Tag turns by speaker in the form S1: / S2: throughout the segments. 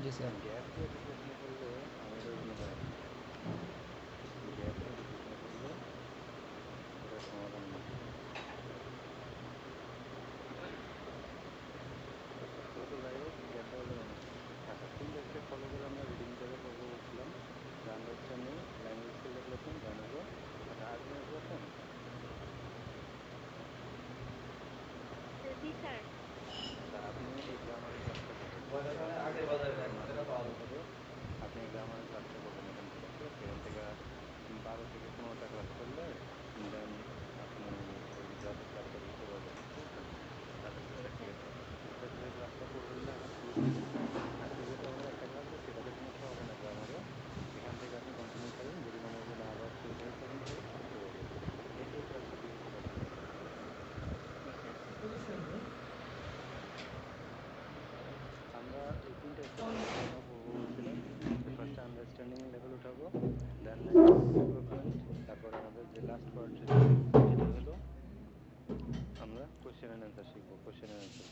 S1: জি sir.
S2: Gap দিয়ে বিশ্লেষণ করলে আমাদের এগুলো হয় না। গ্যাপ দিয়ে বিশ্লেষণ করলে এটার সমাধান না। তো যাই হোক, গ্যাপ দেওয়া যাবে না। আচ্ছা, 3টা স্টেপ ফলো করে আমরা রিডিং করে পড়বো বলছিলাম, যে আন্ডারস্ট্যান্ডিং, ল্যাঙ্গুয়েজ স্কিল ডেভেলপমেন্ট, দেন হলো। আচ্ছা, আর কোনো ইস্যু আছেন?
S3: জি স্যার।
S2: আচ্ছা, আপনি এই গ্রামারের ক্লাসটা করবেন, ঠিক আছে?
S1: বর্তমানে
S2: আপনার
S1: আগের
S2: যখন
S1: বাজার ব্যাংক
S2: মাথা
S1: সেটা পাওয়া
S2: ক্লিয়ার
S1: যাবে।
S2: হবে, আপনি এই গ্রামারের ক্লাসটা করবেন এখান থেকে, ঠিক আছে? এখান থেকে 12 থেকে 15টা ক্লাস করলে দেন আপনি ওই গ্রাফিক ক্লাসটা বুঝতে পারবেন, ঠিক আছে? আচ্ছা,
S3: জি স্যার।
S2: এটা যে ক্লাসটা করবেন না শুরুতে, আজকে যেহেতু আমাদের একটা ক্লাস হচ্ছে, এটাতে সমস্যা হবে না গ্রামারে। এখান থেকে আপনি কন্টিনিউ করেন, যদি মনে হয় যে না আবার শুরু থেকে করবেন তাহলে করতে পারবেন। এই ক্লাসটা দিয়ে হচ্ছে কন্টিনিউ করেন।
S3: জি স্যার।
S2: আমরা এই 3টা স্টেপ ফলো করে আমরা পড়বো বলছিলাম, যে ফার্স্টে আন্ডারস্ট্যান্ডিং লেভেল উঠাবো, দেন ল্যাঙ্গুয়েজ স্কিল ডেভেলপমেন্ট, তারপরে আমাদের যে লাস্ট পার্ট যেটা, এটা হলো আমরা কোশ্চেন অ্যান্ড অ্যান্সার শিখবো। Question and answer,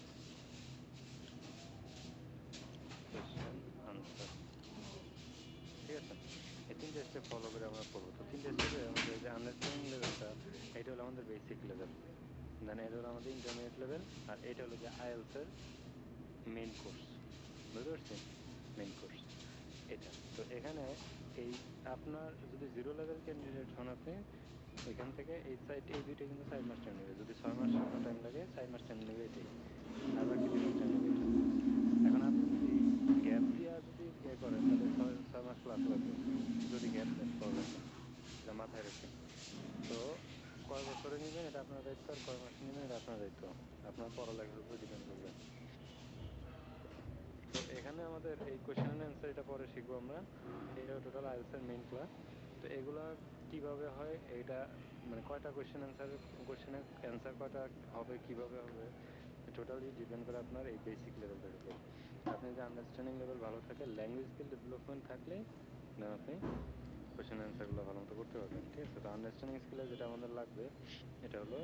S2: question answer, ঠিক আছে? এই 3টা স্টেপ ফলো করে আমরা পড়বো। তো 3টা স্টেপে আমাদের যে আন্ডারস্ট্যান্ডিং লেভেলটা, এটা হলো আমাদের বেসিক লেভেল, দেন এটা হলো আমাদের ইন্টারমিডিয়েট লেভেল, আর এটা হলো গিয়ে আইএলস এর মেইন কোর্স। বুঝতে পারছি? মেইন কোর্স এটা। তো এখানে এই আপনার যদি 0 লেভেল ক্যান্ডিডেট হন আপনি, এখান থেকে এই দুইটা কিন্তু 4 মাস টাইম নেবে। যদি 6 মাস টাইম লাগে, 4 মাস টাইম নেবে এটাই, আর বাকি 2 মাস টাইম নেবে এটা। এখন আপনি যদি গ্যাপ দিয়া যদি ইয়ে করেন, তাহলে 6 মাস প্লাস লাগবে। যদি গ্যাপ দেন পড়ালেখা, এটা মাথায় রাখেন। তো কয় বছরে নিবেন এটা আপনার দায়িত্ব, আর কয় মাসে নিবেন এটা আপনার দায়িত্ব, আপনার পড়ালেখার উপর ডিপেন্ড করবে। তো এখানে আমাদের এই কোশ্চেন এন্ড অ্যান্সার এটা পরে শিখবো আমরা। এটা টোটাল আইএলটিএস এর মেইন ক্লাস। তো এগুলা কিভাবে হয়, এটা মানে কয়টা কোশ্চেনের অ্যান্সার কয়টা হবে, কিভাবে হবে, টোটালি ডিপেন্ড করে আপনার এই বেসিক লেভেলটার উপর। আপনি যদি আন্ডারস্ট্যান্ডিং লেভেল ভালো থাকে, ল্যাঙ্গুয়েজ স্কিল ডেভেলপমেন্ট থাকলে, দেন আপনি কোশ্চেন অ্যান্সারগুলো ভালো মতো করতে পারবেন, ঠিক আছে? তো আন্ডারস্ট্যান্ডিং স্কিলে যেটা আমাদের লাগবে, এটা হলো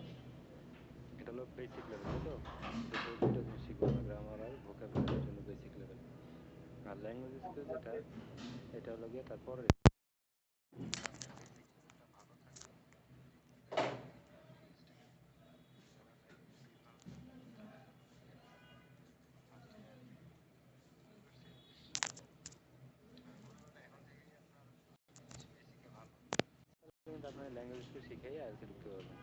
S2: বেসিক লেভেল, তাই তো? এই দুইটা জিনিস শিখবো আমরা, গ্রামার আর ভোকাবুলারি, এটা হলো বেসিক লেভেল। আর ল্যাঙ্গুয়েজ স্কিল যেটা, এটা হলো গিয়ে তারপরে আপনার বেসিক লেভেলটা ভালো থাকলে, ইংলিশটাকে যারা ল্যাঙ্গুয়েজ স্কিল ভালো থাকলে ফার্স্ট ইয়ার বুঝতে পারছি। মনে করেন এখন থেকেই আপনার ইংলিশ বেসিকে ভালো, তাহলে কিন্তু আপনার ল্যাঙ্গুয়েজ স্কিল শিখেই আইএলটিএস ঢুকতে পারবেন,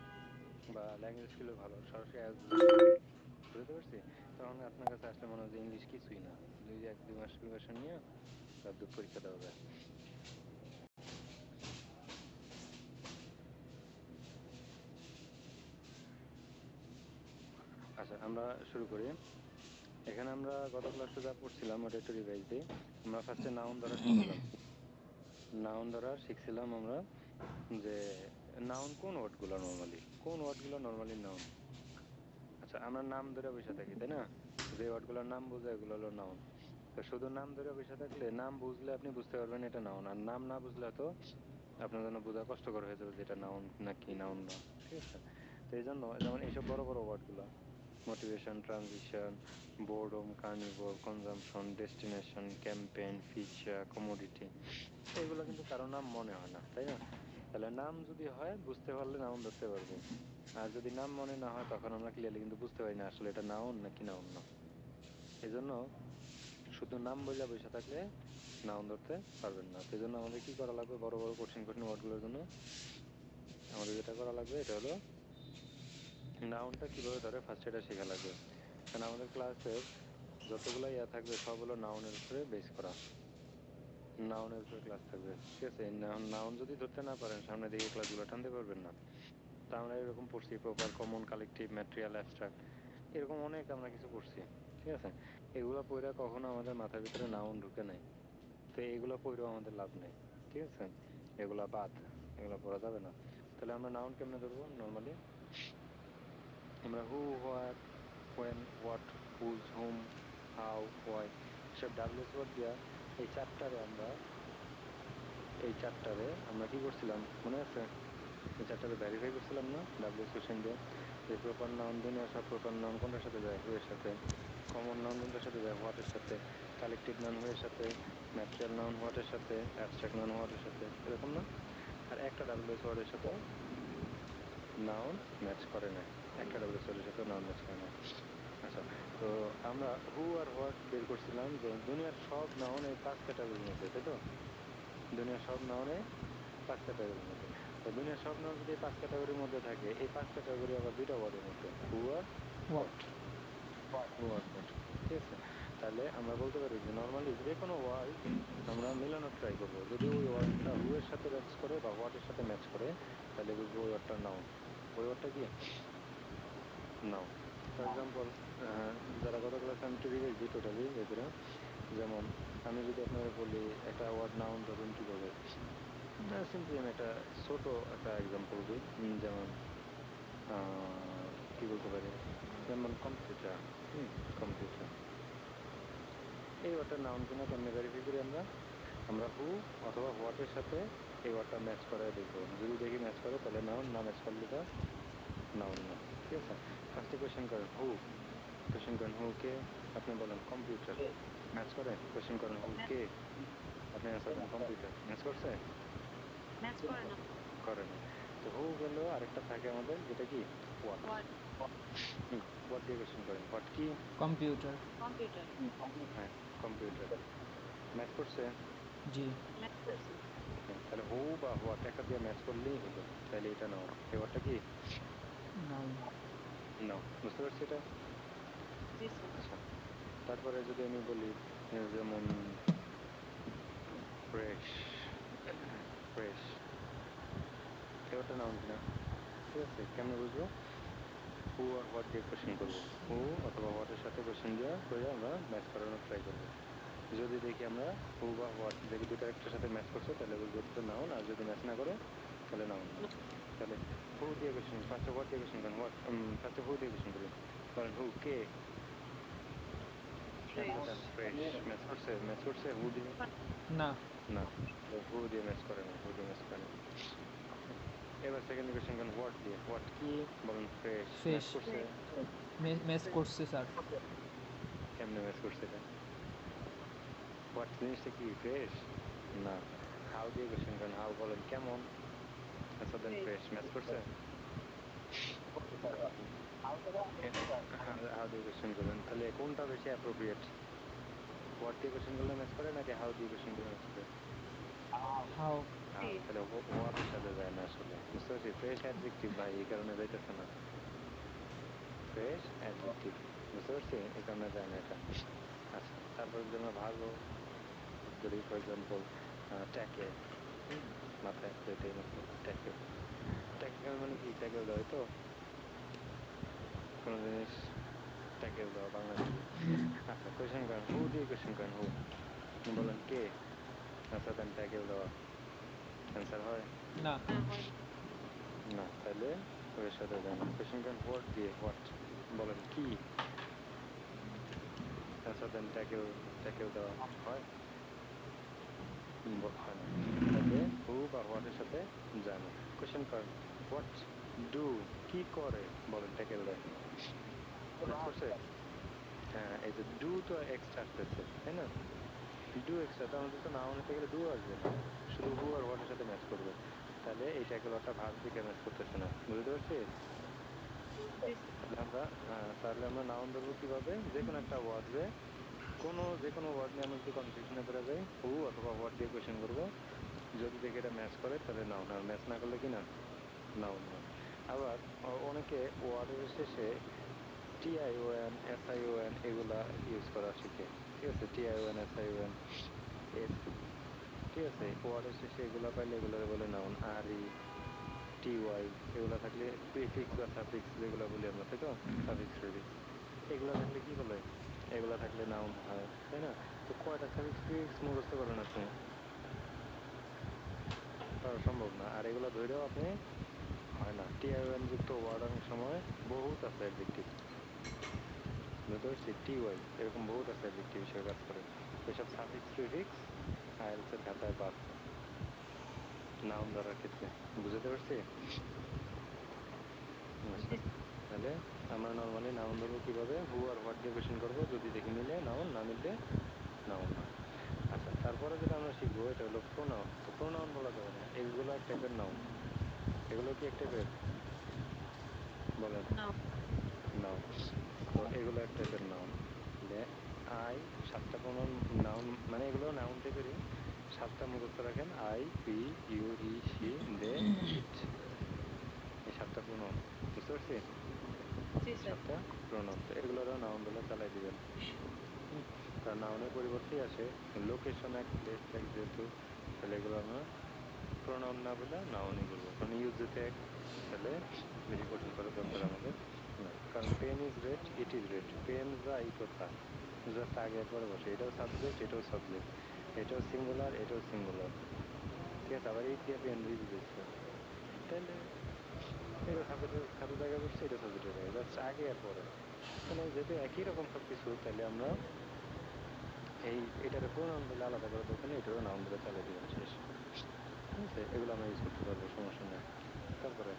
S2: বা ল্যাঙ্গুয়েজ স্কিলও ভালো, সরাসরি আইএলটিএস দিতে পারবেন। বুঝতে পারছি? তখন আপনার কাছে আসলে মনে হয় যে ইংলিশ কিছুই না, 1-2 মাস প্রিপারেশন নিয়ে তারপর পরীক্ষা দেওয়া যায়। আচ্ছা, আমরা শুরু করি। এখানে আমরা গত ক্লাসে যা পড়ছিলাম ওটা একটু রিভাইজ দিই। আমরা ফার্স্টে নাউন ধরা শিখছিলাম। আমরা যে নাউন কোন ওয়ার্ডগুলো নর্মালি নাউন। আচ্ছা, আমরা নাম ধরে বসে থাকি, তাই না? যে ওয়ার্ডগুলোর নাম বোঝায় এগুলো হলো নাউন। তো শুধু নাম ধরে বসে থাকলে, নাম বুঝলে আপনি বুঝতে পারবেন এটা নাউন, আর নাম না বুঝলে তো আপনার জন্য বোঝা কষ্টকর হয়ে যাবে যে এটা নাউন নাকি নাউন না, ঠিক আছে? তো এই জন্য যেমন এইসব বড় বড় ওয়ার্ডগুলো, motivation, transition, boredom, carnivore, consumption, destination, campaign, feature, commodity, এগুলো কিন্তু কারো নাম মনে হয় না, তাই না? তাহলে নাম যদি হয়, বুঝতে পারলে নাউন ধরতে পারবো। আর যদি নাম মনে না হয়, তখন আমরা ক্লিয়ারলি কিন্তু বুঝতে পারি না আসলে এটা নাউন নাকি নাউন না। এই জন্য শুধু নাম বইলা বসে থাকলে নাউন ধরতে পারবেন না। তো এই জন্য আমাদের কি করা লাগবে, বড় বড় কঠিন কঠিন ওয়ার্ডগুলোর জন্য আমাদের যেটা করা লাগবে, এটা হলো নাউনটা কিভাবে ধরে ফার্স্ট এটা শেখা লাগবে। কারণ আমাদের ক্লাসের যতগুলো থাকবে সব হলো নাউনের উপরে বেস করা, নাউনের উপরে ক্লাস থাকবে, ঠিক আছে? নাউন যদি ধরতে না পারেন, সামনে দিকে ক্লাসগুলো টানতে পারবেন না। তো আমরা এরকম পড়ছি, proper, common, collective, material, abstract, এরকম অনেক আমরা কিছু পড়ছি, ঠিক আছে? এগুলো পড়া কখনো আমাদের মাথার ভিতরে নাউন ঢুকে নাই। তো এগুলো পড়েও আমাদের লাভ নেই, ঠিক আছে? এগুলা বাদ, এগুলো পড়া যাবে না। তাহলে আমরা নাউন কেমনে ধরবো? নর্মালি আমরা who, what, when, what, whose, whom, how, why, এসব ডাব্লিউএস ওয়ার্ড দিয়া এই চারটারে আমরা কি করছিলাম মনে আছে? এই চারটারে ভেরিফাই করছিলাম না ডাব্লিউএস কোশ্চেন দিয়ে? যে প্রপার নাউন, দুনিয়ার সব প্রপার নাউন কোনটার সাথে যায়? হু এর সাথে। কমন নাউন কোনটার সাথে যায়? হোয়াট এর সাথে। কালেকটিভ নাউন হু এর সাথে, ম্যাটেরিয়াল নাউন হোয়াট এর সাথে, অ্যাবস্ট্রাক্ট নাউন হোয়াট এর সাথে, এরকম না? আর একটা ডাব্লিউএস ওয়ার্ডের সাথে নাউন ম্যাচ করে না, একটা ডাব্লিউএস ওয়ার্ডের সাথে নাউন ম্যাচ করে না। আচ্ছা, তো আমরা হু আর হোয়াট বের করছিলাম যে দুনিয়ার সব নাউন এই 5 ক্যাটাগরির মধ্যে, তাই তো? দুনিয়ার সব নাউনে 5 ক্যাটাগরির মধ্যে। তো দুনিয়ার সব নাউন যদি এই 5 ক্যাটাগরির মধ্যে থাকে, এই 5 ক্যাটাগরি আবার দুইটা ওয়ার্ডের মধ্যে, হু আর হোয়াট। হু আর হোয়াট, ঠিক আছে? তাহলে আমরা বলতে পারি যে নর্মালি যে কোনো ওয়ার্ড আমরা মেলানোর ট্রাই করব। যদি ওই ওয়ার্ডটা হু এর সাথে ম্যাচ করে বা হোয়াট এর সাথে ম্যাচ করে, তাহলে বুঝবো ওই ওয়ার্ডটা নাউন। ওই ওয়ার্ডটা কি? নাউন। ফর এক্সাম্পল, যারা গত ক্লাসে আমি একটু রিভাইজ দিই টোটালি এগুলো। যেমন আমি যদি আপনাকে বলি একটা ওয়ার্ড নাউন ধরবেন কিভাবে, সিম্পলি আমি একটা ছোট একটা এক্সাম্পল দিই। যেমন কি বলতে পারি, যেমন কম্পিউটার। কম্পিউটার এই ওয়ার্ডটা নাউন কিনা কেমনে ভেরিফাই করি আমরা? আমরা হু অথবা হোয়াট এর সাথে এই ওয়ার্ডটা ম্যাচ করায় দেখবো। যদি দেখি ম্যাচ করে তাহলে নাউন, না ম্যাচ করলে এটা নাউন না, ঠিক আছে? ফার্স্টে কোয়েশ্চেন করেন হু, কোয়েশ্চেন করেন হু কে, আপনি বলেন কম্পিউটার, ম্যাচ করে? কোয়েশ্চেন করেন হু কে, আপনি অ্যান্সার দেন কম্পিউটার, ম্যাচ করছে?
S3: ম্যাচ করে না।
S2: করে না। তো হু গেল, আরেকটা থাকে আমাদের যেটা কি হোয়াট।
S3: হোয়াট?
S2: হোয়াট দিয়ে কোয়েশ্চেন করেন, হোয়াট কি?
S1: কম্পিউটার।
S3: কম্পিউটার।
S2: হ্যাঁ, কম্পিউটার। ম্যাচ করছে?
S1: জি।
S3: ম্যাচ করছে।
S2: তাহলে হু বা হোয়াট একটা দিয়ে ম্যাচ করলেই হলো, তাহলে এটা নাউন। এই ওয়ার্ডটা কি
S1: নাউন।
S2: নাউন, বুঝতে পারছি এটা?
S3: জি স্যার।
S2: আচ্ছা, তারপরে যদি আমি বলি যেমন ফ্রেশ, ফ্রেশ এই ওয়ার্ডটা নাউন কিনা, ঠিক আছে? কেমনে বুঝবো? হু আর হোয়াট দিয়ে কোয়েশ্চেন করবো, হু অথবা হোয়াটের সাথে কোয়েশ্চেন দিয়ে করে আমরা ম্যাচ করানোর ট্রাই করবো। যদি দেখি আমরা হু বা হোয়াট দেখি দুইটা একটার সাথে ম্যাচ করছে, তাহলে বুঝবো এটা নাউন। আর যদি ম্যাচ না করে তাহলে নাউন না। তাহলে হু দিয়ে কোয়েশ্চেন, ফার্স্টে হোয়াট দিয়ে কোয়েশ্চেন করেন, হোয়াট, ফার্স্টে হু দিয়ে কোয়েশ্চেন করি, বলেন হু কে,
S3: ফ্রেশ।
S2: ফ্রেশ। ম্যাচ করছে? ম্যাচ করছে হু দিয়ে?
S1: না।
S2: না, হু দিয়ে ম্যাচ করে না, হু দিয়ে ম্যাচ করে না। এবার সেকেন্ড কোয়েশ্চেন করেন হোয়াট দিয়ে, হোয়াট কি, বলেন ফ্রেশ, ম্যাচ
S1: ফ্রেশ।
S2: করছে?
S1: ম্যাচ করছে স্যার।
S2: কেমনে ম্যাচ করছে এটা? হোয়াট জিনিসটা কি ফ্রেশ? না। হাউ দিয়ে কোয়েশ্চেন করেন, হাউ, বলেন কেমন, আচ্ছা দেন ফ্রেশ, ম্যাচ করছে? হাউ দিয়ে কোয়েশ্চেন করবেন, তাহলে কোনটা বেশি অ্যাপ্রোপ্রিয়েট? হোয়াট দিয়ে কোয়েশ্চেন করলে ম্যাচ করে নাকি হাউ দিয়ে কোয়েশ্চেন করলে ম্যাচ করে?
S1: হাউ।
S2: হাউ। তাহলে হোয়াটের সাথে যায় না আসলে, বুঝতে পারছি? ফ্রেশ অ্যাডজেক্টিভ ভাই, এই কারণে যাইতেছে না। ফ্রেশ অ্যাডজেক্টিভ, বুঝতে পারছি? এই কারণে যায় না এটা। আচ্ছা, তারপর যদি আমরা ভার্ব করি, ফর এক্সাম্পল ট্যাকেল, মাথায় আসলে এটাই মাত্র, ট্যাকেল। ট্যাকেল মানে কি? ট্যাকেল দেওয়া, তো কোনো জিনিস ট্যাকেল দেওয়া বাংলা কি? আচ্ছা, কোয়েশ্চেন করেন হু দিয়ে কোয়েশ্চেন করেন, হু, বলেন কে, আচ্ছা দেন ট্যাকেল দেওয়া, অ্যান্সার হয়
S1: না।
S3: না, হয় না।
S2: না, তাহলে ওর সাথে যায় না। কোয়েশ্চেন করেন হোয়াট দিয়ে, হোয়াট, বলেন কি, আচ্ছা দেন ট্যাকেল, ট্যাকেল দেওয়া হয়? হয় না, তাহলে হু বা হোয়াটের সাথে যায় না। কোয়েশ্চেন করেন হোয়াট ডু, কি করে, বলেন ট্যাকেল দেন, ম্যাচ করছে? হ্যাঁ, এই যে ডু তো এক্সট্রা আসতেছে, তাই না? ডু এক্সট্রা, তো আমাদের তো নাউন হতে গেলে ডু আসবে না, শুধু হু আর হোয়াটের সাথে ম্যাচ করবে। তাহলে এই ট্যাকেল ওয়ার্ডটা ভার্ব দিকে ম্যাচ করতেছে না, বুঝতে পারছি?
S3: জি স্যার।
S2: তাহলে আমরা নাউন ধরবো কিভাবে? যে কোনো একটা ওয়ার্ডে, যে কোনো ওয়ার্ড নিয়ে আমরা যদি কনফিউশনে পড়ে যাই, হু অথবা হোয়াট দিয়ে কোয়েশ্চেন করবো। যদি দেখি এটা ম্যাচ করে তাহলে নাউন, আর ম্যাচ না করলে কি না, নাউন না। আবার অনেকে ওয়ার্ডের শেষে টিআইওএন, এসআইওএন এগুলা ইউজ করা শিখে, ঠিক আছে? টিআইওএন, এসআইওএন, এস, ঠিক আছে? ওয়ার্ডের শেষে এগুলা পাইলে এগুলারে বলে নাউন। আর ই, টিওয়াই এগুলা থাকলে প্রিফিক্স বা সাফিক্স যেগুলা বলি আমরা, তাই তো? সাফিক্স প্রিফিক্স এগুলা থাকলে কি বলে? এগুলা থাকলে নাউন হয়, তাই না? তো কয়টা সাফিক্স প্রিফিক্স মুখস্থ করেন আপনি? করা সম্ভব না। আর এগুলা ধরেও আপনি হয় না। টিআইওএন যুক্ত ওয়ার্ড অনেক সময় বহুত আছে অ্যাডজেক্টিভ, বুঝতে পারছি? টিওয়াই এরকম বহুত আছে অ্যাডজেক্টিভ হিসেবে কাজ করে। ওইসব সাফিক্স প্রিফিক্স আইএলটিএস এর খাতায় বাদ, নাউন ধরার ক্ষেত্রে, বুঝতে পারছি? আচ্ছা,
S3: জি
S2: তাহলে আমরা নর্মালি নাউন ধরবো কিভাবে? হু আর হোয়াট দিয়ে কোয়েশ্চেন করবো, যদি দেখি মিলে নাউন, না মিললে নাউন নয়। আচ্ছা, তারপরে যেটা আমরা শিখবো এটা হলো প্রোনাউন। তো প্রোনাউন বলা যাবে না, এগুলো এক টাইপের নাউন। এগুলো কি এক টাইপের? বলেন।
S3: নাও
S2: নাউন। তো এগুলো এক টাইপের নাউন। যে আই, 7টা প্রোনাউন নাউন, মানে এগুলো নাউন টাইপেরই। 7টা মুখস্থ রাখেন: I, we, you, he, she, they, it. এই 7টা প্রোনাউন, বুঝতে পারছি?
S3: জি স্যার
S2: 7টা প্রোনাউন। তো এগুলোরও নাউন বলে চালাই দিবেন। তার নাউনের পরিবর্তেই আসে। লোকেশন এক, প্লেস এক যেহেতু, তাহলে এগুলো আমরা প্রোনাউন না বলে নাউনই বলবো। কারণ ইউজ যেতে এক, তাহলে বেশি কঠিন করার দরকার আমাদের না। কারণ pen is red, it is red. Pen যা, ইটও তা, জাস্ট আগে পরে বসে। এটাও সাবজেক্ট, এটাও সাবজেক্ট, এটাও সিঙ্গুলার, এটাও সিঙ্গুলার। ঠিক আছে, আবার ইট দিয়ে পেন দিয়ে বুঝেছে, তাহলে এটা সাবজেক্টের সাথে জায়গায় বসছে, এটা সাবজেক্টের জায়গায়, জাস্ট আগে আর পরে। তাহলে যেহেতু একই রকম সবকিছু, তাহলে আমরা এটারে প্রোনাউন বলে আলাদা করার দরকার নেই, এটারও নাউন বলে চালিয়ে দিবেন, শেষ। ঠিক আছে, এগুলো আমরা ইউজ করতে পারবো, সমস্যা নেই। তারপরে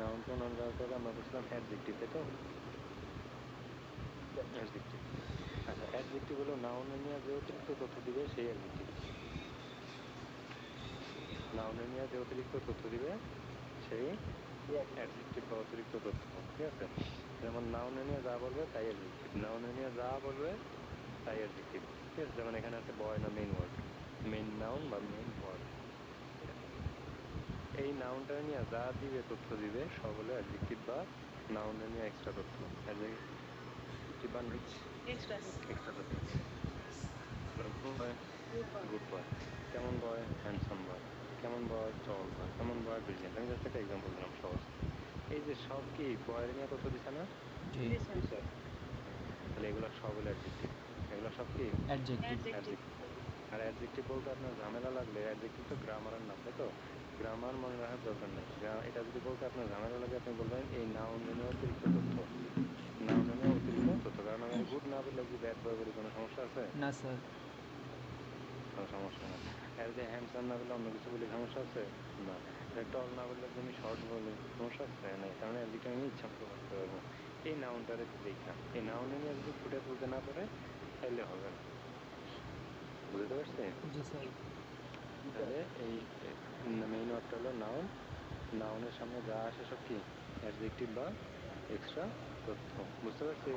S2: নাউন প্রোনাউন যাওয়ার পরে আমরা বলছিলাম অ্যাডজেক্টিভ, তাই তো? অ্যাডজেক্টিভ। আচ্ছা, অ্যাডজেক্টিভ হলো নাউনে নিয়ে যে অতিরিক্ত তথ্য দিবে সেই অ্যাডজেক্টিভ। নাউনে নিয়ে যে অতিরিক্ত তথ্য দিবে সেই অ্যাডজেক্টিভ বা অতিরিক্ত তথ্য। ঠিক আছে, যেমন নাউনে নিয়ে যা বলবে তাই অ্যাডজেক্টিভ, নাউনে নিয়ে যা বলবে তাই অ্যাডজেক্টিভ। ঠিক আছে, যেমন এখানে আছে বয় না মেইন ওয়ার্ড, মেইন নাউন বা মেইন ওয়ার্ড। এই নাউনটা নিয়ে যা দিবে, তথ্য দিবে, সব হলো অ্যাডজেক্টিভ বা নাউনে নিয়ে এক্সট্রা তথ্য। অ্যাডজেক্টিভ বা
S3: এক্সট্রা
S2: এক্সট্রা তথ্য। Boy,
S3: good boy
S2: good boy. কেমন বয়? Handsome boy. কেমন বয়? Tall boy. কেমন বয়? ব্রিলিয়েন্ট। আমি জাস্ট একটা এক্সাম্পল দিলাম সহজ। এই যে সব কি বয়ের নিয়ে তথ্য দিছে না?
S1: জি
S3: জি স্যার
S2: তাহলে এগুলো সব হলো অ্যাডজেক্টিভ। এগুলো সব কি
S1: অ্যাডজেক্টিভ।
S3: Adjective
S2: adjective. আর অ্যাডজেক্টিভ বলতে আপনার ঝামেলা লাগলে, অ্যাডজেক্টিভ তো গ্রামারের নাম, তাই তো? গ্রামার মনে রাখার দরকার নেই। এটা যদি বলতে আপনার ঝামেলা লাগে, আপনি বলবেন এই নাউন নিয়ে অতিরিক্ত তথ্য। নাউন নিয়ে অতিরিক্ত তথ্য, কারণ আমি গুড না বললে যদি ব্যাড বয় বলি, কোনো সমস্যা আছে?
S1: না স্যার।
S2: কোনো সমস্যা না। আর যদি হ্যান্ডসাম না বললে অন্য কিছু বলি, সমস্যা আছে? না। টল না বললে যদি আমি শর্ট বলি, সমস্যা আছে? নেই, কারণ অ্যাডজেক্টিভ আমি ইচ্ছা মতো বলতে পারবো এই নাউনটারে দেখা। এই নাউনে নিয়ে যদি ফুটে তুলতে না পারে, তাহলে হবে না। বুঝতে পারছি?
S1: জি স্যার।
S2: তাহলে এই মেইন ওয়ার্ডটা হলো নাউন। নাউনের সামনে যা আসে সব কি অ্যাডজেক্টিভ বা এক্সট্রা তথ্য। বুঝতে পারছি?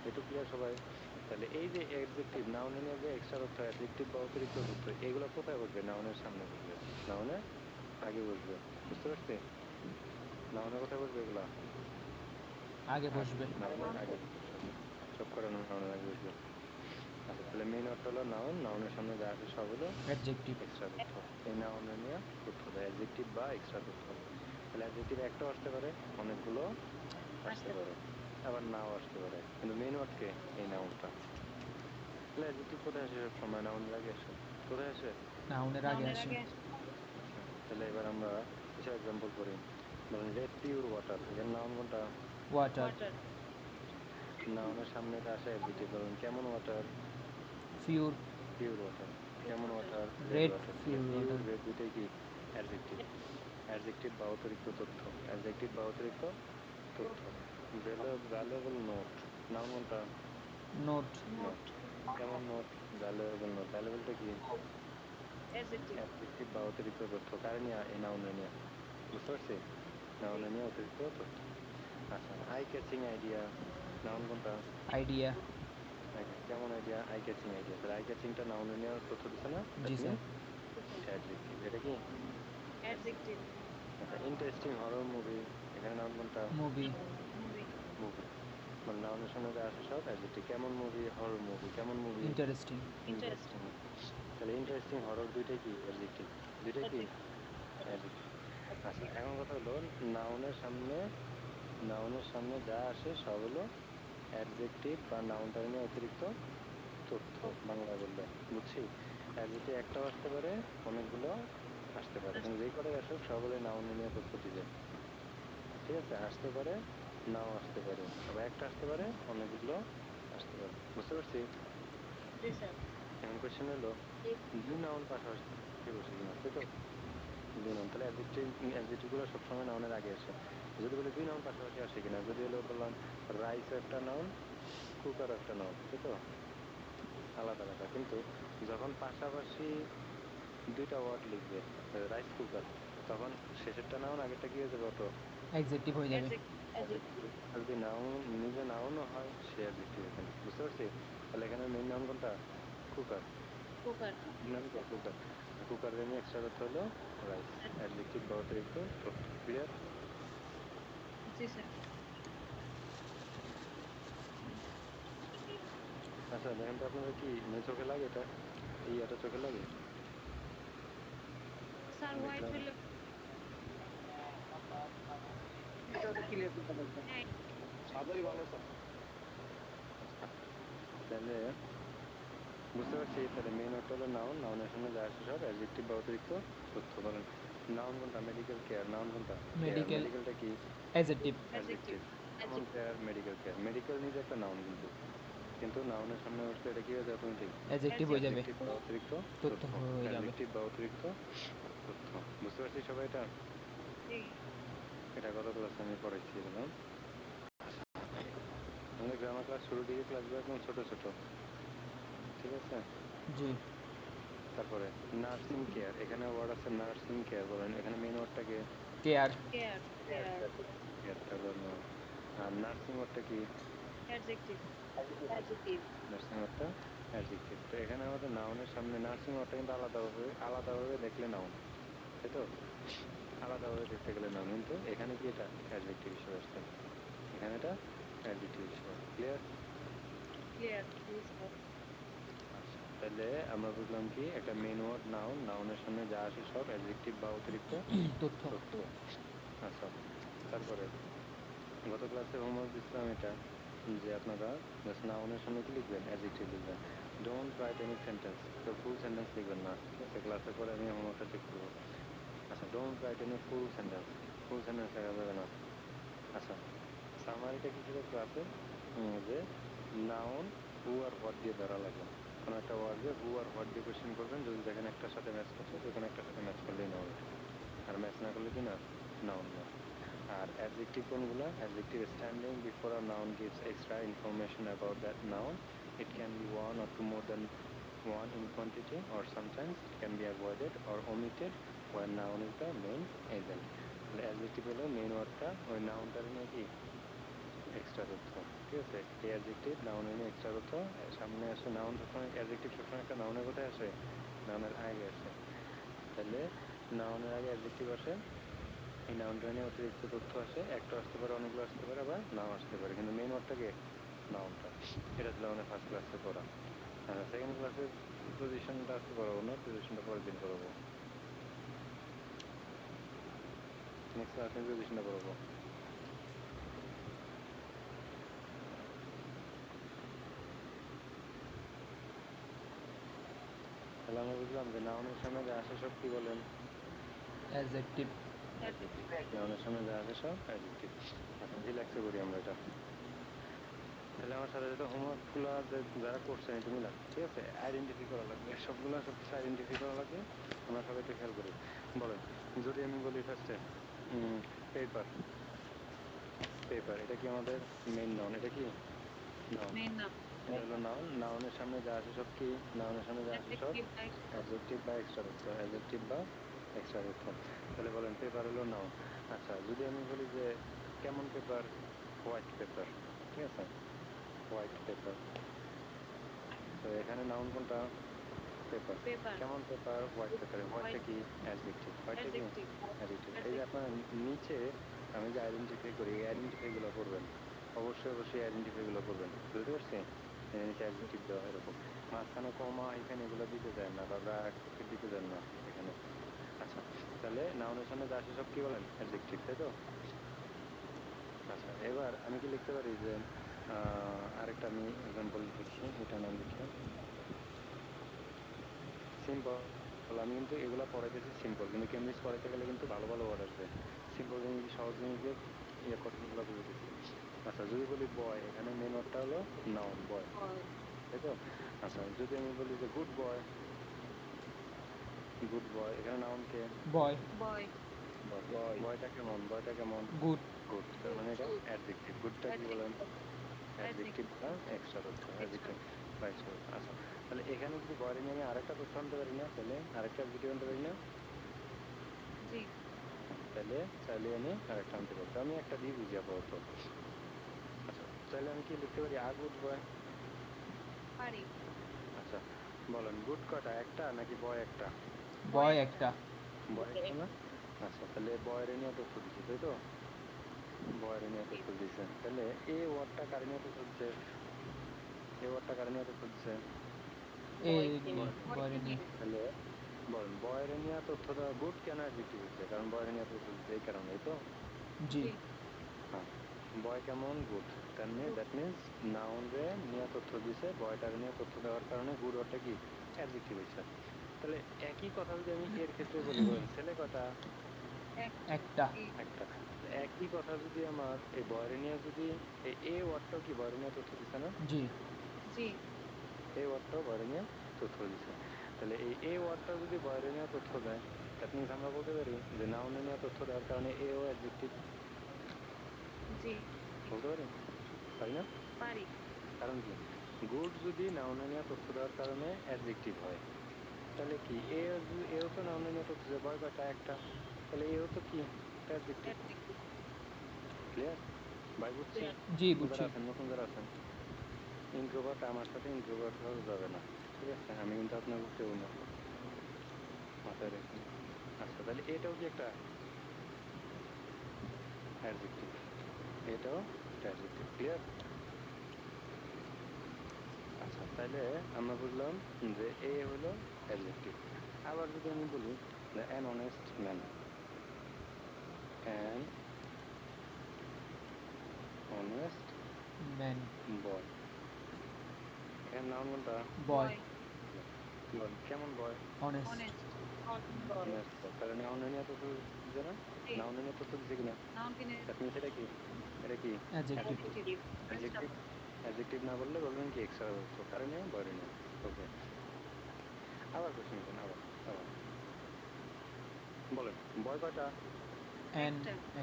S2: একটু ক্লিয়ার সবাই? তাহলে এই যে অ্যাডজেক্টিভ, নাউনে নিয়ে যে এক্সট্রা তথ্য, অ্যাডজেক্টিভ বা অতিরিক্ত তথ্য, এগুলো কোথায় বসবে? নাউনের সামনে বসবে, নাউনের আগে বসবে। বুঝতে পারছি? নাউনের কোথায় বসবে এগুলা?
S1: আগে
S2: আগে,
S1: বসবে।
S2: নাউনের আগে বসবে সব। সব করে নাউনের আগে বসবে। আচ্ছা, তাহলে মেইন ওয়ার্ডটা হলো নাউন। নাউনের সামনে যা আসে সব হলো
S1: অ্যাডজেক্টিভ।
S2: এক্সট্রা তথ্য। এই নাউনে নিয়ে তথ্য দেয় অ্যাডজেক্টিভ বা এক্সট্রা তথ্য। তাহলে অ্যাডজেক্টিভ একটাও আসতে পারে, অনেকগুলো আসতে
S3: আসতে
S2: পারে, আবার নাও আসতে পারে, কিন্তু মেইন ওয়ার্ড কে? এই নাউনটা। তাহলে অ্যাডজেক্টিভ কোথায় আসে? সব সময় নাউনের আগে আসে। কোথায় আসে?
S1: নাউনের আগে
S3: নাউনের
S1: আসে।
S3: আগে আসে
S2: আচ্ছা, তাহলে এবার আমরা কিছু এক্সাম্পল করি। ধরুন রেড পিওর ওয়াটার, এখানে নাউন কোনটা?
S1: ওয়াটার।
S3: ওয়াটার
S2: নাউনের সামনে এটা আসে অ্যাডজেক্টিভ। ধরুন কেমন water?
S1: Pure.
S2: Pure water.
S3: Pure
S2: কেমন
S3: water
S2: water? Red
S1: red
S2: water. তাহলে
S1: পিওর
S2: পিওর,
S1: ওয়াটার।
S2: রেড দুইটাই কি অ্যাডজেক্টিভ। অ্যাডজেক্টিভ বা অতিরিক্ত তথ্য। অ্যাডজেক্টিভ বা অতিরিক্ত তথ্য। ভ্যালুয়েবল নোট, নাউন কোনটা?
S1: নোট।
S3: Note
S2: note. কেমন নোট? Valuable note. ভ্যালুয়েবলটা কি
S3: অ্যাডজেক্টিভ
S2: অ্যাডজেক্টিভ বা অতিরিক্ত তথ্য। কারে নিয়ে? এই নাউনে নিয়ে। বুঝতে পারছি?
S3: জি
S2: নাউনে নিয়ে অতিরিক্ত তথ্য। আচ্ছা, আই ক্যাচিং আইডিয়া, নাউন কোনটা?
S1: আইডিয়া।
S2: কেমন আইডিয়া? Eye catching idea. তাহলে আই ক্যাচিংটা নাউনে নিয়ে তথ্য দিছে না? দ্যাট
S1: জি
S2: মিন
S1: স্যার।
S2: এটা অ্যাডজেক্টিভ। এটা কি
S3: অ্যাডজেক্টিভ
S2: আচ্ছা, ইন্টারেস্টিং হরর মুভি, এখানে নাউন কোনটা?
S1: মুভি।
S3: Movie
S2: movie. মানে নাউনের সামনে যা আসে সব অ্যাডজেক্টিভ। কেমন মুভি? Horror movie. কেমন মুভি?
S1: ইন্টারেস্টিং।
S3: Interesting
S2: interesting. তাহলে ইন্টারেস্টিং, হরর দুইটাই কি অ্যাডজেক্টিভ? দুইটাই কি
S3: অ্যাডজেক্টিভ
S2: অ্যাডজেক্টিভ। আচ্ছা, এখন কথা হলো নাউনের সামনে, নাউনের সামনে যা আসে সব হলো অ্যাডজেক্টিভ বা নাউনটা নিয়ে অতিরিক্ত তথ্য, বাংলায় বললে। বুঝছি? অ্যাডজেক্টিভ একটাও আসতে পারে, অনেকগুলো আসতে পারে, কিন্তু যেই কটাই আসুক সব হলো নাউন নিয়ে তথ্য দিবে। ঠিক আছে, আসতে পারে, নাও আসতে পারে, আবার একটা আসতে পারে, অনেকগুলো আসতে পারে। বুঝতে পারছি?
S3: জি স্যার
S2: এখন কোয়েশ্চেন হলো দুই নাউন পাশাপাশি বসে কিনা, তাই তো? দুই নাউন, তাহলে অ্যাডজেক্টিভ গুলো সবসময় নাউনের আগে আসে। যদি বলি দুই নাউন পাশাপাশি আসে কিনা, যদি হলো বললাম রাইস একটা নাউন, কুকার একটা নাউন, তাই তো? আলাদা আলাদা, কিন্তু যখন পাশাপাশি দুইটা ওয়ার্ড লিখবে, রাইস কুকার, তখন শেষেরটা নাউন আগেরটা কি হয়ে যাবে অটো?
S1: অ্যাডজেক্টিভ হয়ে যাবে।
S3: Adjective.
S2: আর যদি নাউন নিজে নাউনও হয় সে অ্যাডজেক্টিভ এখানে, বুঝতে পারছি? তাহলে এখানে মেইন নাউন কোনটা? কুকার।
S3: Cooker.
S2: নাম কি? কুকার। কুকারের এমনি এক্সট্রা অর্থ হলো রাইস, অ্যাডজেক্টিভ বা অতিরিক্ত তথ্য। ক্লিয়ার?
S3: জি স্যার।
S2: আচ্ছা দেখেন তো আপনাদের কি মানে চোখে লাগে এটা? এটা চোখে লাগে?
S3: স্যার হোয়াইট
S2: দেখলাম
S3: হলে
S4: এটা তো ক্লিয়ার করতে পারতাম।
S3: হ্যাঁ
S4: সাদাই ভালো স্যার।
S2: আচ্ছা, তাহলে বুঝতে পারছি। তাহলে মেইন ওয়ার্ডটা হলো নাউন, নাউনের সামনে যা আসে সব অ্যাডজেক্টিভ বা অতিরিক্ত তথ্য। বলেন নাউন কোনটা? Medical care. নাউন কোনটা? কেয়ার।
S1: মেডিকেল
S2: মেডিকেলটা কি?
S1: অ্যাডজেক্টিভ।
S2: অ্যাডজেক্টিভ। যেমন
S3: adjective.
S2: Care, medical care. Medical নিজে একটা নাউন, কিন্তু কিন্তু নাউনের সামনে বসলে এটা কি হয়ে যায় অটোমেটিক?
S1: অ্যাডজেক্টিভ হয়ে যাবে,
S2: অ্যাডজেক্টিভ বা অতিরিক্ত
S1: তথ্য
S2: তথ্য।
S1: হয়ে যাবে।
S2: অ্যাডজেক্টিভ বা অতিরিক্ত তথ্য। বুঝতে পারছি সবাই এটা?
S3: জি
S2: এটা গত ক্লাসে আমি পড়াইছি এগুলো। আমাদের গ্রামার ক্লাস শুরুর দিকে ক্লাসগুলো একদম ছোট ছোট, ঠিক আছে?
S1: জি।
S2: তারপরে নার্সিং কেয়ার, এখানে ওয়ার্ড আছে নার্সিং কেয়ার। বলেন এখানে মেইন ওয়ার্ডটা কি?
S1: কেয়ার।
S3: care. Care.
S2: কেয়ারটা হলো noun। আর নার্সিং ওয়ার্ডটা কি?
S3: Adjective. Adjective.
S2: নার্সিং ওয়ার্ডটা অ্যাডজেক্টিভ। তো এখানে আমাদের নাউনের সামনে নার্সিং ওয়ার্ডটা কিন্তু আলাদাভাবে দেখলে নাউন, তাই তো? আলাদাভাবে দেখতে গেলে নাউন, কিন্তু এখানে কি এটা অ্যাডজেক্টিভ হিসেবে আসছে, এখানে এটা অ্যাডজেক্টিভ হিসেবে। ক্লিয়ার?
S3: Clear. জি স্যার।
S2: আচ্ছা, তাহলে আমরা বুঝলাম কি একটা মেইন ওয়ার্ড নাউন, নাউনের সামনে যা আসে সব অ্যাডজেক্টিভ বা অতিরিক্ত
S1: তথ্য।
S2: তথ্য। আচ্ছা, তারপরে গত ক্লাসে হোমওয়ার্ক দিচ্ছিলাম এটা, যে আপনারা জাস্ট নাউনের সামনে কি লিখবেন? অ্যাডজেক্টিভ লিখবেন। ডোন্ট রাইট এনি সেন্টেন্স, তো ফুল সেন্টেন্স লিখবেন না, ঠিক আছে? ক্লাসের পরে আমি হোমওয়ার্কটা চেক করবো। আচ্ছা, don't write any full sentence, full sentence লেখা যাবে না। আচ্ছা, সামারিটা কি ছিল ক্লাসে? যে নাউন হু আর হোয়াট দিয়ে ধরা লাগে। কোনো একটা ওয়ার্ডে হু আর হোয়াট দিয়ে কোয়েশ্চেন করবেন, যদি দেখেন একটার সাথে ম্যাচ করছে, যে কোনো একটার সাথে ম্যাচ করলেই নাউন এটা, আর ম্যাচ না করলে কি না? নাউন না। আর অ্যাডজেক্টিভ কোনগুলো? Adjective standing before a noun gives extra information about that noun. It can be one or two more than one in quantity, or sometimes it can be avoided or omitted when noun is the main agent. তাহলে adjective হলো main ওয়ার্ডটা ওই নাউনটার নিয়ে কি extra তথ্য, ঠিক আছে? এই অ্যাডজেক্টিভ নাউনের নিয়ে এক্সট্রা তথ্য সামনে আসে। নাউন সবসময়, অ্যাডজেক্টিভ সবসময় একটা নাউনের কোথায় আসে? নাউনের আগে আসে। তাহলে নাউনের আগে অ্যাডজেক্টিভ আসে, এই নাউনটা নিয়ে অতিরিক্ত তথ্য আসে, একটা আসতে পারে, অনেকগুলো আসতে পারে, আবার নাও আসতে পারে, কিন্তু মেইন ওয়ার্ডটাকে নাউনটা। এটা ছিল আমাদের ফার্স্ট ক্লাসে পড়া। আচ্ছা, সেকেন্ড ক্লাসের পজিশনটা আজকে পড়াবো না, পজিশনটা পরের দিন পড়াবো। নেক্সট ক্লাসে পজিশনটা পড়াবো। তাহলে আমরা বুঝলাম যে নাউনের সামনে যা আসে সব কি বলেন?
S1: অ্যাডজেক্টিভ।
S3: Adjective.
S2: নাউনের সামনে যা আসে সব অ্যাডজেক্টিভ। আচ্ছা, রিল্যাক্সে করি আমরা এটা। তাহলে আমার সাথে সাথে হোমওয়ার্কগুলো যারা করছেন একটু মিলান, ঠিক আছে? আইডেন্টিফাই করা লাগবে, সবগুলো সব কিছু আইডেন্টিফাই করা লাগবে। আমরা সবাই একটু খেয়াল করি। বলেন, যদি আমি বলি ফার্স্টে পেপার, পেপার এটা কি আমাদের মেইন নাউন? এটা কি নাউন?
S3: Main noun.
S2: এটা হলো নাউন। নাউনের সামনে যা আসে সব কি? নাউনের সামনে যা আসে সব
S3: Adjective like
S2: অ্যাডজেক্টিভ বা এক্সট্রা তথ্য, অ্যাডজেক্টিভ বা এক্সট্রা তথ্য। তাহলে বলেন পেপার হলো নাউন। আচ্ছা, যদি আমি বলি যে কেমন পেপার? হোয়াইট পেপার, ঠিক আছে? White paper. তো এখানে নাউন কোনটা? পেপার।
S3: paper.
S2: কেমন পেপার? White paper. হোয়াইটটা
S3: White.
S2: কি? অ্যাডজেক্টিভ। হোয়াইটটা কি?
S3: Adjective.
S2: অ্যাডজেক্টিভ। এই যে
S3: Adjective.
S2: আপনার নিচে আমি যে আইডেন্টিফাই করি, এই আইডেন্টিফাইগুলো করবেন, অবশ্যই অবশ্যই আইডেন্টিফাইগুলো করবেন, বুঝতে পারছি? নিচে অ্যাডজেক্টিভ দেওয়া এরকম, মাঝখানে কমা হাইফেন এগুলো দিতে চান না, বা ব্র্যাকেট দিতে চান না এখানে। আচ্ছা, তাহলে নাউনের সামনে যা আসে সব কি বলেন? অ্যাডজেক্টিভ, তাই তো? আচ্ছা, এবার আমি কি লিখতে পারি যে আরেকটা আমি এক্সাম্পল লিখি, এটা না লিখে সিম্পল। আমি কিন্তু এগুলা পড়াইতেছি সিম্পল, কিন্তু কেমব্রিজ পড়াইতে গেলে কিন্তু ভালো ভালো ওয়ার্ড আসবে। সিম্পল জিনিস, সহজ জিনিস দিয়ে কথাগুলো বুঝাইতেছি। আচ্ছা, যদি বলি বয়, এখানে মেন ওয়ার্ডটা হলো নাউন, বয়,
S3: Boy.
S2: তাই তো? আচ্ছা, যদি আমি বলি যে গুড বয়, গুড বয়, এখানে নাউন কে?
S1: বয়।
S3: Boy.
S2: বয়।
S4: বয়
S2: বয়টা কেমন? বয়টা কেমন?
S1: গুড।
S2: গুড। তার মানে এটা
S3: Good.
S2: অ্যাডজেক্টিভ। গুডটা কি বলেন?
S3: Adjective.
S2: Adjective
S3: Adjective.
S2: বা এক্সট্রা তথ্য,
S3: Extra.
S2: অ্যাডজেক্টিভ বা এক্সট্রা তথ্য। আচ্ছা, তাহলে এখানে যদি বয়রে নিয়ে আমি আরেকটা তথ্য আনতে পারি না, তাহলে আরেকটা অ্যাডজেক্টিভ আনতে পারি না।
S3: জি
S2: তাহলে চাইলে আমি আরেকটা আনতে পারি। তো আমি একটা দিয়ে বুঝি আপাতত। আচ্ছা, চাইলে আমি কি লিখতে পারি? A good boy.
S3: পারি।
S2: আচ্ছা, বলেন গুড কয়টা? একটা নাকি বয় একটা?
S1: বয় একটা।
S2: বয় একটা না? আচ্ছা, তাহলে বয়ের নিয়ে তথ্য দিচ্ছে, তাই তো? বয়ের নিয়ে তথ্য দিচ্ছে। তাহলে এ ওয়ার্ডটা কার নিয়ে তথ্য দিচ্ছে? এ ওয়ার্ডটা কার নিয়ে তথ্য দিচ্ছে?
S1: এ
S3: বয়কে
S1: নিয়ে, বয়রে নিয়ে।
S2: তাহলে বলেন বয়ের নিয়ে তথ্য দেওয়া গুড কেন অ্যাডজেক্টিভ হচ্ছে? কারণ বয়ের নিয়ে তথ্য দিচ্ছে এই কারণেই তো।
S1: জি।
S3: জি
S2: হ্যাঁ, বয় কেমন? গুড। দ্যাট মিনস নাউন রে নিয়ে তথ্য দিছে, বয়টার নিয়ে তথ্য দেওয়ার কারণে গুড ওয়ার্ডটা কি অ্যাডজেক্টিভ হচ্ছে। তাহলে একই কথা যদি আমি এর ক্ষেত্রে বলি, বলেন ছেলে কটা?
S1: একটা।
S3: জি
S2: একটা। একই কথা যদি আমার এই বয়রে নিয়ে যদি এই এ ওয়ার্ডটাও কি বয়রে নিয়ে তথ্য দিছে না?
S1: জি।
S3: জি
S2: এই ওয়ার্ডটাও বয়রে নিয়ে তথ্য দিছে। তাহলে এই এ ওয়ার্ডটাও যদি বয়রে নিয়ে তথ্য দেয়, দ্যাট মিনস আমরা বলতে পারি যে নাউনে নিয়ে তথ্য দেওয়ার কারণে এ ও অ্যাডজেক্টিভ।
S3: জি
S2: বলতে পারি? পারি না?
S3: পারি।
S2: কারণ কি? গুড যদি নাউনে নিয়ে তথ্য দেওয়ার কারণে অ্যাডজেক্টিভ হয়, তাহলে কি এও তো নাউনে নিয়ে তথ্য দেয়। বয় কয়টা? একটা। তাহলে এও তো কি অ্যাডজেক্টিভ।
S3: Adjective,
S2: clear? বাই বুঝছি?
S3: clear.
S1: জি,
S2: যারা
S1: বুঝছি।
S2: আছেন, নতুন যারা আছেন, ইন্ট্রোভার্ট আমার সাথে ইন্ট্রোভার্ট হওয়া যাবে না, ঠিক আছে? আমি কিন্তু আপনার কেউ না, মাথায় রেখেন। আচ্ছা, তাহলে এটাও কি একটা অ্যাডজেক্টিভ? এটাও একটা অ্যাডজেক্টিভ। ক্লিয়ার? আচ্ছা, তাহলে আমরা বুঝলাম যে এ হলো অ্যাডজেক্টিভ। আবার যদি আমি বলি an honest man, an honest
S1: man.
S2: Boy, এখানে নাউন কোনটা?
S1: বয়।
S3: Boy,
S2: বল কেমন boy?
S1: Honest.
S3: honest, honest boy.
S2: Honest boy. তাহলে নাউনে নিয়ে তথ্য দিচ্ছে না?
S3: জি,
S2: নাউনে নিয়ে তথ্য দিচ্ছে কিনা?
S3: noun কিনে
S2: দ্যাট মিনস এটা কি? এটা কি
S1: adjective.
S2: Adjective.
S3: adjective, extra
S2: adjective. Adjective না বললে বলবেন কি এক্সট্রা তথ্য, কারণে বয়রে নিয়ে। ওকে, আবার কোশ্চেন করেন, আবার আবার বলেন বয় কয়টা?
S1: অ্যান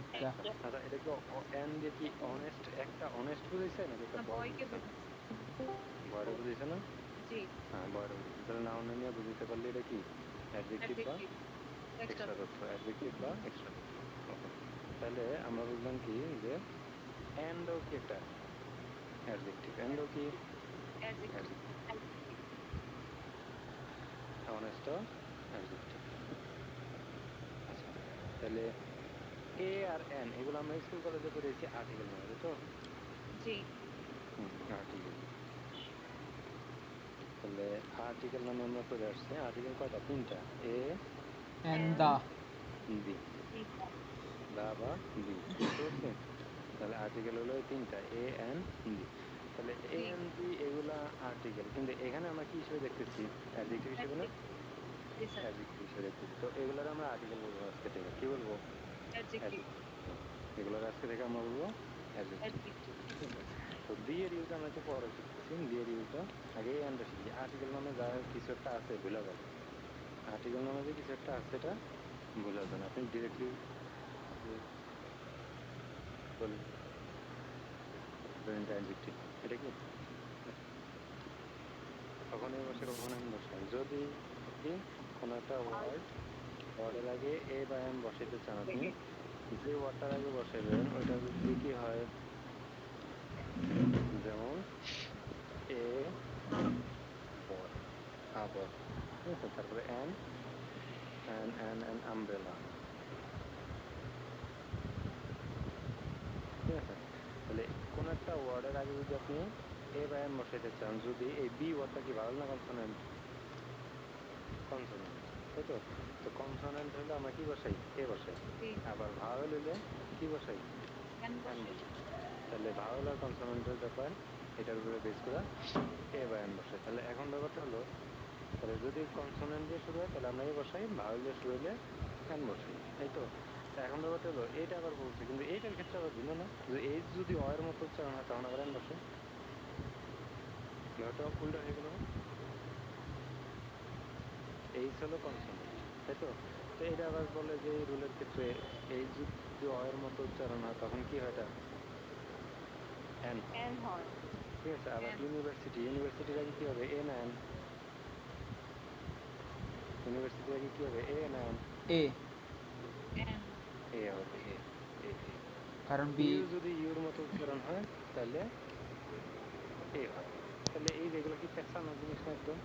S3: একটা।
S1: একটা।
S2: আচ্ছা, এটা কি এন দিয়ে কি অনেস্ট একটা অনেস্ট বুঝাইছে নাকি একটা
S3: না
S2: বয়
S3: boy কে
S2: বুঝাইছে?
S3: বোঝাচ্ছে।
S2: বয়রে বুঝাইছে না?
S3: জি,
S2: হ্যাঁ, বয়রে বুঝাইছে। তাহলে নাউনে নিয়ে বুঝাইতে পারলে এটা কি অ্যাডজেক্টিভ বা
S3: adjective, extra
S2: এক্সট্রা তথ্য। অ্যাডজেক্টিভ বা এক্সট্রা তথ্য। ওকে, তাহলে আমরা বুঝলাম কি যে এন্ডও কি একটা অ্যাডজেক্টিভ। এন্ডও কি
S3: adjective,
S2: অ্যাডজেক্টিভ। অনেস্টও অ্যাডজেক্টিভ। আচ্ছা, তাহলে এ আর এন এগুলো আমরা স্কুল কলেজে পড়েছি আর্টিকেল নামে, তাই তো?
S3: জি,
S2: আর্টিকেল। তাহলে আর্টিকেল নামে আমরা পড়ে আসছি। আর্টিকেল কয়টা? তিনটা। A,
S1: and
S3: and
S1: the.
S2: বি।
S3: the,
S2: দা বা বি, বুঝতে পারছি? তাহলে আর্টিকেল হলো এই তিনটা, এ এন বি। তাহলে এ
S3: the
S2: এন বি এগুলা আর্টিকেল, কিন্তু এখানে আমরা কি হিসেবে দেখতেছি? অ্যাডজেক্টিভ হিসেবে না?
S3: adjective, জি স্যার,
S2: অ্যাডজেক্টিভ হিসেবে দেখতেছি। তো এগুলোর আমরা আর্টিকেল বলবো আজকে থেকে। কি বলবো?
S3: adjective,
S2: adjective. এগুলোর আজকে থেকে আমরা বলবো অ্যাডজেক্টিভ।
S3: adjective,
S2: ঠিক আছে? তো দি এর ইউজ আমরা একটু পরে শিখতেছি। দি এর ইউজটা আগে এন্ডটা শিখি। আর্টিকেল নামে যা কিছু একটা আছে ভুলা যান। আর্টিকেল নামে যে কিছু একটা আছে এটা ভুলা যান। আপনি ডিরেক্টলি বলবেন অ্যাডজেক্টিভ। এটা কি? কখনোই বসে কখনো এন বসে। যদি কোনো একটা ওয়ার্ডের আগে এ বা এন বসাইতে চান আপনি, যে ওয়ার্ডটার আগে বসাইবেন ওইটা যদি কি হয়, যেমন এ বয়, আ বয়, ঠিক আছে? তারপরে এন অ্যান আমব্রেলা, ঠিক আছে? তাহলে কোনো একটা ওয়ার্ডের আগে যদি আপনি এ বা এন বসাইতে চান, যদি এই বি ওয়ার্ডটা কি ভাওয়েল না কনসোনেন্ট? কনসোনেন্ট, তাই তো? তো কনসোনেন্ট হলে আমরা কি বসাই? এ বসাই।
S3: the,
S2: আবার ভাওয়েল হলে কি বসাই?
S3: and
S2: এন
S3: বসে,
S2: বসাই। তাহলে ভাওয়েল আর কনসোনেন্টের ব্যাপার, এটার উপরে বেস করা এ বা এন বসাই। তাহলে এখন ব্যাপারটা হলো, তাহলে যদি কনসোনেন্ট দিয়ে শুরু হয় তাহলে আমরা এ বসাই, ভাওয়েল দিয়ে শুরু হলে এন বসাই, এই তো? তা এখন ব্যাপারটা হলো এইটা আবার বলছে, কিন্তু এইটার ক্ষেত্রে আবার ভিন্ন না, যে এই যদি অয়ের মতো উচ্চারণ হয় তখন আবার এন বসে। ব্যাপারটা উল্টা হয়ে গেল না? এইচ হলো কনসোনেন্ট, তাই তো? তো এটা আবার বলে যে এই রুলের ক্ষেত্রে এই যদি অয়ের মতো উচ্চারণ হয় তখন কি হয়? এটা এন হয়,
S3: and হয়,
S2: ঠিক আছে? আবার
S3: and
S2: ইউনিভার্সিটির আগে কি হবে? এ না এন? ইউনিভার্সিটি আগে কি হবে, এ না এন?
S1: এ,
S3: N.
S2: এ হবে, এ। এ এ।
S1: কারণ বি।
S2: ইউ যদি ইউর মতো উচ্চারণ হয় তাহলে এ হয়। তাহলে এই যেগুলো কি পেঁচানো জিনিস না, একদম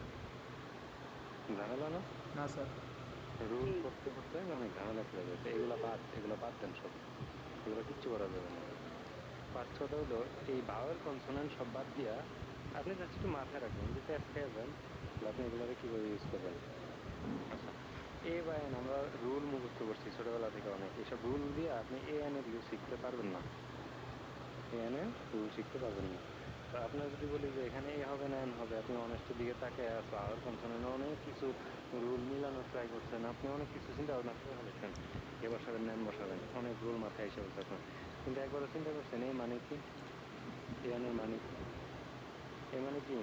S2: ঝামেলা না?
S1: না স্যার।
S2: রুল
S3: জি।
S2: করতে করতে অনেক ঝামেলা পড়ে যাচ্ছে। এগুলা বাদ দেন সব, এগুলো কিচ্ছু করা যাবে না। ফার্স্ট কথা হলো এই ভাওয়েল কনসোনেন্ট সব বাদ দিয়া আপনি জাস্ট একটু মাথায় রাখবেন, যদি প্যাচ খেয়ে যান তাহলে আপনি এগুলোকে কিভাবে ইউজ করবেন। আচ্ছা, এ বা এন আমরা রুল মুখস্থ করছি ছোটবেলা থেকে অনেক, এইসব রুল দিয়ে আপনি এ এন এর ইউজ শিখতে পারবেন না, এ এন এর রুল শিখতে পারবেন না। তো আপনার যদি বলি যে এখানে এ হবে না এন হবে, আপনি অনেস্টের দিকে তাকায় ভাওয়েল কনসোনেন্ট অনেক কিছু রুল মিলানোর ট্রাই করছেন, আপনি অনেক কিছু চিন্তা ভাবনা করে ফেলেছেন, এ বসাবেন না এন বসাবেন, অনেক রুল মাথায় এসে বলছে আপনার, কিন্তু একবারও চিন্তা করছেন এই মানে কি, এ এন এর মানে কি, এ মানে কি,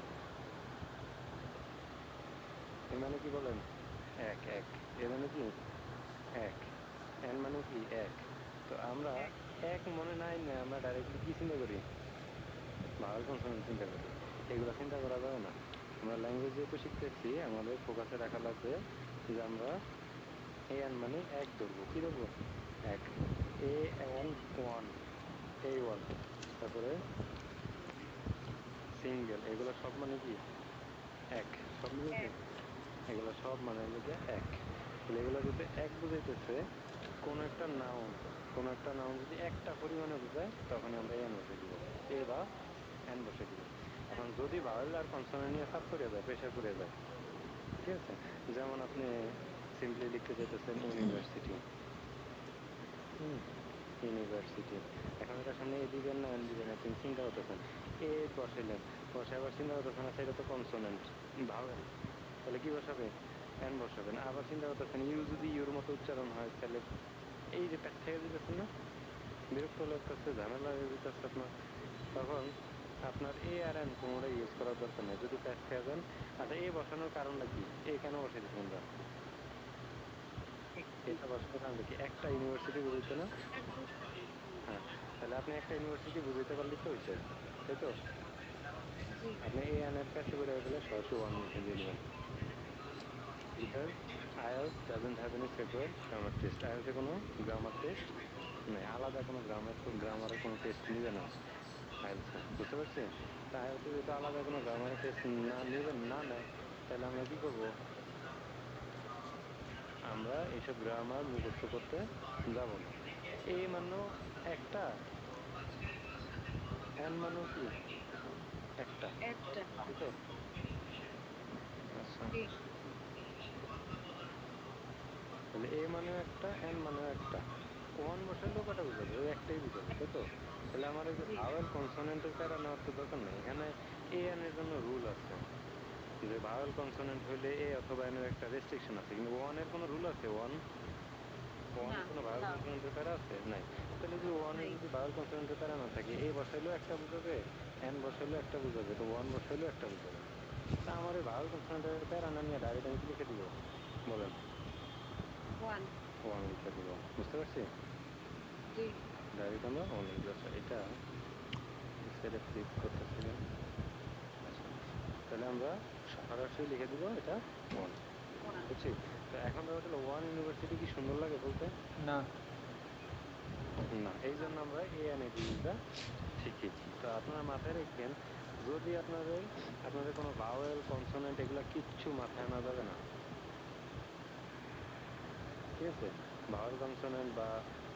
S2: এ মানে কি বলেন? এক এক। এ মানে কি? এক। এন মানে কি? এক। তো আমরা
S3: এক।
S2: এক মনে নাই না, আমরা ডাইরেক্টলি কি চিন্তা করি? ভাওয়েল কনসোনেন্ট চিন্তা করি। এগুলো চিন্তা করা যাবে না। আমরা ল্যাঙ্গুয়েজ যেহেতু শিখতেছি আমাদের ফোকাসে রাখা লাগবে যে আমরা এ এন মানে এক ধরবো। কি ধরবো? এক। এ এন ওয়ান, এই ওয়ান। তারপরে সিঙ্গেল, এগুলো সব মানে কি? এক। সব মানে কি?
S3: এক।
S2: এগুলো সব মানে হলো গিয়ে এক। তাহলে এগুলো যদি এক বুঝাইতেছে, কোন একটা নাউন যদি একটা পরিমাণে বোঝায় তখনই আমরা এন বসে দিব, এ বা এন বসে দিব। এখন যদি ভাওয়েল আর কনসোনেন্ট নিয়ে চাপ পড়ে যায়, প্রেশার পড়ে যায়, ঠিক আছে, যেমন আপনি সিম্পলি লিখতে চাইতেছেন ইউনিভার্সিটি, ইউনিভার্সিটি, এখন এটার সামনে এ দিবেন না এন দিবেন আপনি চিন্তা করতেছেন, এ বসাইলেন, বসে আবার চিন্তা করতেছেন আচ্ছা এটা তো কনসোনেন্ট ভাওয়েল, তাহলে কি বসাবে? এন বসাবেন। আবার চিন্তা করতেছেন ইউ যদি ইউর মতো উচ্চারণ হয় তাহলে, এই যে প্যাচ খেয়ে যেতেছেন না, বিরক্ত লাগতেছে, ঝামেলা হয়ে যেতেছে আপনার, তখন আপনার এ আর এন কোনোটাই ইউজ করার দরকার নেই যদি প্যাচ খেয়ে যান। আচ্ছা, এ বসানোর কারণটা কি, এ কেন বসাই দিচ্ছি আমরা? এটা বসানোর কারণটা কি? একটা ইউনিভার্সিটি বুঝাইতে না? হ্যাঁ, তাহলে আপনি একটা ইউনিভার্সিটি বুঝাইতে পারলে তো হয়েছে, তাই তো?
S3: জি।
S2: আপনি এ এন এর প্যাচে করে ফেলে সরাসরি ওয়ান লিখে দিয়ে দেবেন। Because IELTS doesn't have any separate grammar test. IELTS এ কোনো গ্রামার টেস্ট নেই, আলাদা কোনো গ্রামারের কোনো টেস্ট নিবে না IELTS এ, বুঝতে পারছি? তা IELTS এ যেহেতু আলাদা কোনো গ্রামারের টেস্ট না নেবেন, না নেয়, তাহলে আমরা কি করব? আমরা এইসব গ্রামার মুখস্থ করতে যাব না। এ মানেও একটা, এন মানেও কি একটা,
S3: একটা।
S2: তাই তো? আচ্ছা,
S3: জি।
S2: তাহলে এ মানেও একটা, এন মানেও একটা, ওয়ান বসাইলেও কটা বুঝাবে? ওই একটাই বুঝাবে, তাই তো? তাহলে আমার এই যে
S3: জি।
S2: ভাওয়েল কনসোনেন্টের প্যারা নেওয়ার তো দরকার নেই, এখানে এ এন এর জন্য রুল আছে, যে ভাওয়েল কনসোনেন্ট হইলে এ অথবা এন এর একটা রেস্ট্রিকশন আছে, কিন্তু ওয়ান এর কোনো রুল আছে?
S3: না।
S2: ওয়ানে কোনো ভাওয়েল কনসোনেন্টের প্যারা আছে? নাই। তাহলে যদি ওয়ানে
S3: নাই।
S2: যদি ভাওয়েল কনসোনেন্টের প্যারা না থাকে, এ বসাইলেও একটা বুঝাবে, এন বসাইলেও একটা বুঝাবে, তো ওয়ান বসাইলেও একটা বুঝাবে। তা আমার এই ভাওয়েল কনসোনেন্টের প্যারা না নিয়ে ডাইরেক্ট আমি কি লিখে দিব বলেন?
S3: ওয়ান।
S2: ওয়ান লিখে দিব, বুঝতে পারছি?
S3: জি।
S2: ডাইরেক্ট আমরা ওয়ান লিখে দিব। আচ্ছা, এটা এই সাইডে ফ্লিপ করতেছি কেন? আচ্ছা, তাহলে আমরা সরাসরি লিখে দিব এটা ওয়ান,
S3: ওয়ান।
S2: বুঝছি? তো এখন ব্যাপারটা হলো ওয়ান ইউনিভার্সিটি কি সুন্দর লাগে বলতে?
S1: না।
S2: না, এই
S3: না।
S2: জন্য আমরা এ এন এর ইউজটা শিখি। তো আপনারা মাথায় রাখেন, যদি আপনাদের কোনো ভাওয়েল কনসোনেন্ট এগুলা কিচ্ছু মাথায় আনা যাবে না, ঠিক আছে? ভাওয়েল কনসোনেন্ট বা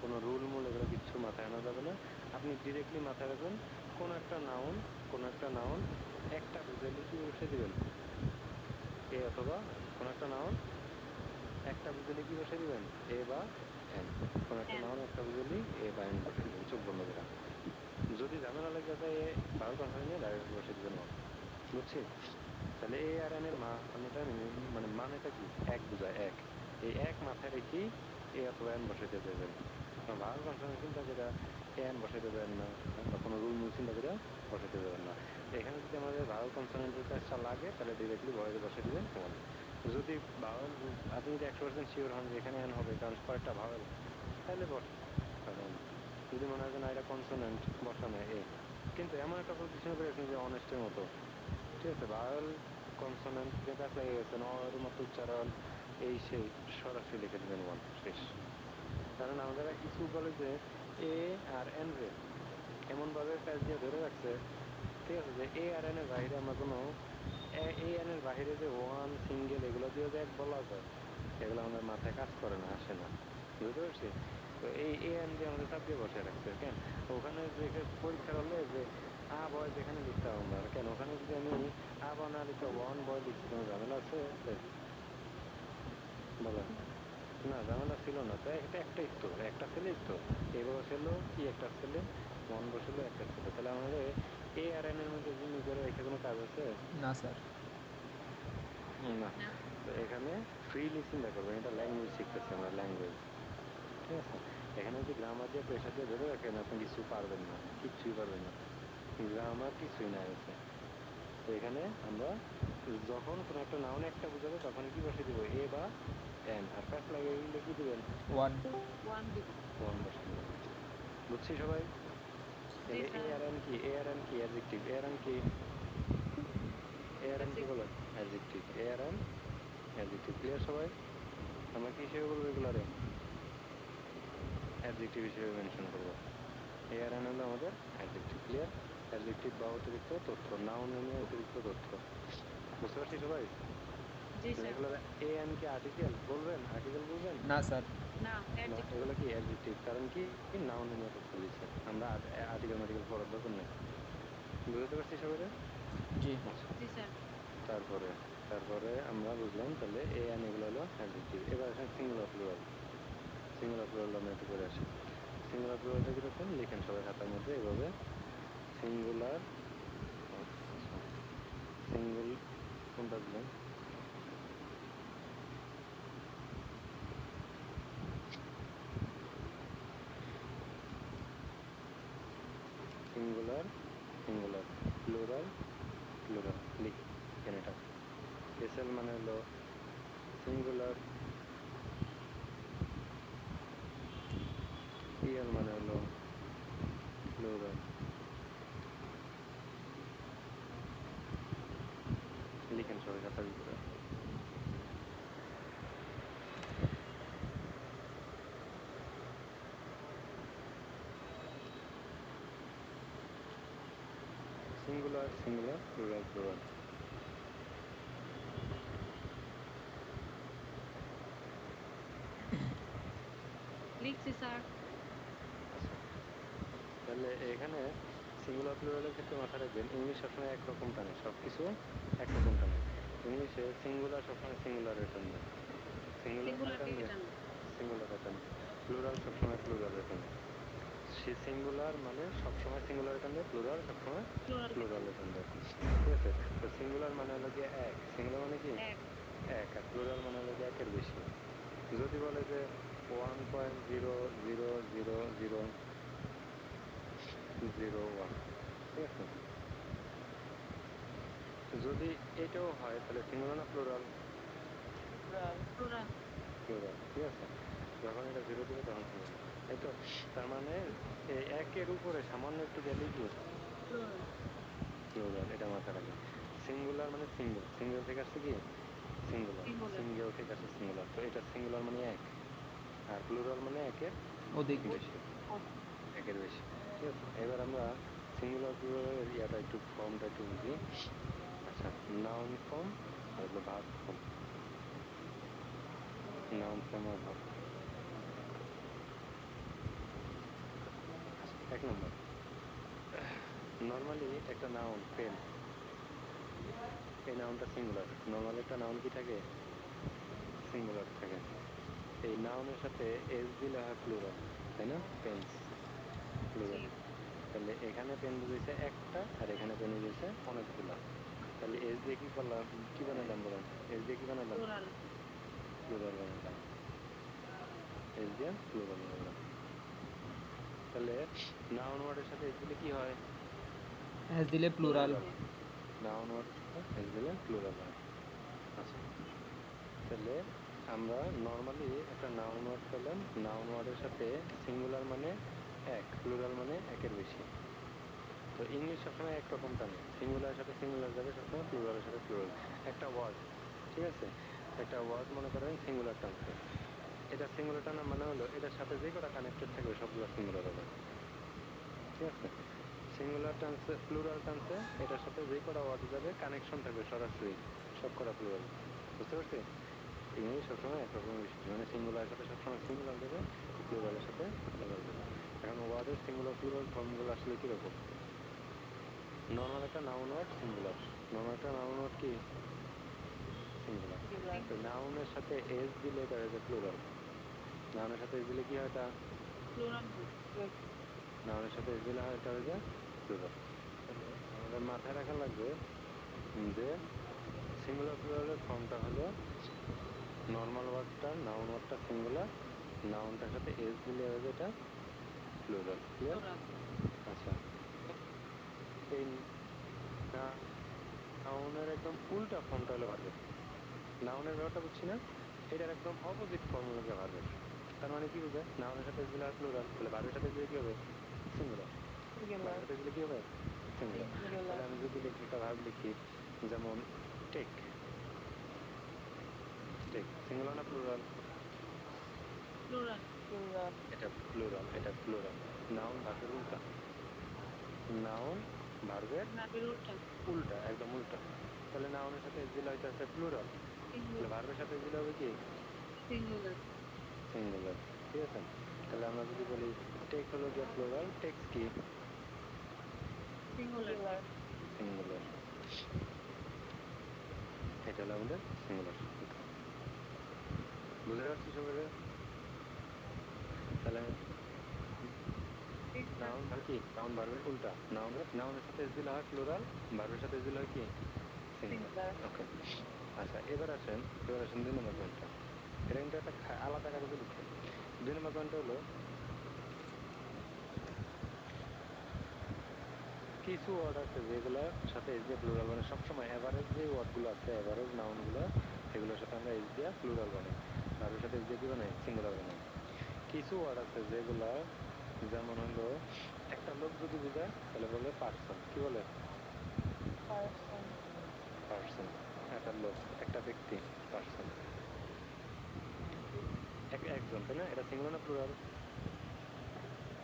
S2: কোনো রুল মূল এগুলো কিচ্ছু মাথায় আনা যাবে না। আপনি ডিরেক্টলি মাথায় রাখবেন কোনো একটা নাউন একটা বুঝাইলে কি বসে দিবেন? এ অথবা কোনো একটা নাউন একটা বুঝাইলে কি বসে দিবেন? এ বা এন। কোনো একটা
S3: এন।
S2: নাউন একটা বুঝাইলেই এ বা এন বসে দিবেন চোখ বন্ধ করে। যদি ঝামেলা লেগে যায় এ ভাওয়েল কনসোনেন্ট নিয়ে ডাইরেক্ট বসে দিবেন ওয়ান, বুঝছি? তাহলে এ আর এন এর মানেটা মানে মানেটা কি? এক বুঝায়, এক। এই এক মাথায় রেখে এ অথবা এন বসাইতে যাবেন। ভাওয়েল কনসোনেন্ট চিন্তা করে এন বসাইতে যাবেন না, বা কোনো রুল মূল চিন্তা করে বসাইতে যাবেন না। এখানে যদি আমাদের ভাওয়েল কনসোনেন্টের প্যাচটা লাগে তাহলে ডিরেক্টলি ভয়েসে বসে দিবেন ওয়ান। যদি ভাওয়েল আপনি যদি 100% শিওর হন যে এখানে এন হবে কারণ কয়েকটা ভাওয়েল, তাহলে বসাবেন। যদি মনে হয় যে না এটা কনসোনেন্ট, বসান এ। কিন্তু এমন একটা পজিশনে পড়ে গেছেন যে অনেস্টের মতো, ঠিক আছে, ভাওয়েল কনসোনেন্ট প্যাচ লেগে গেছেন, অর মতো উচ্চারণ, এই সেই সরাসরি লিখে দিবেন ওয়ান, শেষ। কারণ আমাদের স্কুল কলেজে এ আর এন রে এমন ভাবে প্যাচ দিয়ে ধরে রাখছে, ঠিক আছে, যে এ আর এন এর বাইরে আমরা কোনো এ এন এর বাইরে যে ওয়ান সিঙ্গেল এগুলো দিয়ে যে এক বলা যায়, এগুলো আমাদের মাথায় কাজ করে না, আসে না, বুঝতে পারছি। তো এই এ এন দিয়ে আমাদের চাপ দিয়ে বসে রাখছে কেন, ওখানে যে পরীক্ষার হলে যে আ বয় যেখানে লিখতাম আমরা, কেন ওখানে যদি আমি আ ব না লিখে ওয়ান বয় লিখছি কোনো ঝামেলা আছে? বলেন।
S3: না।
S2: না, ঝামেলা ছিল না তো, এটা একটাই তো, একটা ছেলেই তো, এ বসেলো কি একটা ছেলে, ওয়ান বসেলো একটা ছেলে, তাহলে আমাদের এ আর এন এর মধ্যে জিম্মি করে রেখে কোনো কাজ আছে?
S1: না স্যার।
S2: না।
S3: না।
S2: তো এখানে ফ্রিলি চিন্তা করবেন, এটা ল্যাঙ্গুয়েজ শিখতেছি আমরা, ল্যাঙ্গুয়েজ, ঠিক আছে। এখানে যদি গ্রামার দিয়ে প্রেশার দিয়ে ধরে রাখেন আপনি কিছু পারবেন না, কিচ্ছুই পারবেন না, গ্রামার কিছুই না আছে। তো এখানে আমরা যখন কোনো একটা নাউন একটা বোঝাবো তখন কি বসে দিব, এ বা এন, আর প্যাস লাগিয়ে গেলে কি দিবেন,
S1: 1
S3: ওয়ান দিব।
S2: ওয়ান বসে দিবেন। বুঝছি সবাই?
S3: জি
S2: তাহলে এ
S3: স্যার।
S2: আর এন কি, এ আর এন কি অ্যাডজেক্টিভ, এ আর এন কি, এ আর এন কি বলেন, অ্যাডজেক্টিভ, এ আর এন অ্যাডজেক্টিভ। ক্লিয়ার সবাই? আমরা কি হিসেবে বলবো এগুলারে, অ্যাডজেক্টিভ হিসেবে মেনশন করবো। এ আর এন হলো আমাদের অ্যাডজেক্টিভ। ক্লিয়ার? অ্যাডজেক্টিভ বা অতিরিক্ত তথ্য, নাউন নিয়ে অতিরিক্ত তথ্য। বুঝতে পারছি সবাই?
S3: জি স্যার।
S2: এগুলো এ এন কি আর্টিকেল বলবেন, আর্টিকেল বলবেন?
S1: না স্যার।
S3: না,
S2: না,
S3: অ্যাডজেক্টিভ।
S2: এগুলো কি অ্যাডজেক্টিভ, কারণ কি নাউন নিয়ে তথ্য দিচ্ছে, আমরা আর্টিকেল মার্টিকেল পড়ার দরকার নেই। বুঝতে পারছি সবাই?
S1: জি।
S2: আচ্ছা,
S3: জি স্যার।
S2: তারপরে তারপরে আমরা বুঝলাম তাহলে এ এন এগুলো হলো অ্যাডজেক্টিভ। এবার আসেন সিঙ্গুলার প্লুরাল। সিঙ্গুলার প্লুরাল আমরা একটু করে আসি। সিঙ্গুলার প্লুরালটা কিরকম লিখেন সবাই খাতার মধ্যে এভাবে, সিঙ্গুলার, আচ্ছা, সিঙ্গুল কোনটা দিলেন, সিঙ্গুলার, সিঙ্গুলার, প্লুরাল, প্লুরাল লিখেন এটা। এসএল মানে হলো সিঙ্গুলার, পিএল মানে হলো প্লুরাল। লিখেন সবাই খাতার ভিতরে। Singular, singular, plural, plural.
S3: লিখছি স্যার।
S2: আচ্ছা, তাহলে এখানে সিঙ্গুলার প্লুরালের ক্ষেত্রে মাথায় রাখবেন ইংলিশ সবসময় একরকম টানে, সব কিছু একরকম টানে। ইংলিশে সিঙ্গুলার সবসময় সিঙ্গুলারের টানবে, সিঙ্গুলার
S3: সিঙ্গুলারকে
S2: টানবে
S3: টানবে।
S2: সিঙ্গুলারের টানবে, প্লুরাল সবসময় প্লুরালের টানবে। সে সিঙ্গুলার মানে সবসময় সিঙ্গুলারের টানবে, প্লুরাল সবসময়
S3: প্লুরালকে টানবে।
S2: প্লুরালের টানবে, ঠিক আছে। তো সিঙ্গুলার মানে হলো গিয়ে এক, সিঙ্গুলার মানে কি
S3: এক।
S2: এক, আর প্লুরাল মানে হলো গিয়ে একের বেশি। যদি বলে যে 1.0000001, ঠিক আছে, যদি এটাও হয় তাহলে সিঙ্গুলার না প্লুরাল,
S3: প্লুরাল।
S2: প্লুরাল, ঠিক আছে। যখন এটা জিরো দিবে তখন সিঙ্গুলার, এই তো। তার মানে এই একের উপরে সামান্য একটু গেলেই কি
S3: প্লুরাল।
S2: প্লুরাল, এটা মাথায় রাখবেন। সিঙ্গুলার মানে সিঙ্গেল, সিঙ্গেল থেকে আসছে কি সিঙ্গুলার,
S3: সিঙ্গুলার।
S2: সিঙ্গেল থেকে আসছে সিঙ্গুলার, তো এটা সিঙ্গুলার মানে এক, আর প্লুরাল মানে একের
S1: অধিক।
S2: বেশি, একের বেশি, ঠিক আছে। এবার আমরা সিঙ্গুলার প্লুরালের ইয়াটা একটু ফর্মটা একটু বুঝি। আচ্ছা, নাউন ফর্ম আর হলো ভার্ব ফর্ম, নাউন ফর্ম আর ভার্ব ফর্ম। এক নম্বর, নর্মালি একটা নাউন পেন, এই নাউনটা সিঙ্গুলার, নর্মালি একটা নাউন কি থাকে সিঙ্গুলার থাকে। এই নাউনের সাথে এস দিলে হয় প্লুরাল, তাই না, পেন্স,
S3: জি।
S2: প্লুরাল। তাহলে এখানে পেন বুঝেছে একটা আর এখানে পেন বুঝেছে অনেকগুলা, তাহলে এস দিয়ে কি করলাম, কি বানালাম বলেন, এস দিয়ে কি বানালাম,
S3: প্লুরাল।
S2: প্লুরাল বানালাম, এস দিয়ে প্লুরাল বানালাম। তাহলে নাউন ওয়ার্ডের সাথে এস দিলে কি হয়,
S1: এস দিলে প্লুরাল।
S3: প্লুরাল
S2: প্লুরাল
S3: হয়।
S2: হয়, নাউন ওয়ার্ডের সাথে এস দিলে প্লুরাল হয়। আচ্ছা, তাহলে আমরা নর্মালি একটা নাউন ওয়ার্ড পেলাম, নাউন ওয়ার্ডের সাথে সিঙ্গুলার মানে এক, প্লুরাল মানে একের বেশি। তো ইংলিশ সবসময় একরকম টানে, সিঙ্গুলারের সাথে সিঙ্গুলার যাবে সবসময়, প্লুরালের সাথে প্লুরাল। একটা ওয়ার্ড, ঠিক আছে, একটা ওয়ার্ড মনে করেন সিঙ্গুলার টানছে, এটা সিঙ্গুলার টানা মানে হলো এটার সাথে যে কটা কানেক্টেড থাকবে সবগুলো সিঙ্গুলার হবে, ঠিক আছে? সিঙ্গুলার টানছে, প্লুরাল টানছে, এটার সাথে যে কটা ওয়ার্ড যাবে কানেকশন থাকবে সরাসরি, সব কটা প্লুরাল। বুঝতে পারছি? ইংলিশ সবসময় একরকম বিষয়, মানে সিঙ্গুলারের সাথে সবসময় সিঙ্গুলার যাবে, প্লুরালের সাথে প্লুরাল যাবে। এখন ওয়ার্ডের সিঙ্গুলার প্লুরাল ফর্মগুলো আসলে কিরকম? নর্মাল একটা নাউন ওয়ার্ড সিঙ্গুলার, নর্মাল একটা নাউন ওয়ার্ড কি সিঙ্গুলার।
S3: Singular.
S2: তো নাউনের সাথে এস দিলে এটা হয়ে যায় প্লুরাল। নাউনের সাথে এস দিলে কি হয় এটা?
S3: Plural.
S2: নাউনের সাথে এস দিলে হয় এটা হয়ে যায় প্লুরাল। তাহলে আমাদের মাথায় রাখা লাগবে যে সিঙ্গুলার প্লুরালের ফর্মটা হলো নর্মাল ওয়ার্ডটা, নাউন ওয়ার্ডটা সিঙ্গুলার, নাউনটার সাথে এস দিলে হয়ে যায় এটা প্লুরাল। ক্লিয়ার?
S3: Plural.
S2: আচ্ছা, এই নাউনের একদম উল্টা ফর্মটা হলো ভার্বের। নাউনের ব্যাপারটা বুঝছি না, এটার একদম অপোজিট ফর্ম হলো ভার্বের। তার মানে কি বোঝায়? নাউনের সাথে দিলে হয় প্লুরাল, তাহলে ভার্বের সাথে দিলে কি হবে? সিঙ্গুলার।
S3: Singular.
S2: ভার্বের সাথে দিলে কি হবে? সিঙ্গুলার।
S3: Singular.
S2: তাহলে আমি যদি লিখি একটা ভার্ব লিখি, যেমন টেক, টেক সিঙ্গুলার না প্লুরাল?
S3: Plural. Plural.
S2: এটা প্লুরাল, এটা প্লুরাল। নাউন ভার্বের উল্টা, নাউন ভার্বের
S3: Verb ulta.
S2: উল্টা, একদম উল্টা। তাহলে নাউনের সাথে এস দিলে হইতেছে প্লুরাল, তাহলে
S3: Singular.
S2: ভার্বের সাথে এস দিলে হবে কি?
S3: Singular.
S2: সিঙ্গুলার। ঠিক আছে? তাহলে আমরা যদি বলি টেক হলো গিয়ে প্লুরাল, টেক্স কি?
S3: Singular.
S2: সিঙ্গুলার। এটা হলো আমাদের সিঙ্গুলার। বুঝতে পারছি সবাই? তাহলে নাউন ভার্ব কি? নাউন ভার্বের উল্টা, নাউনের সাথে এস দিলে হয় প্লুরাল, ভার্বের সাথে এস দিলে হয় কি? সিঙ্গুলার।
S3: Singular.
S2: ওকে, আচ্ছা এবার আসেন 2 নম্বর পয়েন্টটা। এটা কিন্তু একটা আলাদা কাগজে লিখেন। 2 নম্বর পয়েন্টটা হলো কিছু ওয়ার্ড আছে যেগুলোর সাথে এস দিয়ে প্লুরাল বানাই, সবসময় এভারেজ যে ওয়ার্ডগুলো আছে, এভারেজ নাউনগুলো, এগুলোর সাথে আমরা এস দিয়ে প্লুরাল বানাই, ভার্বের সাথে এস দিয়ে কি বানাই? সিঙ্গুলার বানাই। কিছু ওয়ার্ড আছে যেগুলা, যেমন হলো একটা লোক যদি বোঝায় তাহলে বলে পার্সন। কি বলে?
S3: Person.
S2: পার্সন। একটা লোক, একটা ব্যক্তি, পার্সন। একজন, তাই না? এটা সিঙ্গুলার না plural?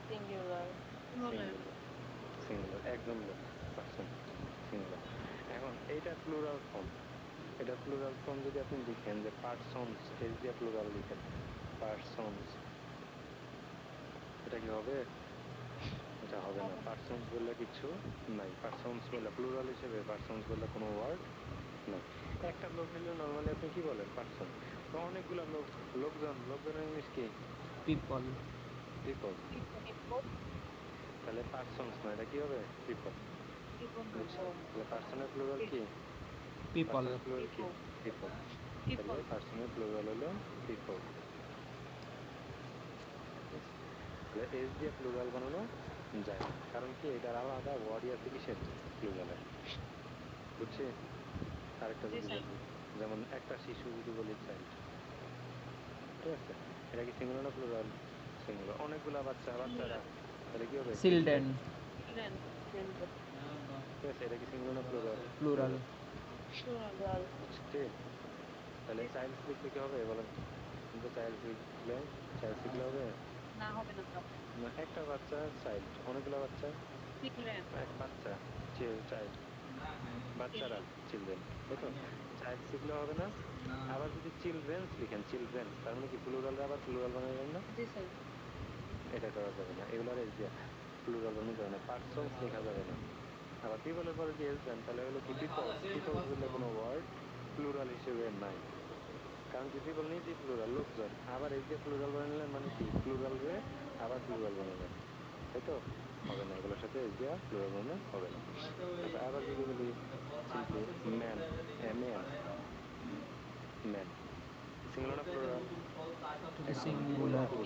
S3: Singular. Singular.
S2: Singular, singular. একজন লোক, পার্সন, সিঙ্গুলার। এখন এইটার প্লুরাল ফর্ম, এটার প্লুরাল ফর্ম যদি আপনি লিখেন যে পার্সনস, এস দিয়ে প্লুরাল লিখেন, পার্সনস, এটা কি হবে? এটা হবে না। পার্সনস বললে কিছু নাই, পার্সনস বললে প্লুরাল হিসেবে পার্সনস বললে কোনো ওয়ার্ড নাই। একটা লোক হলে নর্মালি আপনি কি বলেন? পার্সন। তো অনেকগুলা লোক, লোকজন, লোকজনের ইংলিশ কি?
S1: People,
S2: people.
S3: People.
S2: তাহলে পার্সনস না, এটা কি হবে? পিপল।
S3: People.
S2: বুঝছেন? তাহলে পার্সনের প্লুরাল কি?
S1: পিপল,
S2: পার্সনের প্লুরাল কি?
S3: People.
S2: পিপল। তাহলে
S3: People.
S2: পার্সনের প্লুরাল হলো পিপল। তাহলে এস দিয়ে প্লুরাল বানানো যায় না, কারণ কি? এটার আলাদা ওয়ার্ডই আছে কিসের? প্লুরালের। বুঝছি? আরেকটা
S3: জি
S2: যদি
S3: স্যার।
S2: বলি, যেমন একটা শিশু যদি বলি চাইল্ড, ঠিক আছে? এটা কি সিঙ্গুলার না প্লুরাল? সিঙ্গুলার। অনেকগুলা বাচ্চা, বাচ্চারা, তাহলে কি হবে?
S1: Children,
S3: Children. Children.
S2: ঠিক আছে? এটা কি সিঙ্গুলার না প্লুরাল?
S1: Plural,
S3: Plural.
S2: বুঝছি? তাহলে চাইল্ডস লিখলে কি হবে বলেন তো? চাইল্ডস লিখলে, চাইল্ডস লিখলে হবে
S3: না হবে না স্যার।
S2: না? একটা বাচ্চা চাইল্ড, অনেকগুলা বাচ্চা
S3: Children.
S2: এক বাচ্চা, চাইল্ড, বাচ্চারা চিলড্রেন, তাই তো? চাইল্ড শিখলে হবে না? আবার যদি চিলড্রেন্স লিখেন, চিলড্রেন্স, তার মানে কি প্লুরালরা আবার প্লুরাল বানাইলেন না?
S3: জি স্যার।
S2: এটা করা যাবে না, এগুলার এস দিয়া প্লুরাল বানানো যাবে না। পার্সনস লেখা যাবে না। আবার পিপলের পরে যদি এস দেন তাহলে হলো কি? পিপলস। পিপলস বললে কোনো ওয়ার্ড প্লুরাল হিসেবে নাই, কারণ কি? পিপল নিজেই প্লুরাল, লোকজন। আবার এস দিয়ে প্লুরাল বানালেন মানে কি? প্লুরাল রে আবার প্লুরাল বানালেন, তাই তো? হবে না, এগুলোর সাথে এস দিয়া প্লুরাল বানানো হবে না। আচ্ছা আবার যদি বলি simply man, man, man, singular না প্লুরাল?
S1: এটা
S2: বলেন
S1: সিঙ্গুলার,
S2: কি?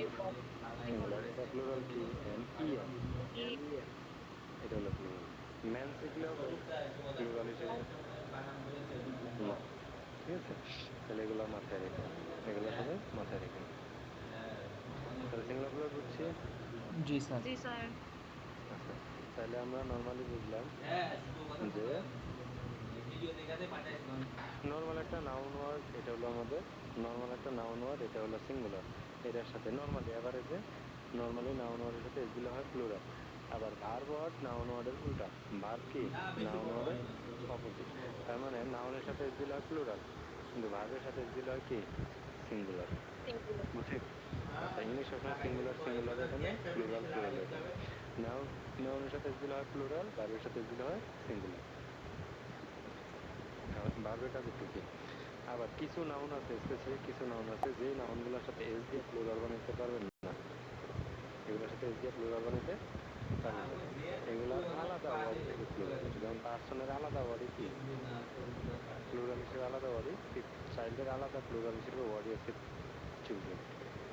S2: সিঙ্গুলার। এটা প্লুরাল কি? E N,
S3: E.
S2: এটা হলো প্লুরাল। ম্যান শিখলে হবে প্লুরাল হিসেবে না, ঠিক আছে? তাহলে এগুলো মাথায় রেখেন, এগুলো সবাই মাথায় রেখেন। তাহলে সিঙ্গুলার প্লুরাল বুঝছি?
S1: জি স্যার,
S3: জি স্যার।
S2: আচ্ছা, তাহলে আমরা নর্মালি বুঝলাম যে নর্মাল একটা নাউন ওয়ার্ড, এটা হলো আমাদের নর্মাল একটা নাউন ওয়ার্ড, এটা হলো সিঙ্গুলার। এটার সাথে নর্মালি এভারেজে নর্মালি নাউন ওয়ার্ডের সাথে এস দিলে হয় প্লুরাল। আবার ভার্ব ওয়ার্ড নাউন ওয়ার্ডের উল্টা, ভার্ব কি নাউন ওয়ার্ডের অপোজিট। তার মানে নাউনের সাথে এস দিলে হয় প্লুরাল, কিন্তু ভার্বের সাথে এস দিলে হয় কি সিঙ্গুলার।
S3: Singular.
S2: বুঝছি? আচ্ছা, ইংলিশ সবসময় সিঙ্গুলার সিঙ্গুলার এখানে, প্লুরাল প্লুরাল এখানে। নাউন নাউনের সাথে এস দিলে হয় প্লুরাল, ভার্বের সাথে এস দিলে হয় সিঙ্গুলার। ভার্বের কাজ একটু কি। আবার কিছু নাউন আছে, স্পেসিফিক কিছু নাউন আছে যে নাউনগুলোর সাথে এস দিয়ে প্লুরাল বানাইতে পারবেন না, এগুলোর সাথে এস দিয়ে প্লুরাল বানাইতে পারবেন না। এগুলার আলাদা ওয়ার্ড থেকে প্লুরাল, যেমন পার্সনের আলাদা ওয়ার্ডই কি প্লুরাল হিসেবে আলাদা ওয়ার্ডই, চাইল্ডের আলাদা প্লুরাল হিসেবে ওয়ার্ডই আছে চিলড্রেন।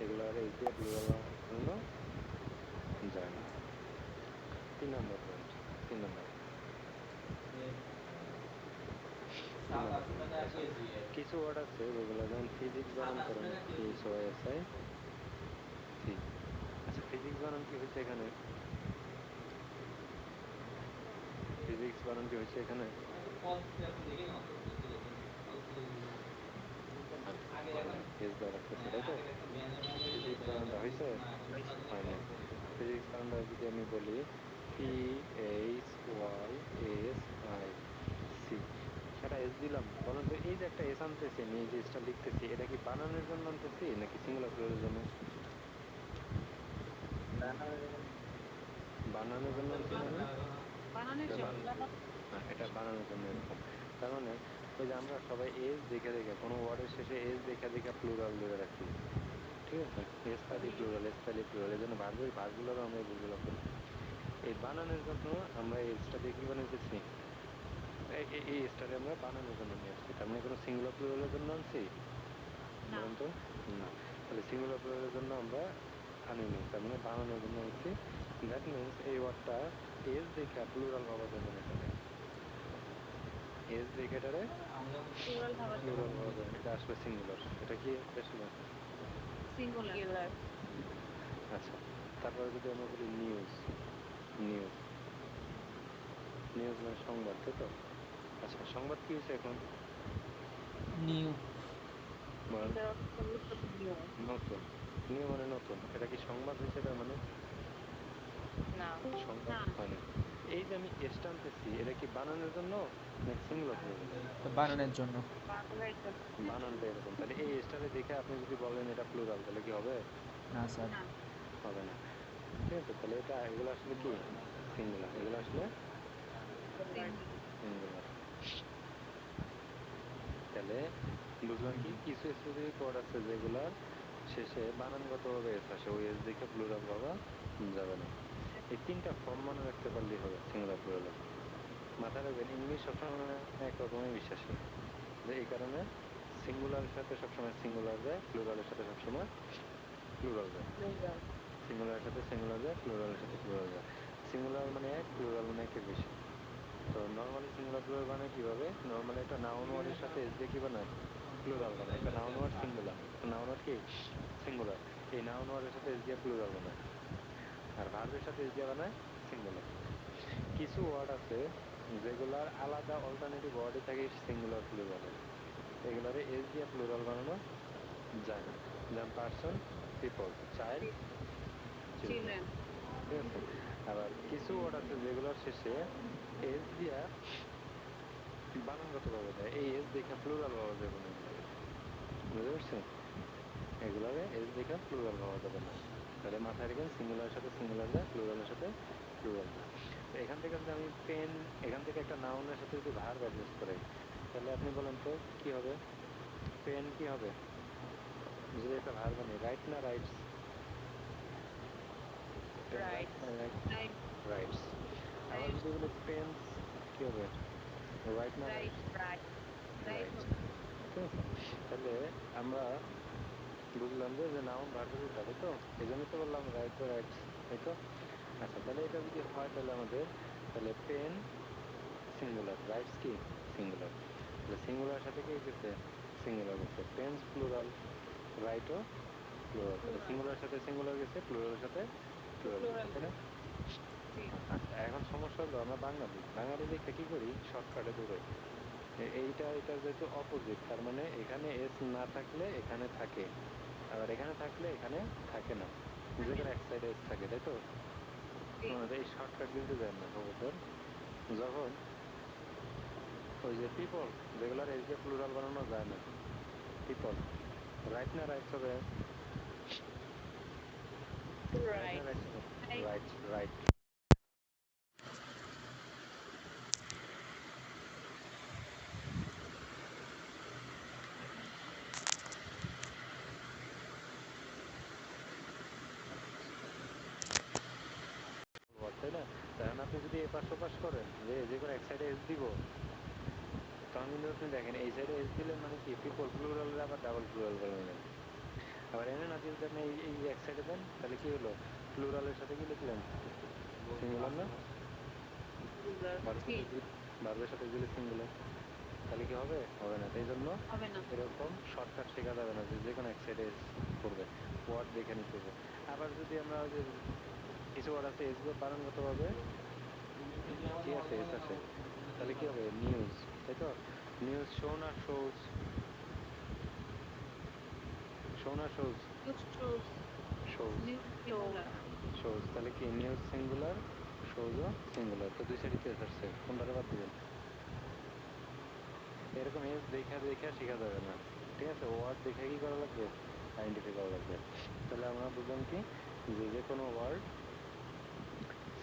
S2: এগুলার এস দিয়ে প্লুরাল বানানো যায় না। 3 নম্বর পয়েন্ট, 3 নম্বর। কিছু ওয়ার্ড আছে যেগুলো যেমন ফিজিক্স বানান করেন PHYSI সি। আচ্ছা, ফিজিক্স বানান কি হয়েছে এখানে? ফিজিক্স বানান কি হয়েছে এখানে? হয় নাই, এস দেওয়া রাখতেছে তাই তো। ফিজিক্স বানানটা হয়েছে? হয় নাই। ফিজিক্স বানানটা যদি আমি বলি PHYSIC, সেটা এস দিলাম। বলেন তো এই যে একটা এস আনতেছি আমি, এই যে এসটা লিখতেছি, এটা কি বানানের জন্য আনতেছি নাকি সিঙ্গুলার প্লুরালের জন্য? বানানোর জন্য আনছি না আমি?
S3: বানানোর
S2: এটা
S3: জন্য।
S2: হ্যাঁ, এটা বানানোর জন্য এরকম। তার মানে ওই যে আমরা সবাই এস দেখে দেখে কোনো ওয়ার্ডের শেষে এস দেখে দেখে প্লুরাল ধরে রাখি, ঠিক আছে? এস তালি প্লুরাল, এস তালি প্লুরাল, এই জন্য ভার্বগুলোরও আমরা এই ভুলগুলো করি। এই বানানোর জন্য আমরা এই এসটা দিয়ে কি বানাইতেছি, এই এসটারে আমরা বানানোর জন্য নিয়ে আসছি। তার মানে কোনো সিঙ্গুলার প্লুরালের জন্য আনছি?
S3: না।
S2: বলেন তো। না। তাহলে সিঙ্গুলার প্লুরালের জন্য আমরা আনিনি, তার মানে বানানোর জন্য আনছি। দ্যাট মিনস এই ওয়ার্ডটা এস দেখে প্লুরাল ভাবা যাবে না এটারে, এস দেখে এটারে
S3: Plural ভাবা যাবে।
S2: প্লুরাল ভাবা যাবে না, এটা আসলে সিঙ্গুলার। এটা কি আসলে?
S3: Singular.
S2: আচ্ছা, তারপরে যদি আমরা বলি নিউজ, নিউজ নিউজ মানে সংবাদ, তাই তো? আচ্ছা, সংবাদ কি হয়েছে এখন
S1: নিউ
S2: বলেন?
S3: এটার অর্থ হলো new.
S2: নতুন। নিউ মানে নতুন, এটা কি সংবাদ হয়েছে তার মানে?
S3: না।
S2: সংবাদ
S3: না।
S2: হয় না। এই যে আমি এস টানতেছি, এটা কি বানানোর জন্য নাকি সিঙ্গুলার প্লুরাল?
S1: বানানোর জন্য।
S3: বানানোর জন্য।
S2: বানানটা এরকম, তাহলে এই এসটারে দেখে আপনি যদি বলেন এটা প্লুরাল, তাহলে কি হবে?
S1: না স্যার।
S3: না।
S2: হবে না, ঠিক আছে? তাহলে এটা এগুলো আসলে কি সিঙ্গুলার, এগুলো আসলে
S3: Singular.
S2: সিঙ্গুলার। তাহলে বুঝলাম কি কিছু স্পেসিফিক ওয়ার্ড আছে যেগুলার শেষে বানানগতভাবে এস আসে, ওই এস দেখে প্লুরাল ভাবা যাবে না। এই 3টা ফর্ম মনে রাখতে পারলেই হবে সিঙ্গুলার প্লুরালের। মাথায় রাখবেন, ইংলিশ সবসময় একরকমই বিশ্বাসী, যে এই কারণে সিঙ্গুলারের সাথে সবসময় সিঙ্গুলার যায়, প্লুরালের সাথে সবসময় প্লুরাল যায়।
S3: Plural.
S2: সিঙ্গুলারের সাথে সিঙ্গুলার যায়, প্লুরালের সাথে প্লুরাল যায়। সিঙ্গুলার মানে এক, প্লুরাল মানে একের বেশি। তো নর্মালি সিঙ্গুলার প্লুরাল বানায় কিভাবে? নর্মালি একটা নাউন ওয়ার্ডের সাথে এস দিয়ে কি বানায়? প্লুরাল বানায়। একটা নাউন ওয়ার্ড সিঙ্গুলার, একটা নাউন ওয়ার্ড কি সিঙ্গুলার, এই নাউন ওয়ার্ডের সাথে এস দিয়ে প্লুরাল বানায়। আর ভার্বের সাথে এস দিয়ে বানায় সিঙ্গুলার। কিছু ওয়ার্ড আছে যেগুলার আলাদা অল্টারনেটিভ ওয়ার্ডই থাকে সিঙ্গুলার প্লুরালের, এগুলারে এস দিয়ে প্লুরাল বানানো যায় না। যেমন person, people, child, children,
S3: Children.
S2: ঠিক আছে? আবার কিছু ওয়ার্ড আছে যেগুলোর শেষে এস দিয়া বানানগত ভাবে যায়, এই এস দেখা প্লুরাল ভাবা যাবে না এগুলারে, বুঝতে পারছেন? এগুলারে এস দেখা প্লুরাল ভাবা যাবে না। তাহলে মাথায় রাখবেন, সিঙ্গুলারের সাথে সিঙ্গুলার যায়, প্লুরালের সাথে প্লুরাল যায়। তো এখান থেকে যদি আমি পেন, এখান থেকে একটা নাউনের সাথে যদি ভার্ব অ্যাডজাস্ট করাই, তাহলে আপনি বলেন তো কি হবে? পেন কি হবে যদি একটা ভার্ব বানাই? রাইট না রাইটস? Pen write
S3: Right.
S2: না রাইট?
S3: Right.
S2: রাইটস। আবার
S3: Right.
S2: যদি বলি পেন্স, কি হবে? রাইট না
S3: Right.
S2: Rights?
S3: Right. Right.
S2: Right, ঠিক আছে? তাহলে আমরা বুঝলাম যে নাউন ভার্বের উল্টা, তাই তো? এই জন্যই তো বললাম রাইট বা রাইটস, তাই তো? আচ্ছা, তাহলে এটা যদি হয় তাহলে আমাদের, তাহলে পেন সিঙ্গুলার, রাইটস কি সিঙ্গুলার, তাহলে সিঙ্গুলার সাথে কি গেছে সিঙ্গুলার গেছে, পেন্স প্লুরাল, রাইটও প্লুরাল, তাহলে
S3: Plural.
S2: সিঙ্গুলার সাথে সিঙ্গুলার গেছে, প্লুরালের সাথে প্লুরাল গেছে,
S3: Plural.
S2: তাই না?
S3: জি।
S2: আচ্ছা, এখন সমস্যা হলো আমরা বাঙালি, বাঙালি দেখে কি করি, শর্টকাটে দৌড়াই। এইটা এটার যেহেতু অপোজিট, তার মানে এখানে এস না থাকলে এখানে থাকে, আবার এখানে থাকলে এখানে থাকে না, যে কোনো এক সাইডে এস থাকে, তাই তো?
S3: জি।
S2: এই শর্টকাট গিলতে দেন না খবরদার। যখন ওই যে পিপল, যেগুলোর এস দিয়ে প্লুরাল বানানো যায় না, পিপল, রাইট না রাইটস হবে? রাইট না
S3: রাইট।
S2: রাইটস হবে? Right, right. তাই না? তখন আপনি যদি এপাশ ওপাশ করেন, যে কোনো এক সাইডে এস দিব, তখন কিন্তু আপনি দেখেন এই সাইডে এস দিলেন মানে কি পিপল প্লুরালের আবার ডাবল প্লুরাল বানালেন। আবার এনে না যদি আপনি এই এক সাইডে দেন, তাহলে কি হলো? প্লুরালের সাথে কি লিখলেন? সিঙ্গুলার না?
S3: জি।
S2: ভার্বের সাথে দিলে সিঙ্গুলার, তাহলে কি হবে? হবে না। তাই জন্য
S3: হবে না।
S2: এরকম শর্টকাট শেখা যাবে না, যে কোনো এক সাইডে এস করবে, ওয়ার্ড দেখে নিতে হবে। আবার যদি আমরা ওই যে কিছু ওয়ার্ড আছে এস বানানগত ভাবে কি আছে, এস আছে, তাহলে কি হবে? নিউজ, তাই তো? নিউজ শো না শোজ? শো না শোজ? শোজ। শোজ, তাহলে কি নিউজ সিঙ্গুলার, শোজও সিঙ্গুলার, তো দুই সাইডে এস আসছে, কোনটারে বাদ দিবেন? এরকম এস দেখা দেখা শেখা যাবে না, ঠিক আছে? ওয়ার্ড দেখে কি করা লাগবে? আইডেন্টিফাই করা লাগবে। তাহলে আমরা বুঝলাম কি, যে কোনো ওয়ার্ড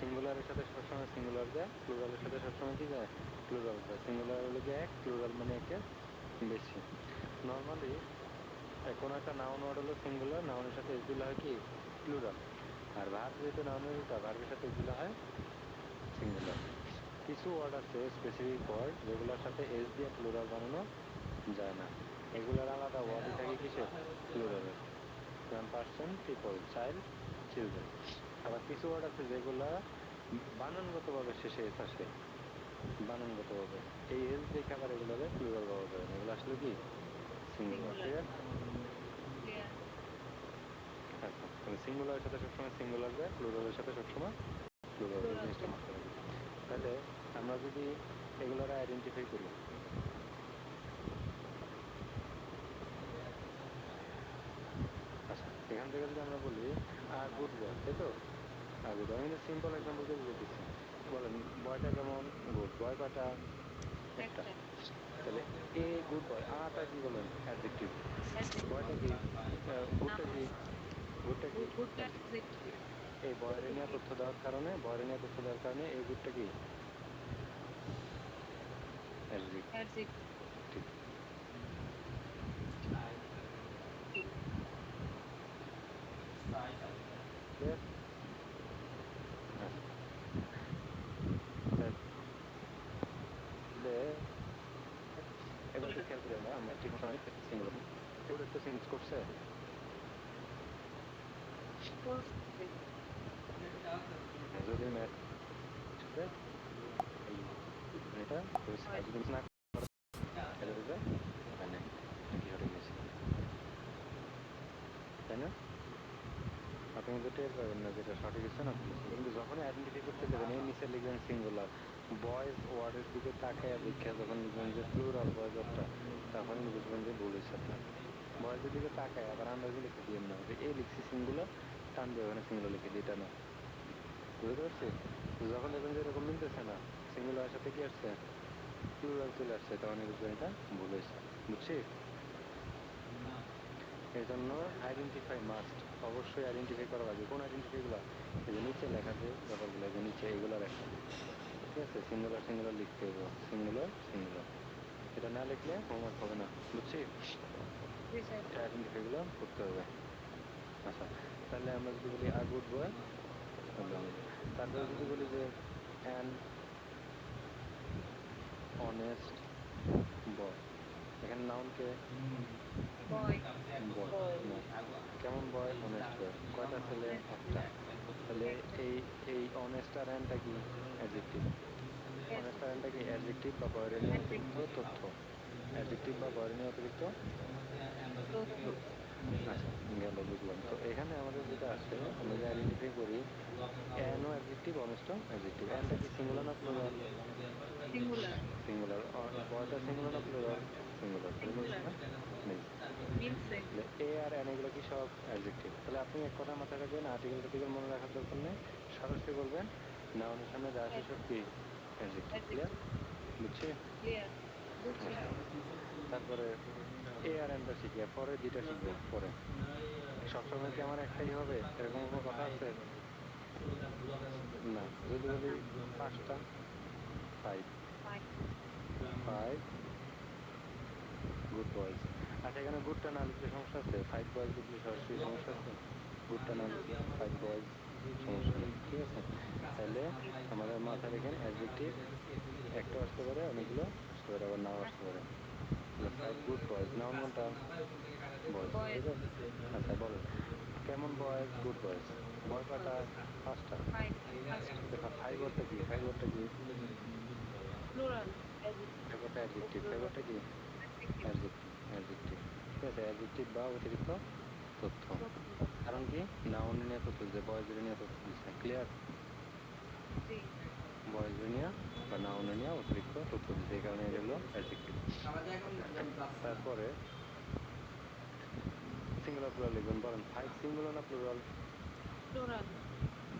S2: সিঙ্গুলারের সাথে সবসময় সিঙ্গুলার যায়, প্লুরালের সাথে সবসময় কি যায়? প্লুরাল যায়। সিঙ্গুলার হলে কি এক, প্লুরাল মানে একের বেশি। নর্মালি কোনো একটা নাউন ওয়ার্ড হলো সিঙ্গুলার, নাউনের সাথে এস দিলে হয় কি? প্লুরাল। আর ভার্ব যেহেতু নাউনের উল্টা, ভার্বের সাথে এস দিলে হয় সিঙ্গুলার। কিছু ওয়ার্ড আছে, স্পেসিফিক ওয়ার্ড, যেগুলোর সাথে এস দিয়ে প্লুরাল বানানো যায় না, এগুলার আলাদা ওয়ার্ডই থাকে কিসের? প্লুরালের। যেমন পার্সন, পিপল, চাইল্ড, চিলড্রেন। আবার কিছু ওয়ার্ড আছে যেগুলা বানানগতভাবে শেষে এস আসে, বানানগতভাবে এই এস দেখে আবার এগুলোরে প্লুরাল পাওয়া যাবে না, এগুলো আসলে কি? সিঙ্গুলার। ক্লিয়ার? আচ্ছা, তাহলে সিঙ্গুলারের সাথে সবসময় সিঙ্গুলার যায়, প্লুরালের সাথে সবসময় প্লুরাল যায়, জিনিসটা মাথায় রাখবেন। তাহলে আমরা যদি এগুলোর আইডেন্টিফাই করি, আচ্ছা এখান থেকে যদি আমরা বলি গুড বয়, তাই তো? গুড, আমি কিন্তু সিম্পল এক্সাম্পল দিয়ে বুঝে দিচ্ছি। বলেন বয়টা কেমন? গুড। বয় কয়টা? একটা। তাহলে এ গুড বয়, আটা কি বলেন? অ্যাডজেক্টিভ। বয়টা কি? গুডটা কি? গুডটা কি? অ্যাডজেক্টিভ। এই বয়রে নিয়ে তথ্য দেওয়ার কারণে, এই গুডটা কি? অ্যাডজেক্টিভ। ঠিক। ক্লিয়ার? তাহলে এবার একটু খেয়াল করি, আমরা ঠিক মতো সিঙ্গুলার এগুলো একটু সিঙ্গস করছে। যদি ম্যাথ এটা যদি না করে মানে নাকি সঠিক গেছি, তাই না? আপনি কিন্তু টের পাবেন না যেটা সঠিক হচ্ছে না ভুল হচ্ছে, কিন্তু যখনই আইডেন্টিফাই করতে যাবেন এই নিচে লিখবেন সিঙ্গুলার, বয়েজ ওয়ার্ডের দিকে তাকায় দেখা যখন লিখবেন যে প্লুরাল বয়েজ ওয়ার্ডটা, তখনই বুঝবেন যে ভুল হয়েছে আপনার। বয়েজের দিকে তাকায় আবার আন্দাজে লিখে দিয়েন না যে এই লিখছি সিঙ্গুলার, টান দিয়ে ওখানে সিঙ্গুলার লিখে দিই, এটা না। বুঝতে পারছি? যখন দেখবেন যে এরকম মিলতেছে না, সিঙ্গুলারের সাথে কি আসছে? প্লুরাল চলে আসছে, তখনই বুঝবেন এটা ভুল হয়েছে। বুঝছি? এই জন্য আইডেন্টিফাই মাস্ট, অবশ্যই আইডেন্টিফাই করা লাগবে। কোন আইডেন্টিফাই গুলা? এই যে নিচে লেখা যে ব্যাপারগুলো, যে নিচে এগুলো লেখা, ঠিক আছে? সিঙ্গুলার সিঙ্গুলার লিখতে হবে, সিঙ্গুলার সিঙ্গুলার, এটা না লিখলে হোমওয়ার্ক হবে না। বুঝছি? আইডেন্টিফাই গুলো করতে হবে। আচ্ছা, তাহলে আমরা যদি বলি আ গুড বয়, তারপরে যদি বলি যে অ্যান অনেস্ট বয়, এখানে নাউন কে? বয়। না, কেমন বয়? Honest boy. কয়টা ছেলে? একটা। তাহলে এই এই অনেস্ট আর অ্যানটা কি? অ্যাডজেক্টিভ। অনেস্ট আর অ্যানটা কি? অ্যাডজেক্টিভ বা বয়রনীয় অতিরিক্ত তথ্য। অ্যাডজেক্টিভ বা বয়রনীয় অতিরিক্ত তথ্য। আচ্ছা, গেল, বুঝলাম। তো এখানে আমাদের যেটা আছে, আমরা যে আইডেন্টিফাই করি, অ্যানও অ্যাডজেক্টিভ, অনেস্টও অ্যাডজেক্টিভ। অ্যানটা কি সিঙ্গুলার না প্লুরাল?
S3: Singular
S2: singular. বয়টা সিঙ্গুলার না প্লুরাল? সিঙ্গুলার। তাহলে মিলছে
S3: সিঙ্গুলার
S2: না? মিলছে।
S3: মিলছে
S2: তাহলে এ আর এন এগুলো কি সব অ্যাডজেক্টিভ। তাহলে আপনি এক কথা মাথায় রাখবেন, আর্টিকেল টার্টিকেল মনে রাখার দরকার নেই, সরাসরি বলবেন নাউনের সামনে যা আসে সব কি অ্যাডজেক্টিভ। ক্লিয়ার?
S3: অ্যাডজেক্টিভ
S2: বুঝছি?
S3: ক্লিয়ার বুঝছি
S2: আচ্ছা, তারপরে এ আর এনটা শিখি, আর পরে দুইটা শিখবো পরে। সবসময় কি আমার একটাই হবে এরকম কোনো কথা আছে? না। যদি বলি পাঁচটা, five,
S3: five
S2: five good boys. আচ্ছা, এখানে গুডটা না লিখলে সমস্যা আছে? ফাইভ বয়েজ লিখলে সরাসরি সমস্যা আছে? গুডটা না
S3: না
S2: লিখলে ফাইভ বয়েজ সমস্যা নেই, ঠিক আছে? তাহলে আমাদের মাথায় রেখেন অ্যাডজেক্টিভ একটাও আসতে পারে, অনেকগুলো আসতে পারে, আবার নাও আসতে পারে। তাহলে ফাইভ গুড বয়েজ, নাউন কোনটা? বয়েজ,
S3: বয়েজ
S2: ঠিক আছে? আচ্ছা বলেন, কেমন boys? Good boys. Boy
S3: good
S2: কয়টা?
S3: বয়েজ
S2: পাঁচটা।
S3: ফাইভ ফার্স্ট
S2: ফাইভ ওয়ার্ডটা কি? ফাইভ ওয়ার্ডটা কি?
S3: প্লুরাল অ্যাডজেক্টিভ
S2: ফাইভ ওয়ার্ডটা অ্যাডজেক্টিভ। ফাইভ
S3: প্লুরাল
S2: ওয়ার্ডটা কি?
S3: Adjective
S2: adjective. অ্যাডজেক্টিভ, ঠিক আছে? অ্যাডজেক্টিভ বা অতিরিক্ত তথ্য।
S3: তথ্য
S2: কারণ কি? নাউন নিয়ে তথ্য দিচ্ছে, বয়েজের নিয়ে তথ্য দিচ্ছে। ক্লিয়ার?
S3: জি
S2: বয়েজের নিয়ে বা নাউনের নিয়ে অতিরিক্ত তথ্য দিচ্ছে, এই কারণে এটা হলো অ্যাডজেক্টিভ। তারপরে সিঙ্গুলার প্লুরাল লিখবেন। বলেন, ফাইভ সিঙ্গুলার না plural?
S3: Plural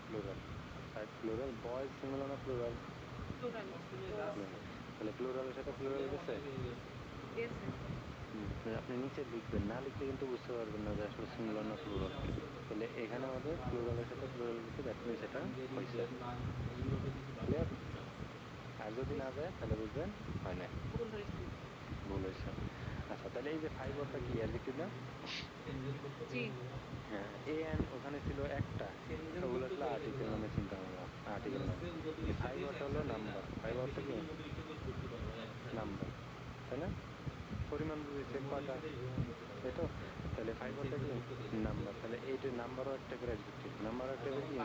S2: plural. Five plural. Boys singular না প্লুরাল?
S3: Plural
S2: plural. তাহলে প্লুরালের সাথে প্লুরাল গেছে।
S3: গেছে
S2: আপনি নিচে লিখবেন, না লিখলে কিন্তু বুঝতে পারবেন না যে আসলে সিঙ্গুলার না প্লুরাল। তাহলে এখানে আমাদের প্লুরালের সাথে প্লুরাল গেছে, দ্যাট মিনস এটা হয়েছে। ক্লিয়ার? আর যদি না যায় তাহলে বুঝবেন হয় নাই,
S3: ভুল হয়েছে
S2: ভুল হয়েছে। আচ্ছা, তাহলে এই যে ফাইভ ওয়ার্ডটা কি অ্যাডজেক্টিভ না?
S3: জি
S2: হ্যাঁ, এ এন ওখানে ছিল একটা, ওগুলো আসলে আর্টিকেল নামে চিন্তা আমরা, আর্টিকেল নাম। এই ফাইভ ওয়ার্ডটা হলো নাম্বার। ফাইভ ওয়ার্ডটা কি? নাম্বার, তাই না? পরিমাণ বুঝেছে কয়টা, তাই তো? তাহলে ফাইভ ওয়ার্ডটা কি? নাম্বার। তাহলে এইটা নাম্বারও এক টাইপের অ্যাডজেক্টিভ। নাম্বারও এক টাইপের কি?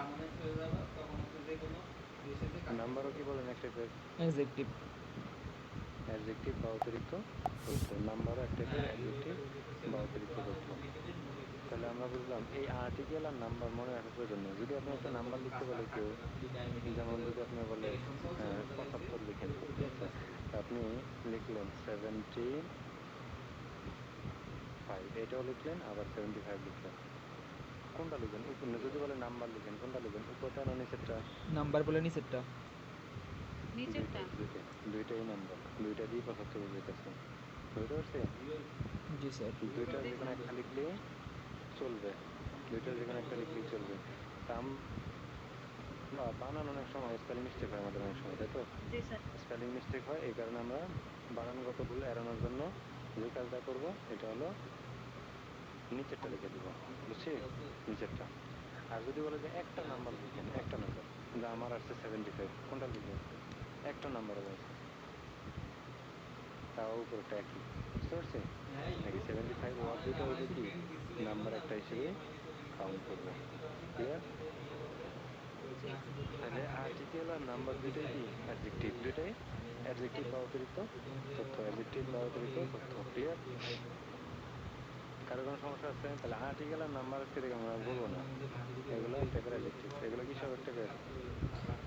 S2: নাম্বারও কি বলেন এক টাইপের
S1: অ্যাডজেক্টিভ।
S2: অ্যাডজেক্টিভ বা অতিরিক্ত তথ্য। নাম্বারও এক টাইপের অ্যাডজেক্টিভ বা অতিরিক্ত তথ্য। তাহলে আমরা বুঝলাম এই আর্টিকেল আর নাম্বার মনে রাখার প্রয়োজন নেই। যদি আপনি একটা নাম্বার লিখতে বলে কেউ, যেমন যদি আপনি বলে ৭৫ লিখেন, ঠিক আছে? তা আপনি লিখলেন 75, এটাও লিখলেন, আবার 75 লিখলেন। কোনটা লিখবেন? যদি বলে নাম্বার লিখেন, কোনটা লিখবেন? উপরটা না নিচেরটা?
S1: নাম্বার বলে নিচেরটা।
S3: নিচেরটা
S2: দুইটাই নাম্বার, দুইটা দিয়ে 75 বুঝাইতেছে। বুঝতে পারছি?
S1: জি স্যার।
S2: দুইটার
S3: জি
S2: যেকোনো
S3: স্যার
S2: একটা লিখলেই চলবে, দুইটার যেকোনো একটা লিখলেই চলবে। তা বানান অনেক সময় স্পেলিং মিস্টেক হয় আমাদের অনেক সময়, তাই তো?
S3: জি স্যার
S2: স্পেলিং মিস্টেক হয়, এই কারণে আমরা বানানগত ভুল এড়ানোর জন্য যে কাজটা করব এটা হলো নিচেরটা লিখে দিব। বুঝছি? নিচেরটা। আর যদি বলে যে একটা নাম্বার লিখেন, একটা নাম্বার, যে আমার আসছে 75, কোনটা লিখবেন? একটা নাম্বার আছে, তাও উপরেরটা একই। বুঝতে পারছি? নাকি 75 ওয়ার্ড দুইটা হইবে কি নাম্বার একটা হিসেবে কাউন্ট করবে। ক্লিয়ার?
S3: জি
S2: তাহলে আর্টিকেল আর নাম্বার দুইটাই কি অ্যাডজেক্টিভ, দুইটাই অ্যাডজেক্টিভ বা অতিরিক্ত তথ্য, অ্যাডজেক্টিভ বা অতিরিক্ত তথ্য। ক্লিয়ার? কারো কোনো সমস্যা আছে? তাহলে আর্টিকেল আর নাম্বার আজকে থেকে আমরা বলবো না, এগুলো এক টাইপের অ্যাডজেক্টিভ। এগুলো কি সব এক টাইপের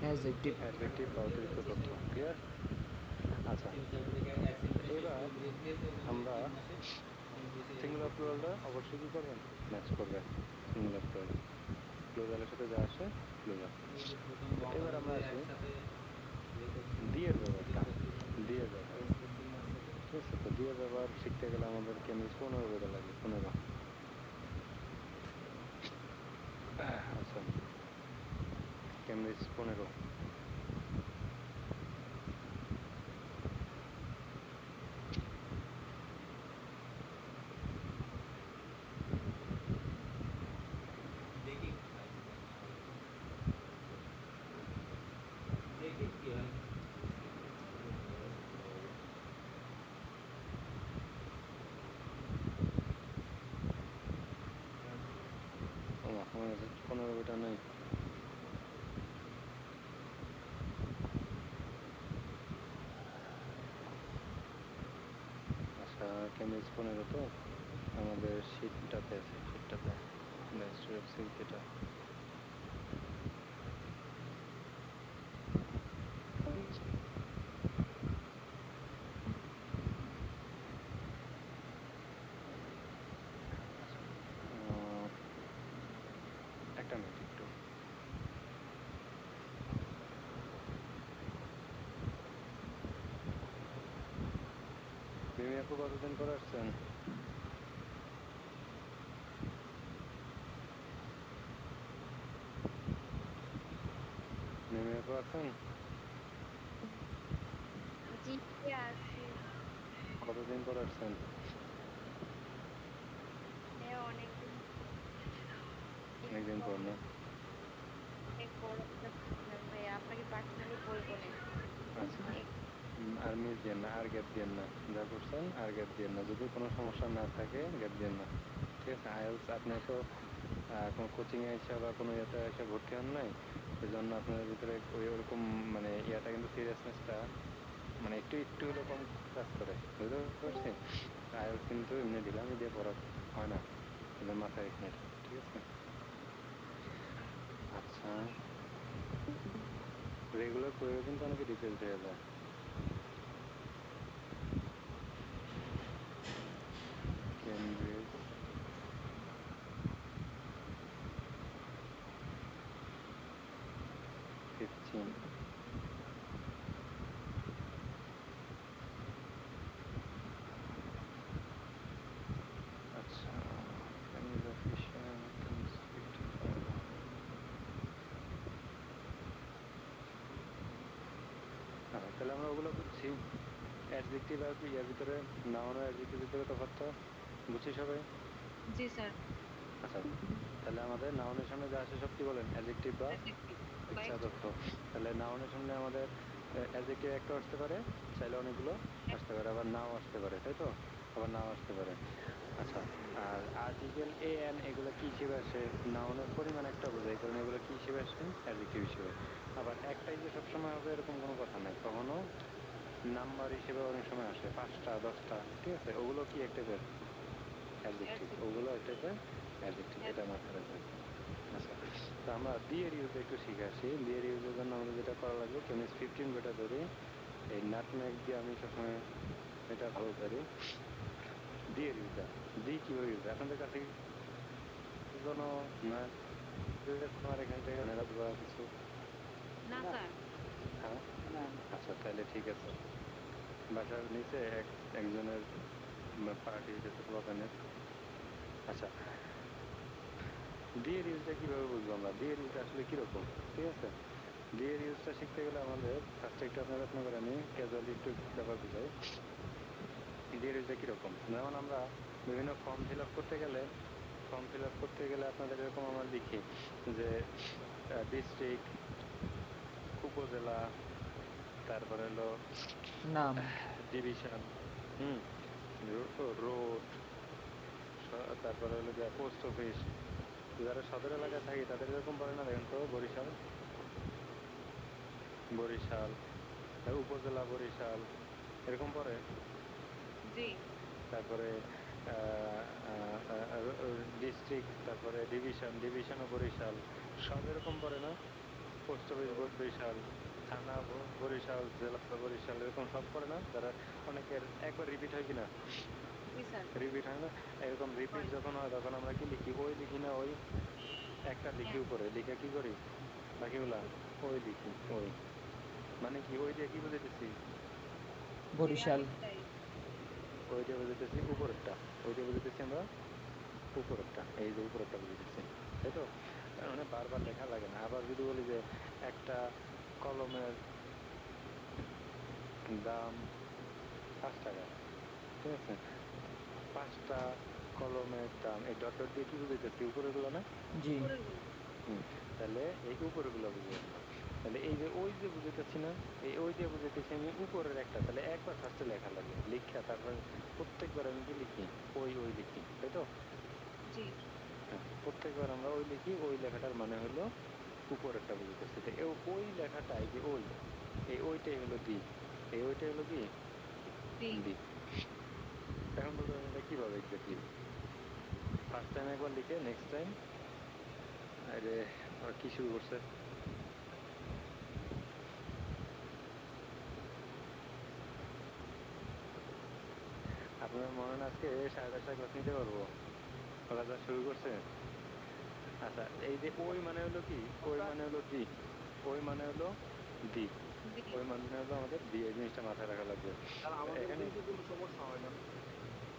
S1: অ্যাডজেক্টিভ।
S2: অ্যাডজেক্টিভ বা অতিরিক্ত তথ্য। ক্লিয়ার? আচ্ছা, এবার আমরা সিঙ্গুলার প্লুরালটা অবশ্যই কি করবেন? ম্যাচ করবেন। সিঙ্গুলার প্লুরাল, প্লুরালের সাথে যা আসে প্লুরাল। এবার আমরা আসি দিয়ের ব্যবহারটা। দিয়ের ব্যবহার, ঠিক আছে? তো দিয়ের ব্যবহার শিখতে গেলে আমাদের কেমব্রিজ 15 বইটা লাগে, 15। আচ্ছা, কেমব্রিজ 15। আমার কাছে 15 বইটা নেই। আচ্ছা, কেমব্রিজ 15 তো আমাদের শীটটাতে আছে, শীটটাতে দ্য হিস্ট্রি অফ সিল্ক এটা। আপু কতদিন পর আসছেন? মিমি আপু আছেন?
S5: জি আছি।
S2: কতদিন পর আসছেন?
S5: অনেকদিন
S2: অনেকদিন পর না?
S5: অনেক বড় একটা প্রবলেম ভাইয়া, আপনাকে পার্সোনালি বলবো না।
S2: আচ্ছা।
S5: এক-
S2: আর মিস দিয়েন না, আর গ্যাপ দিয়েন না। যা করছেন আর গ্যাপ দিয়েন না, যদি কোনো সমস্যা না থাকে গ্যাপ দিয়েন না। ঠিক আছে? আইএলস আপনি তো কোনো কোচিং এ এসে বা কোনো ইয়েতে এসে ভর্তি হন নাই, এই জন্য আপনাদের ভিতরে ওরকম মানে ইয়াটা কিন্তু সিরিয়াসনেসটা মানে একটু একটু হলেও কম কাজ করে, বুঝতে পারছি? আইএলস কিন্তু এমনি ঢিলামি দিয়ে পড়া হয় না, এটা মাথায় রেখে এটা, ঠিক আছে? আচ্ছা, রেগুলার পড়েও কিন্তু অনেকে ডিপ্রেসড হয়ে যায়। কেমব্রিজ 15। আচ্ছা, কেমব্রিজ অফিসিয়াল 55। আচ্ছা, তাহলে আমরা ওগুলো বুঝছি। অ্যাডজেক্টিভ আর ইয়ার ভিতরে, নাউন আর অ্যাডজেক্টিভ ভিতরে তফাৎটা বুঝছি সবাই?
S3: জি স্যার।
S2: আচ্ছা, তাহলে আমাদের নাউনের সামনে যা আসে সব কি বলেন? অ্যাডজেক্টিভ বা
S3: অ্যাডজেক্টিভ বা
S2: ইচ্ছাদর্থ।
S3: অ্যাডজেক্টিভ।
S2: তাহলে নাউনের সামনে আমাদের অ্যাডজেক্টিভ একটা আসতে পারে, চাইলে অনেকগুলো আসতে পারে, আবার নাও আসতে পারে, তাই তো? আবার নাও আসতে পারে। আচ্ছা, আর আর্টিকেল এ এন এগুলো কি হিসেবে আসে? নাউনের পরিমাণ একটা বোঝায়, এই কারণে এগুলো কি হিসেবে আসে? অ্যাডজেক্টিভ হিসেবে। আবার একটাই যে সবসময় হবে এরকম কোনো কথা নাই, কখনো নাম্বার হিসেবে অনেক সময় আসে, 5টা 10টা, ঠিক আছে? ওগুলো কি এক টাইপের অ্যাডজেক্টিভ,
S3: অ্যাডজেক্টিভ।
S2: ওগুলো এক টাইপের অ্যাডজেক্টিভ, এটা মাথায় রাখবেন। আচ্ছা, তো আমরা দিয়ের ইউজটা একটু শিখে আসি। দিয়ের ইউজের জন্য আমাদের যেটা করা লাগবে, কেমিস্ট 15 বইটা ধরি, এই নাটমেগ দিয়ে আমি সবসময় এটা ভালো পারি। দিয়ের ইউজটা, দি কিভাবে ইউজ, আপনাদের কাছে কোনো না আমার এখান থেকে বা কিছু?
S3: না
S4: না
S3: স্যার।
S2: হ্যাঁ,
S4: না
S2: আচ্ছা তাহলে ঠিক আছে। বাসার নিচে একজনের পার্টি হইতেছে পোলাপানের। আচ্ছা, দিয়ের ইউজটা কিভাবে বুঝবো আমরা? দিয়ের ইউজটা আসলে কিরকম, ঠিক আছে? দিয়ের ইউজটা শিখতে গেলে আমাদের ফার্স্টে একটু আপনার করে আমি ক্যাজুয়ালি একটু ব্যাপার বুঝাই। দিয়ের ইউজটা কিরকম, যেমন আমরা বিভিন্ন ফর্ম ফিল আপ করতে গেলে, আপনাদের এরকম আমরা লিখি যে ডিস্ট্রিক্ট, উপজেলা, তারপরে হলো
S1: নাম।
S2: ডিভিশন, হুম, রোড, তারপরে হলো গিয়া পোস্ট অফিস। যারা সদর এলাকায় থাকি তাদের এরকম পড়ে না, দেখেন তো, বরিশাল, বরিশাল, উপজেলা বরিশাল, এরকম পড়ে।
S3: জি।
S2: তারপরে ডিস্ট্রিক্ট, তারপরে ডিভিশন, ডিভিশনও বরিশাল, সব এরকম পড়ে না? পোস্ট অফিস বরিশাল, থানা বরিশাল, জেলা বরিশাল, এরকম সব পড়ে না? যারা অনেকের একবার রিপিট হয় কিনা?
S3: জি স্যার।
S2: রিপিট হয় না? এরকম রিপিট
S3: হয়।
S2: যখন হয় তখন আমরা কি লিখি? ওই লিখি না ওই? একটা লিখি
S3: হ্যাঁ।
S2: উপরে, লিখে কি করি? বাকিগুলা ওই লিখি। ওই মানে কি? ওই দিয়ে কি বুঝাইতেছি?
S3: জি
S1: বরিশাল।
S3: ওইটাই।
S2: ওই দিয়ে বুঝাইতেছি উপরেরটা, ওই দিয়ে বুঝাইতেছি আমরা উপরেরটা, এই যে উপরেরটা বুঝাইতেছি, তাই তো? তার মানে বারবার লেখা লাগে না। আবার যদি বলি যে একটা কলমের দাম 5 টাকা, ঠিক আছে? 5টা কলমের দাম, এই ডট ডট দিয়ে কি বুঝাইতেছি? উপরের গুলো না?
S1: জি।
S3: উপরের গুলো।
S2: হুম, তাহলে এই উপরের গুলো বুঝি আমরা। তাহলে এই যে ওই যে বুঝাইতেছি না, এই ওই দিয়ে বুঝাইতেছি আমি উপরের একটা, তাহলে একবার ফার্স্টে লেখা লাগে, লিখা তারপর প্রত্যেকবার আমি কি লিখি? ওই ওই লিখি, তাই তো?
S3: জি।
S2: হ্যাঁ, প্রত্যেকবার আমরা ওই লিখি, ওই লেখাটার মানে হলো উপরেরটা বুঝাইতেছি। তো ওই লেখাটা, এই যে ওই, এই ওইটাই হলো দি, এই ওইটাই হলো কি?
S3: জি।
S2: দি। এখন বলতে পারবেন এটা কিভাবে এক্স্যাক্টলি? ফার্স্ট টাইম একবার লিখে নেক্সট টাইম, আরে ওরা কি শুরু করছে? আপনার মনে হয় না আজকে 10:30টায় ক্লাস নিতে পারবো? ওরা যা শুরু করছে। আচ্ছা, এই যে ওই মানে হলো কি? ওই মানে হলো দি, ওই মানে হলো দি,
S3: দি
S2: ওই মানে হলো আমাদের দি, এই জিনিসটা মাথায় রাখা লাগবে।
S4: আর আমাদের
S2: এখানে
S4: কিন্তু কোনো সমস্যা হয় না।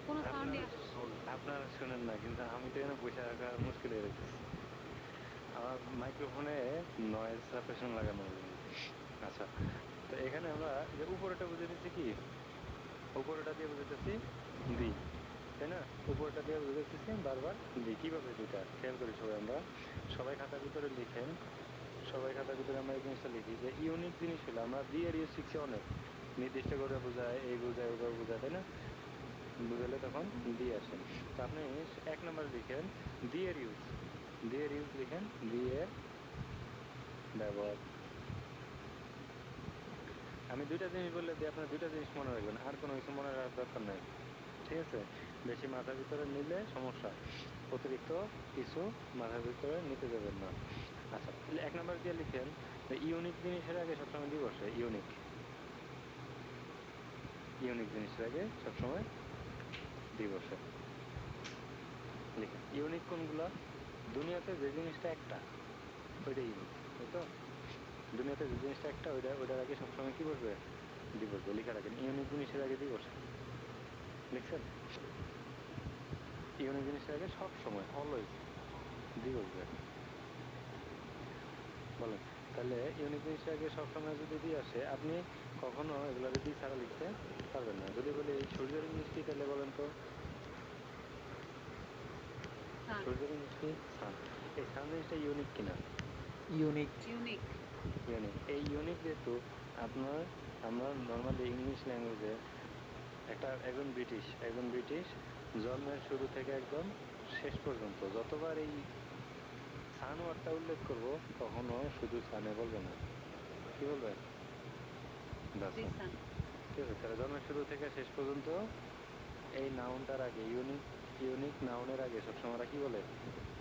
S3: কোনো সাউন্ডই
S2: আপনারা
S3: আসছে না।
S2: আপনারা শুনেন না, কিন্তু আমি তো এখানে বসে রাখা মুশকিল হয়ে যাইতেছে। আমার মাইক্রোফোনে নয়েজ সাপ্রেশন লাগানো অলরেডি। আচ্ছা, তো এখানে আমরা যে উপরেটা বুঝে দিচ্ছি কি, উপরেটা দিয়ে বুঝাইতেছি দি, তাই না? উপরেটা দিয়ে বুঝাইতেছি বারবার দি। কিভাবে দুইটা খেয়াল করি সবাই, আমরা সবাই খাতার ভিতরে লিখেন। সবাই খাতার ভিতরে আমরা এই জিনিসটা লিখি যে ইউনিক জিনিস হলো আমরা দি এর ইউজ শিখছি অনেক, নির্দিষ্ট করে বোঝায়, এই বোঝায়, ওইভাবে বোঝায়, তাই না? বুঝালে তখন দি আসে। তো আপনি 1 নম্বরে লিখেন দি এর ইউজ। দি এর ইউজ লিখেন, দি এর ব্যবহার। আমি দুইটা জিনিস বললে দিয়ে আপনার দুইটা জিনিস মনে রাখবেন, আর কোনো কিছু মনে রাখার দরকার নাই, ঠিক আছে? বেশি মাথার ভিতরে নিলে সমস্যা, অতিরিক্ত কিছু মাথার ভিতরে নিতে যাবেন না। আচ্ছা, 1 নম্বর দিয়ে লিখেন যে ইউনিক জিনিসের আগে সবসময় দি বসে। ইউনিক, ইউনিক জিনিসের আগে সবসময় দি বসে। লিখেন ইউনিক কোনগুলা? দুনিয়াতে যে জিনিসটা একটা ওইটা ইউনিক, তাই তো? দুনিয়াতে যে জিনিসটা একটা ওইটার আগে সবসময় কি বসবে? দি বসবে। লিখে রাখেন ইউনিক জিনিসের আগে দি বসে। লিখছেন? ইউনিক জিনিসের আগে সব সময় অলওয়েজ দি বসবে। বলেন তাহলে ইউনিক জিনিসের আগে সবসময় যদি দি আসে, আপনি কখনো এগুলোর দি ছাড়া লিখতে পারবেন না। যদি বলি সূর্যের ইংলিশ কি, তাহলে বলেন তো
S3: সান।
S2: সূর্যের ইংলিশ কি? সান। এই সান জিনিসটা ইউনিক কিনা?
S1: ইউনিক।
S3: ইউনিক।
S2: ইউনিক। এই ইউনিক যেহেতু আপনার, আমরা নর্মালি ইংলিশ ল্যাঙ্গুয়েজে একজন ব্রিটিশ জন্মের শুরু থেকে একদম শেষ পর্যন্ত যতবার এই সান ওয়ার্ডটা উল্লেখ করব, কখনো শুধু সানে বলবে না। কি বলবে? দা
S3: দি
S2: সান।
S3: সান।
S2: ঠিক আছে, তাহলে জন্মের শুরু থেকে শেষ পর্যন্ত এই নাউনটার আগে, ইউনিক নাউনের আগে সবসময় ওরা কি বলে?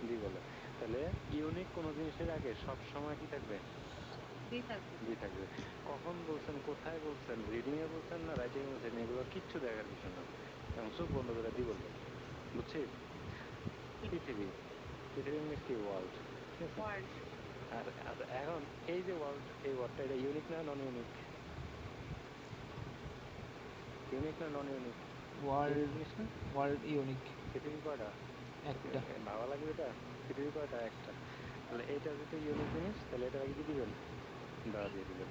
S2: দি বলে। তাহলে ইউনিক কোনো জিনিসের আগে সবসময় কি থাকবে?
S3: দি থাকবে।
S2: দি থাকবে। কখন বলছেন, কোথায় বলছেন, রিডিং এ বলছেন না রাইটিং এ বলছেন, এগুলো কিচ্ছু দেখার বিষয় না। এবং চোখ বন্ধ করে দি বলবেন। বুঝছিস? পৃথিবী, পৃথিবীর ইংলিশ কি? ওয়ার্ল্ড। ঠিক আছে?
S3: ওয়ার্ল্ড।
S2: আর আচ্ছা, এখন এই যে ওয়ার্ল্ড, এই ওয়ার্ডটা এটা ইউনিক না নন ইউনিক? ইউনিক না নন ইউনিক? Unique
S1: world.
S2: জিনিস না?
S1: World unique.
S2: পৃথিবী কয়টা?
S1: একটা।
S2: ভাবা লাগবে এটা। পৃথিবী কয়টা? একটা। তাহলে এটা যেহেতু ইউনিক জিনিস, তাহলে এটার আগে কি দিবেন? দা
S3: দি।
S2: দিয়ে দিবেন।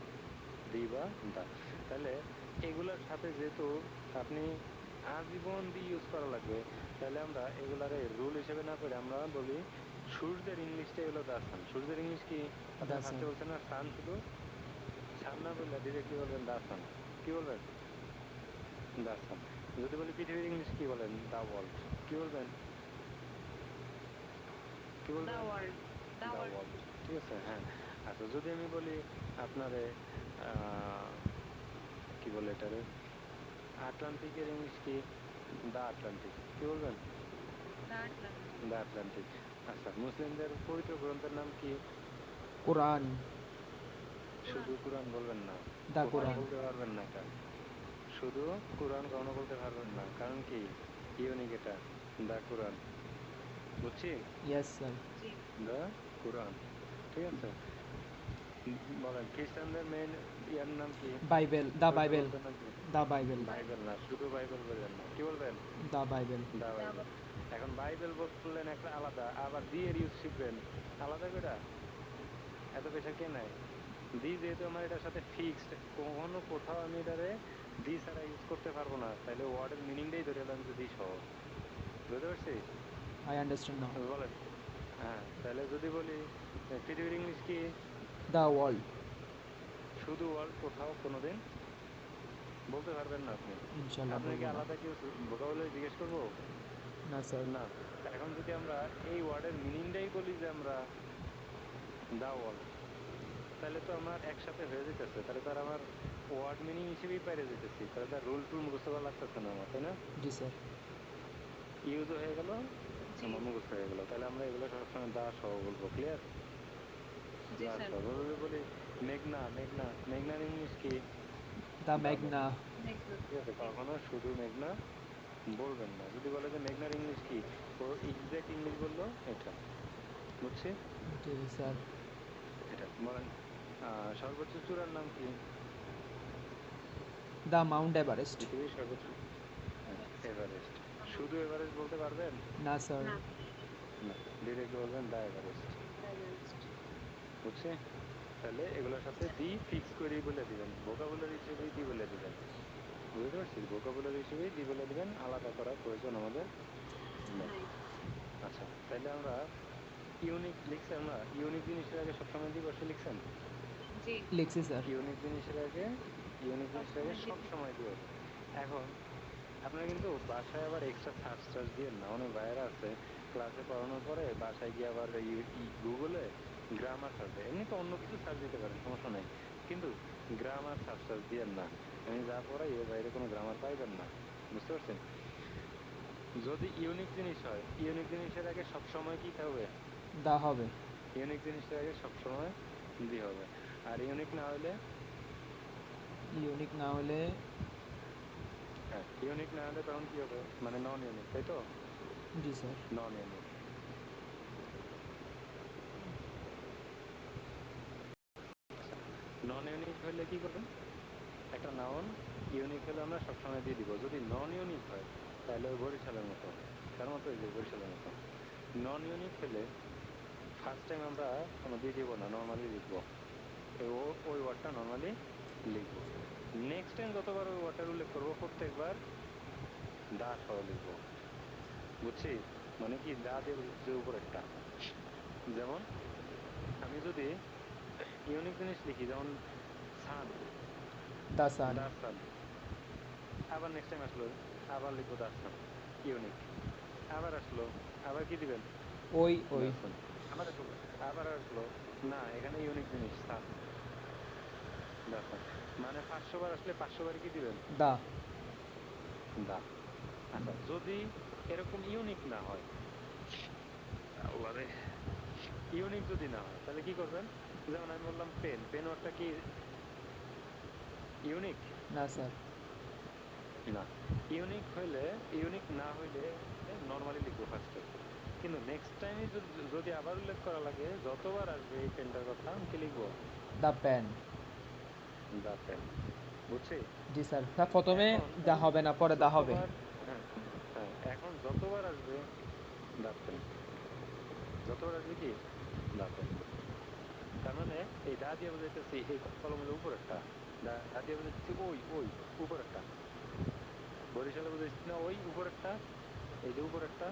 S2: দি বা দা। তাহলে এগুলার সাথে যেহেতু আপনি আজীবন দি ইউজ করা লাগবে, তাহলে আমরা এগুলারে রুল হিসেবে না পড়ে আমরা বলি সূর্যের ইংলিশটাই হলো দা সান। সূর্যের ইংলিশ কি? আপনি
S1: দা সান।
S2: ফার্স্টে বলছেন না সান, শুধু সান না বললে ডিরেক্টলি বলবেন দা সান। কি বলবেন? দা সান। যদি বলি পৃথিবীর ইংলিশ কি বলেন? The world. কি বলবেন? কি
S3: দা
S2: বলবেন?
S3: World. The
S2: the
S3: world.
S2: World. ঠিক আছে, হ্যাঁ। আচ্ছা, যদি আমি বলি আপনারে কি বলে এটারে, আটলান্টিকের ইংলিশ কি? দা আটলান্টিক। কি বলবেন?
S3: দা আটলান্টিক।
S2: দা আটলান্টিক। আচ্ছা, মুসলিমদের পবিত্র গ্রন্থের নাম কি?
S1: কোরআন।
S3: কোরআন।
S2: শুধু কোরআন বলবেন না,
S1: দা
S2: কোথাও
S1: কোরআন।
S2: বলতে পারবেন না এটা। শুধু কোরআন কখনো বলতে পারবেন না, কারণ কি? ইউনিক এটা, দা কোরআন। বুঝছি?
S1: Yes sir.
S3: জি।
S2: The Quran. ঠিক আছে? বলেন খ্রিস্টানদের মেইন ইয়ার নাম কি?
S1: বাইবেল। দা
S2: পবিত্র
S1: বাইবেল।
S2: গ্রন্থের নাম কি?
S1: দা বাইবেল।
S2: বাইবেল না, শুধু বাইবেল বলবেন না। কি বলবেন?
S1: দা বাইবেল।
S2: দা
S3: দা
S2: বাইবেল। এখন বাইবেল বললেন একটা আলাদা, আবার দি এর ইউজ শিখবেন আলাদা করে। এত পেশা কে নাই? দি যেহেতু আমার এটার সাথে ফিক্সড, কখনো কোথাও আমি এটারে দি ছাড়া ইউজ করতে পারবো না, তাহলে ওয়ার্ডের মিনিংটাই ধরে এলাম যে দি সহ। বুঝতে পারছি?
S1: আই আন্ডারস্ট্যান্ড নাও।
S2: বলেন। হ্যাঁ, তাহলে যদি বলি পৃথিবীর ইংলিশ কি?
S1: The world.
S2: শুধু ওয়ার্ল্ড, কোথাও কোনোদিন বলতে পারবেন না আপনি।
S1: ইনশাল্লাহ
S2: আপনি কি
S1: বলবো না।
S2: আলাদা কেউ ভোকাবুলারি জিজ্ঞেস করবো?
S1: না স্যার।
S2: না। এখন যদি আমরা এই ওয়ার্ডের মিনিংটাই বলি যে আমরা দা ওয়ার্ল্ড, তাহলে তো আমার একসাথে হয়ে যেতেছে, তাহলে তো আর আমার ওয়ার্ড মিনিং হিসেবেই পাইরে যেতেছি, তাহলে তার রুল টুল মুখস্থ করা লাগতেছে না আমার, তাই না?
S1: জি স্যার।
S2: ইউজও হয়ে গেল,
S3: জি।
S2: আমার মুখস্থ হয়ে গেল। তাহলে আমরা এগুলো সবসময় দা সহ বলবো। ক্লিয়ার?
S3: জি
S2: দা
S3: স্যার।
S2: সহ যদি বলি মেঘনা, মেঘনার ইংলিশ কি?
S1: দা
S2: দা
S1: ম্যাগনা।
S2: মেঘনা।
S3: মেঘনা।
S2: ঠিক আছে, কখনো শুধু মেঘনা বলবেন না। যদি বলে যে মেঘনার ইংলিশ কি, ও এক্সাক্ট ইংলিশ বললো এটা। বুঝছি?
S1: জি স্যার।
S2: এটা বলেন সর্বোচ্চ চূড়ার নাম কি?
S1: The Mount Everest.
S2: পৃথিবীর সর্বোচ্চ এভারেস্ট। শুধু এভারেস্ট বলতে পারবেন?
S1: না স্যার।
S3: না
S2: না, ডিরেক্ট বলবেন দ্য এভারেস্ট।
S3: এভারেস্ট।
S2: বুঝছি? তাহলে এগুলোর সাথে দি ফিক্স করেই বলে দিবেন, ভোকাবুলারি হিসেবেই দি বলে দিবেন। বুঝতে পারছি? ভোকাবুলারি হিসেবেই দি বলে দিবেন, আলাদা করার প্রয়োজন আমাদের নেই।
S3: নাই।
S2: আচ্ছা, তাহলে আমরা ইউনিক লিখছি, আমরা ইউনিক জিনিসের আগে সবসময় দি বসে লিখছেন?
S3: জি
S1: লিখছি স্যার।
S2: ইউনিক জিনিসের আগে
S3: সবসময়
S2: সব
S3: দিদি।
S2: সময় দিয়ে হবে। এখন আপনারা কিন্তু বাসায় আবার এক্সট্রা সার্চ টার্চ দিয়েন না। অনেক ভাইয়েরা আছে ক্লাসে পড়ানোর পরে বাসায় গিয়ে আবার গুগলে গ্রামার সার্চ দেয়। এমনি তো অন্য কিছু সার্চ দিতে পারেন, সমস্যা নাই, কিন্তু গ্রামার সার্চ টার্চ দিয়েন না। আমি যা পড়াই এর বাইরে কোনো গ্রামার পাইবেন না। বুঝতে পারছেন? যদি ইউনিক জিনিস হয়, ইউনিক জিনিসের আগে সবসময় কি হবে?
S1: দা হবে।
S2: ইউনিক জিনিসের আগে সবসময় দি হবে। আর ইউনিক না হলে,
S1: ইউনিক না হলে
S2: হ্যাঁ, ইউনিক না হলে তখন কি হবে? মানে নন ইউনিক, তাই তো?
S1: জি sir.
S2: Non unique. Non unique হলে কি করবেন? একটা নাউন ইউনিক হলে আমরা সবসময় দিয়ে দিব। যদি নন ইউনিক হয় তাহলে ওই বরিশালের মতো, কার মতো? ওই যে বরিশালের মতো। নন ইউনিক হলে ফার্স্ট টাইম আমরা কোনো দিয়ে দিব না, নর্মালি লিখবো। ওই ওয়ার্ডটা নর্মালি লিখবো। নেক্সট টাইম যতবার ওই ওয়ার্ডটার উল্লেখ করবো প্রত্যেকবার দা সহ লিখবো। বুঝছি? মানে কি, দা দিয়ে বুঝছি উপরেরটা। যেমন আমি যদি ইউনিক জিনিস লিখি, যেমন সান,
S1: দা সান।
S2: দা সান, আবার নেক্সট টাইম আসলো আবার লিখবো দা সান, ইউনিক। আবার আসলো, আবার কি দিবেন?
S1: ওই ওই।
S2: দা সান। আবার আসলো, আবার আসলো, না এখানে ইউনিক জিনিস সান, দা সান। মানে 500 বার আসলে 500 বার কি দিবেন?
S1: দা।
S2: দা। আচ্ছা, যদি এরকম ইউনিক না হয়, আল্লাহ রে, ইউনিক যদি না হয় তাহলে কি করবেন? যেমন আমি বললাম পেন, পেন ওয়ার্ডটা কি ইউনিক?
S1: না স্যার।
S2: না। ইউনিক হইলে, ইউনিক না হইলে নর্মালি লিখবো ফার্স্টে, কিন্তু নেক্সট টাইমে যদি আবার উল্লেখ করা লাগে, যতবার আসবে এই পেনটার কথা, কি লিখবো?
S1: দা পেন।
S2: দা পেন। বুঝছি?
S1: জি স্যার। স্যার প্রথমে
S2: এখন
S1: দা হবে না, পরে দা হবে।
S2: যতবার, হ্যাঁ হ্যাঁ, এখন যতবার আসবে দা পেন, যতবার আসবে কি দা পেন। তার মানে এই দা দিয়ে বোঝাইতেছি এই কলমের উপরেরটা, দা দিয়ে বোঝাইতেছি ওই ওই উপরেরটা। বরিশালে বোঝাইছি না ওই উপরেরটা, এই যে উপরেরটা,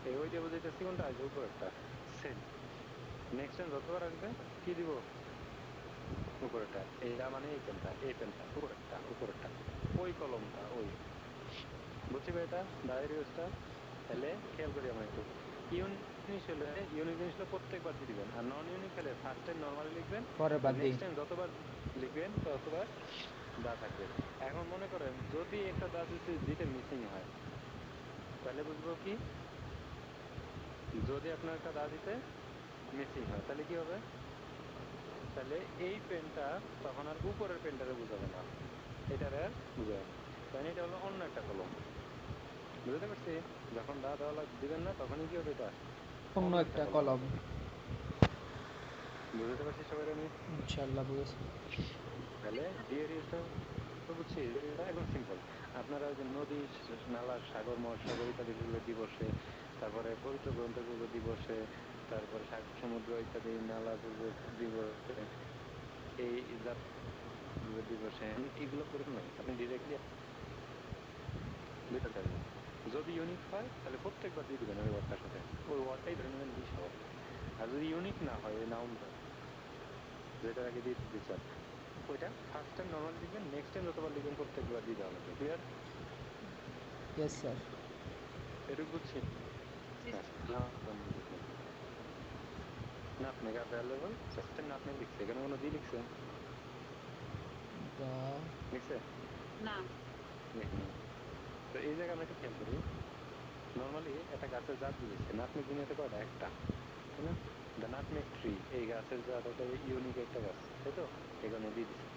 S2: এই ওই দিয়ে বোঝাইতেছি কোনটা? এই যে উপরেরটা। সেম। নেক্সট টাইম যতবার আসবে কি দিব? উপরেরটা। এইটা মানে এই পেনটা, এই পেনটা উপরেরটা, উপরেরটা, ওই কলমটা, ওই। বুঝছি ভাই এটা দায়ের ইউজটা? তাহলে খেয়াল করি আমরা একটু। ইউনিক জিনিস হলে প্রত্যেকবার দিয়ে দিবেন, আর নন ইউনিক হলে ফার্স্ট টাইম নর্মালি লিখবেন,
S1: পরে
S2: আর
S1: বাদ দিই।
S2: নেক্সট টাইম যতবার লিখবেন ততবার দা থাকবে। এখন মনে করেন যদি একটা দা দিতে মিসিং হয়, তাহলে বুঝবো কি? যদি আপনার একটা দা দিতে মিসিং হয় তাহলে কি হবে? তাহলে এই পেনটা তখন আর উপরের পেনটারে বোঝাবে না, এটার আর বুঝাবে না, কারণ এটা হলো অন্য একটা কলম। বুঝতে পারছি? যখন দা দেওয়া দিবেন না তখনই কি হবে? এটা
S1: অন্য
S2: অন্য একটা
S1: একটা
S2: কলম
S1: কলম।
S2: হবে। বুঝতে পারছি সবাই? আমি
S1: ইনশাল্লাহ বুঝেছি।
S2: তাহলে ডিএর ইউজটা বুঝছি, এটা একদম সিম্পল। আপনারা ওই যে নদী, নালা, সাগর, মহাসাগর ইত্যাদি পূর্বে দিবসে, তারপরে পবিত্র গ্রন্থ পূর্ব দিবসে, তারপরে সাগর, সমুদ্র ইত্যাদি নালা পূর্ব দিবসে, এই পূর্ব দিবসে, এগুলো করবেন না। আপনি ডিরেক্টলি দুইটা আসবে। যদি ইউনিক হয় তাহলে প্রত্যেকবার দিয়ে দিবেন ওই ওয়ার্ডটার সাথে, ওই ওয়ার্ডটাই ধরে নেবেন দি সহ। আর যদি ইউনিক না হয় ওই নাউনটা যেটার আগে দিয়ে দিতে চান, ওইটা ফার্স্ট টাইম নর্মালি লিখবেন, নেক্সট টাইম যতবার লিখবেন প্রত্যেকবার দিয়ে দেওয়া লাগবে। ক্লিয়ার?
S1: Yes sir.
S2: এটুকু বুঝছি?
S3: জি
S2: হ্যাঁ, বুঝলাম। Nutmeg available, first time nutmeg লিখছে, এখানে কোনো দি লিখছে?
S1: দা।
S2: লিখছে?
S3: না
S2: লিখে নাই। তো এই জায়গায় আমরা একটু খেয়াল করি। নর্মালি একটা গাছের জাত বুঝেছি, নাটমেগ দুনিয়াতে কয়টা? একটা, তাই না? দ্য নাটমেগ ট্রি, এই গাছের জাত, এটা ইউনিক একটা গাছ, তাই তো? এই কারণে দিয়ে দিছে,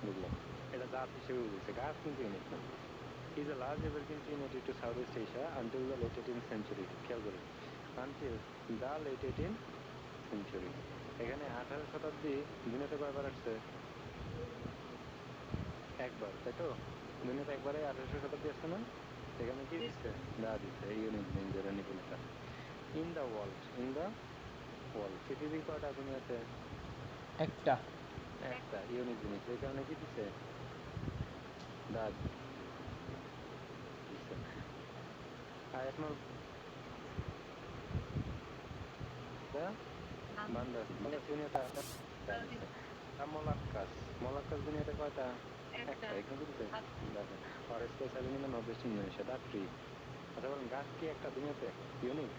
S2: বুঝলাম। এটা জাত হিসেবে বুঝেছে, গাছ কিন্তু ইউনিক না। is a large evergreen tree native to Southeast Asia until the late 18th century. খেয়াল করি, until the late 18th century। এখানে 18 শতাব্দী দুনিয়াতে কয়বার আসছে? একবার, তাই তো? দুনিয়াতে একবারে 1800 শতাব্দী আসছে না? এখানে কি
S3: জি
S2: দিচ্ছে? দা দিচ্ছে, ইউনিক জিনিস যেটা নিপুণতা। In the world, in the world, পৃথিবীর কয়টা দুনিয়াতে?
S1: একটা।
S2: একটা ইউনিক জিনিস, এই কারণে কি দিচ্ছে? দা দিচ্ছে। I acknowledge the Bandas, Bandas দুনিয়াতে দা দিচ্ছে। মোলাক্কাস, মোলাক্কাস দুনিয়াতে কয়টা?
S3: একটা
S2: একটা, এখানে কি দিচ্ছে?
S3: আছে।
S2: দেখেন, আর specially in the north eastern university, the tree. আচ্ছা বলেন, গাছ কি একটা দুনিয়াতে ইউনিক?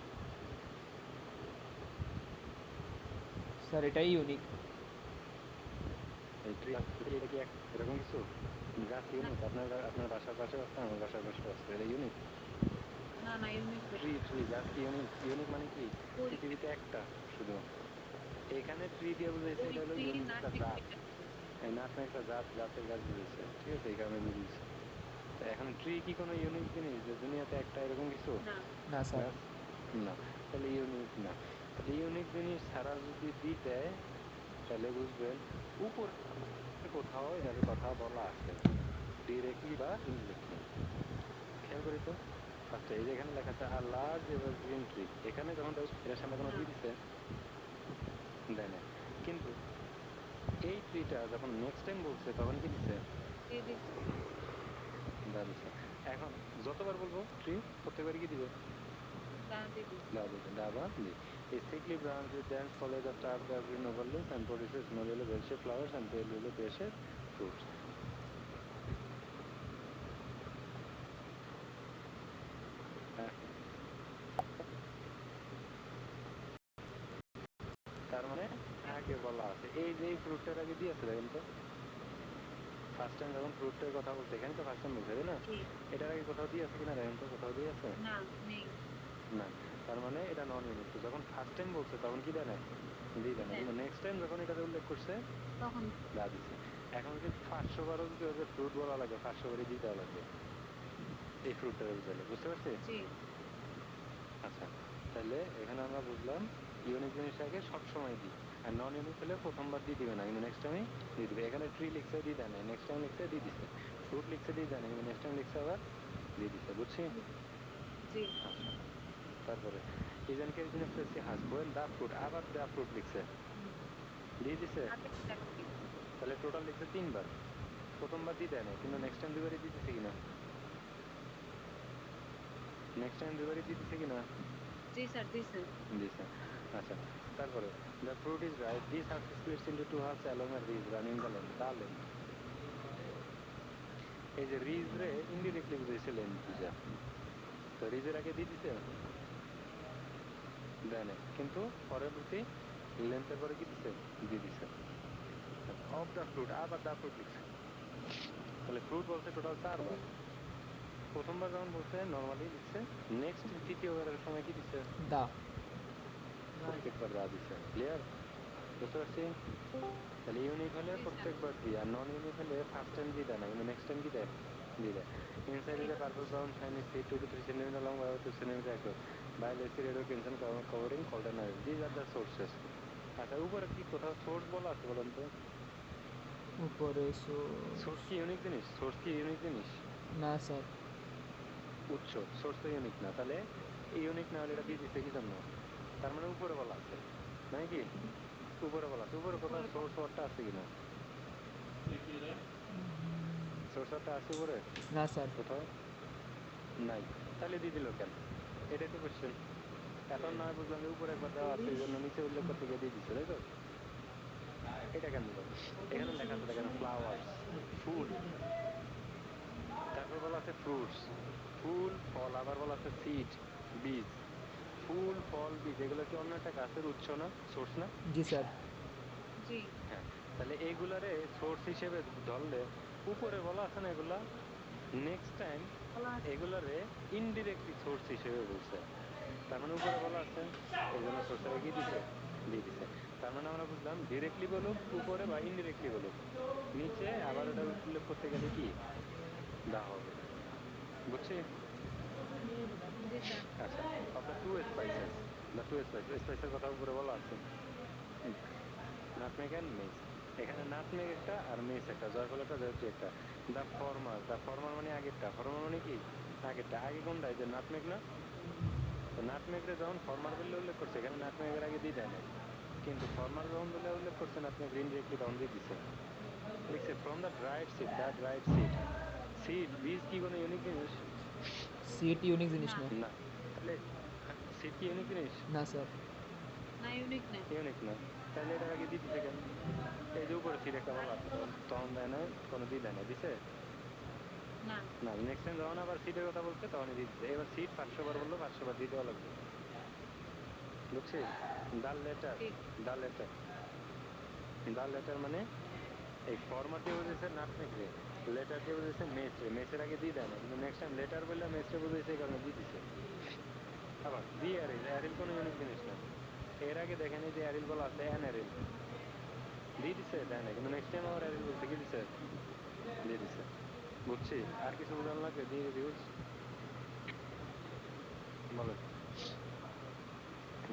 S1: স্যার এটাই ইউনিক।
S2: এই ট্রি এটা কি এরকম কিছু? গাছ
S3: না
S2: ইউনিক? আপনার বাসার পাশে আছে, আমার বাসার পাশে আছে, এটা ইউনিক?
S3: না না ইউনিক
S2: ট্রি গাছ কি ইউনিক? ইউনিক মানে কি?
S3: ওই
S2: পৃথিবীতে একটা শুধু। এখানে ট্রি দিয়ে বুঝাইছে
S3: ওই
S2: এটা হলো
S3: ট্রি
S2: ইউনিক একটা
S3: নাটমেগ
S2: জাত।
S3: থেকে আসছে।
S2: এই নাটমেগ একটা জাতের গাছ বুঝাইছে, ঠিক আছে? এই কারণে দিয়ে দিচ্ছে। তো এখন ট্রি কি কোনো ইউনিক জিনিস যে দুনিয়াতে একটা এরকম কিছু
S3: না
S1: না স্যার।
S2: গাছ? না, তাহলে ইউনিক না। তাহলে ইউনিক জিনিস ছাড়া যদি দি দেয় তাহলে বুঝবেন উপরে কোথাও এটার কথা বলা আছে, ডিরেক্টলি বা ইনডিরেক্টলি। খেয়াল করি তো, ফার্স্টে এই যে এখানে লেখা আছে আ লার্জ এভারগ্রিন ট্রি, এখানে যখন এটার সামনে কোনো
S3: না
S2: দি দিছে দেয় না, কিন্তু এই ট্রিটা যখন নেক্সট টাইম বলছে তখন কি দিছে?
S3: দিয়ে দিচ্ছে
S2: দা দিছে। এখন যতবার বলবো ট্রি প্রত্যেকবারই কি দিবে?
S3: দা দিয়ে দিচ্ছে
S2: দা দিবে, দা বা দি। A thickly branched with dense foliage of dark green overlays and produces small yellow bell-shaped flowers and pale yellow pear-shaped fruits. তার মানে আগে বলা আছে, এই যে এই ফ্রুটটার আগে দিয়েছে দেখেন তো, ফার্স্ট টাইম যখন ফ্রুটটার কথা বলছে এখানে তো ফার্স্ট টাইম বলছে তাই না?
S3: জি
S2: এটার আগে কোথাও দিয়ে আছে কিনা দেখেন তো, কোথাও দিয়ে আছে?
S3: না নেই
S2: না, তার মানে এটা নন ইউনিক। তো যখন ফার্স্ট টাইম বলছে তখন কি দেয় নাই? দিয়ে দেয় না,
S3: দেন
S2: কিন্তু নেক্সট টাইম যখন এটার উল্লেখ করছে
S3: তখন
S2: দা দিছে। এখন যদি 500 বারও যদি ওদের ফ্রুট বলা লাগে 500 বারই দিতে লাগবে এই ফ্রুটটারে বুঝাইলে, বুঝতে পারছি?
S3: জি
S2: আচ্ছা, তাহলে এখানে আমরা বুঝলাম ইউনিক জিনিস আগে সবসময় দিই, আর নন ইউনিক হলে প্রথমবার দিয়ে দিবে না, কিন্তু নেক্সট টাইমে দিয়ে দিবে। এখানে ট্রি লিখছে দিয়ে দেয় নাই, নেক্সট টাইম লিখছে দিয়ে দিছে। ফ্রুট লিখছে দিয়ে দেয় না, কিন্তু নেক্সট টাইম লিখছে আবার দিয়ে দিছে, বুঝছি?
S3: জি
S2: আচ্ছা, তারপরে ইজেন কে রিজনে ফ্রেসি হাসবেন দা ফ্রুট, আবার দা ফ্রুট লিখছে দিয়ে দিছে।
S3: আগে দেখি
S2: তাহলে টোটাল লিখছে 3 বার, প্রথমবার দিয়ে দেয় নাই, কিন্তু নেক্সট টাইম 2বারই দিয়ে দিছে কিনা? নেক্সট টাইম 2বারই দিয়ে দিছে কিনা?
S3: জি স্যার দিছে
S2: দিছে। আচ্ছা, তারপরে the fruit is ripe, this half splits into two halves along a ridge running the length, the length. এই যে রিজ রে ইনডিরেক্টলি বুঝাইছে লেন্থ বুঝা, তো রিজের আগে দিয়ে দিছে দেয় নাই, কিন্তু পরবর্তী লেন্থের পরে কি দিছে? দিয়ে দিছে। অফ দ্য ফ্রুট, আবার দা ফ্রুট লিখছে, তাহলে ফ্রুট বলছে টোটাল 4বার। প্রথমবার যখন বলছে নর্মালি লিখছে, নেক্সট তৃতীয়বারের সময় কি দিছে?
S1: দা।
S2: প্রত্যেকবার দা দিছে। ক্লিয়ার? বুঝতে পারছি? তাহলে ইউনিক হলে
S3: জি স্যার
S2: প্রত্যেকবার দিই, আর নন ইউনিক হলে ফার্স্ট টাইম দিয়ে দেয় না, কিন্তু নেক্সট টাইম কি দেয়? দিয়ে দেয়। Inside is a purple brown shiny seed 2 to 3 centimeter long, about 2 centimeter across, by lacy red or crimson covering called an iris. These are the sources. আচ্ছা, উপরে কি কোথাও সোর্স বলা আছে বলেন তো?
S1: উপরে
S2: সোর্স কি ইউনিক জিনিস? সোর্স কি ইউনিক জিনিস?
S1: না স্যার।
S2: উৎস, সোর্স তো ইউনিক না, তাহলে ইউনিক না হলে এটা দিয়ে দিচ্ছে কি জন্য? তার মানে উপরে বলা আছে নাকি? উপরে বলা আছে, উপরে কোথাও সোর্স ওয়ার্ডটা আছে কিনা? সোর্স ওয়ার্ডটা আছে উপরে
S1: না স্যার।
S2: কোথাও? নাই, তাহলে দিয়ে দিল কেন? এটাই তো কোশ্চেন। এখন নয় বুঝলাম যে উপরে একবার দেওয়া আছে এই জন্য নিচে উল্লেখ করতে গিয়ে দিয়ে দিচ্ছে, তাই তো? এটা কেন দিল? এখানে লেখা আছে দেখেন ফ্লাওয়ার্স, ফুল, তারপর বলা আছে ফ্রুটস, ফুল ফল, আবার বলা আছে সিড, বীজ। ফুল ফল বীজ এগুলো কি অন্য একটা গাছের উৎস না, সোর্স না?
S1: জি স্যার।
S3: জি
S2: হ্যাঁ, তাহলে এইগুলারে সোর্স হিসেবে ধরলে উপরে বলা আছে না এগুলা, নেক্সট টাইম
S3: বলা আছে
S2: এগুলারে ইনডিরেক্টলি সোর্স হিসেবে বলছে। তার মানে উপরে বলা আছে, এই জন্য সোর্সের কি দিছে? দিয়ে দিছে। তার মানে আমরা বুঝলাম ডিরেক্টলি বলুক উপরে বা ইনডিরেক্টলি বলুক, নিচে আবার এটা উল্লেখ করতে গেলে কি দা হবে, বুঝছি?
S3: জি স্যার
S2: আচ্ছা, of the two spices, the two spices, স্পাইসের কথা উপরে বলা আছে নাটমেগ এন্ড মেস। এখানে নাটমেগ একটা আর মেস একটা, জয়ফল একটা, জয়ত্রী একটা। দ্য ফর্মার মানে আগেরটা, ফর্মার মানে কি আগেরটা, আগে কোনটা, এই যে নাটমেগ না, তো নাটমেগরে যখন ফর্মার বলে উল্লেখ করছে এখানে নাটমেগের আগে দিয়ে দেয় নাই, কিন্তু ফর্মার যখন বলে উল্লেখ করছে নাটমেগ ইনডিরেক্টলি তখন দিয়ে দিছে, লিখছে from the dried seed. Seed বীজ কি কোনো ইউনিক জিনিস?
S1: সিট ইউনিক জিনিস
S3: না।
S1: না।
S2: না। তাহলে সিড কি ইউনিক জিনিস?
S1: না স্যার।
S3: না, ইউনিক না।
S2: ইউনিক না। তাহলে এটার আগে দিয়ে দিছে কেন? এই যে উপরে সিড একটা বলা আছে তখন দেয় না, কোনো দিয়ে দেয় না, দিছে
S3: না।
S2: না। নেক্সট টাইম যখন আবার সিটের কথা বলছে তখনই দিয়ে দিছে। এবার সিট 500 বার বললো 500 বার দিয়ে দেওয়া লাগবে, বুঝছিস? দ্য লেটার,
S3: ঠিক।
S2: দ্য লেটার, দ্য লেটার মানে এই ফরম্যাট দিয়ে বুঝেছে নাটমেগ রে, লেটার দিয়ে বুঝেছে মেস রে, মেসের আগে দিয়ে দেয় না, কিন্তু নেক্সট টাইম লেটার বললে মেস রে বুঝেছে এই কারণে দিয়ে দিছে। আবার দি অ্যারিল, অ্যারিল কোনো ইউনিক জিনিস না, এর আগে দেখেন এই যে অ্যারিল বলা আছে অ্যান অ্যারিল, দিয়ে দিছে দেয় না, কিন্তু নেক্সট টাইম আবার অ্যারিল বলছে কি দিছে, দিয়ে দিছে। বুঝছি? আর কিছু বোঝানো লাগবে দি রিউজ? বলেন।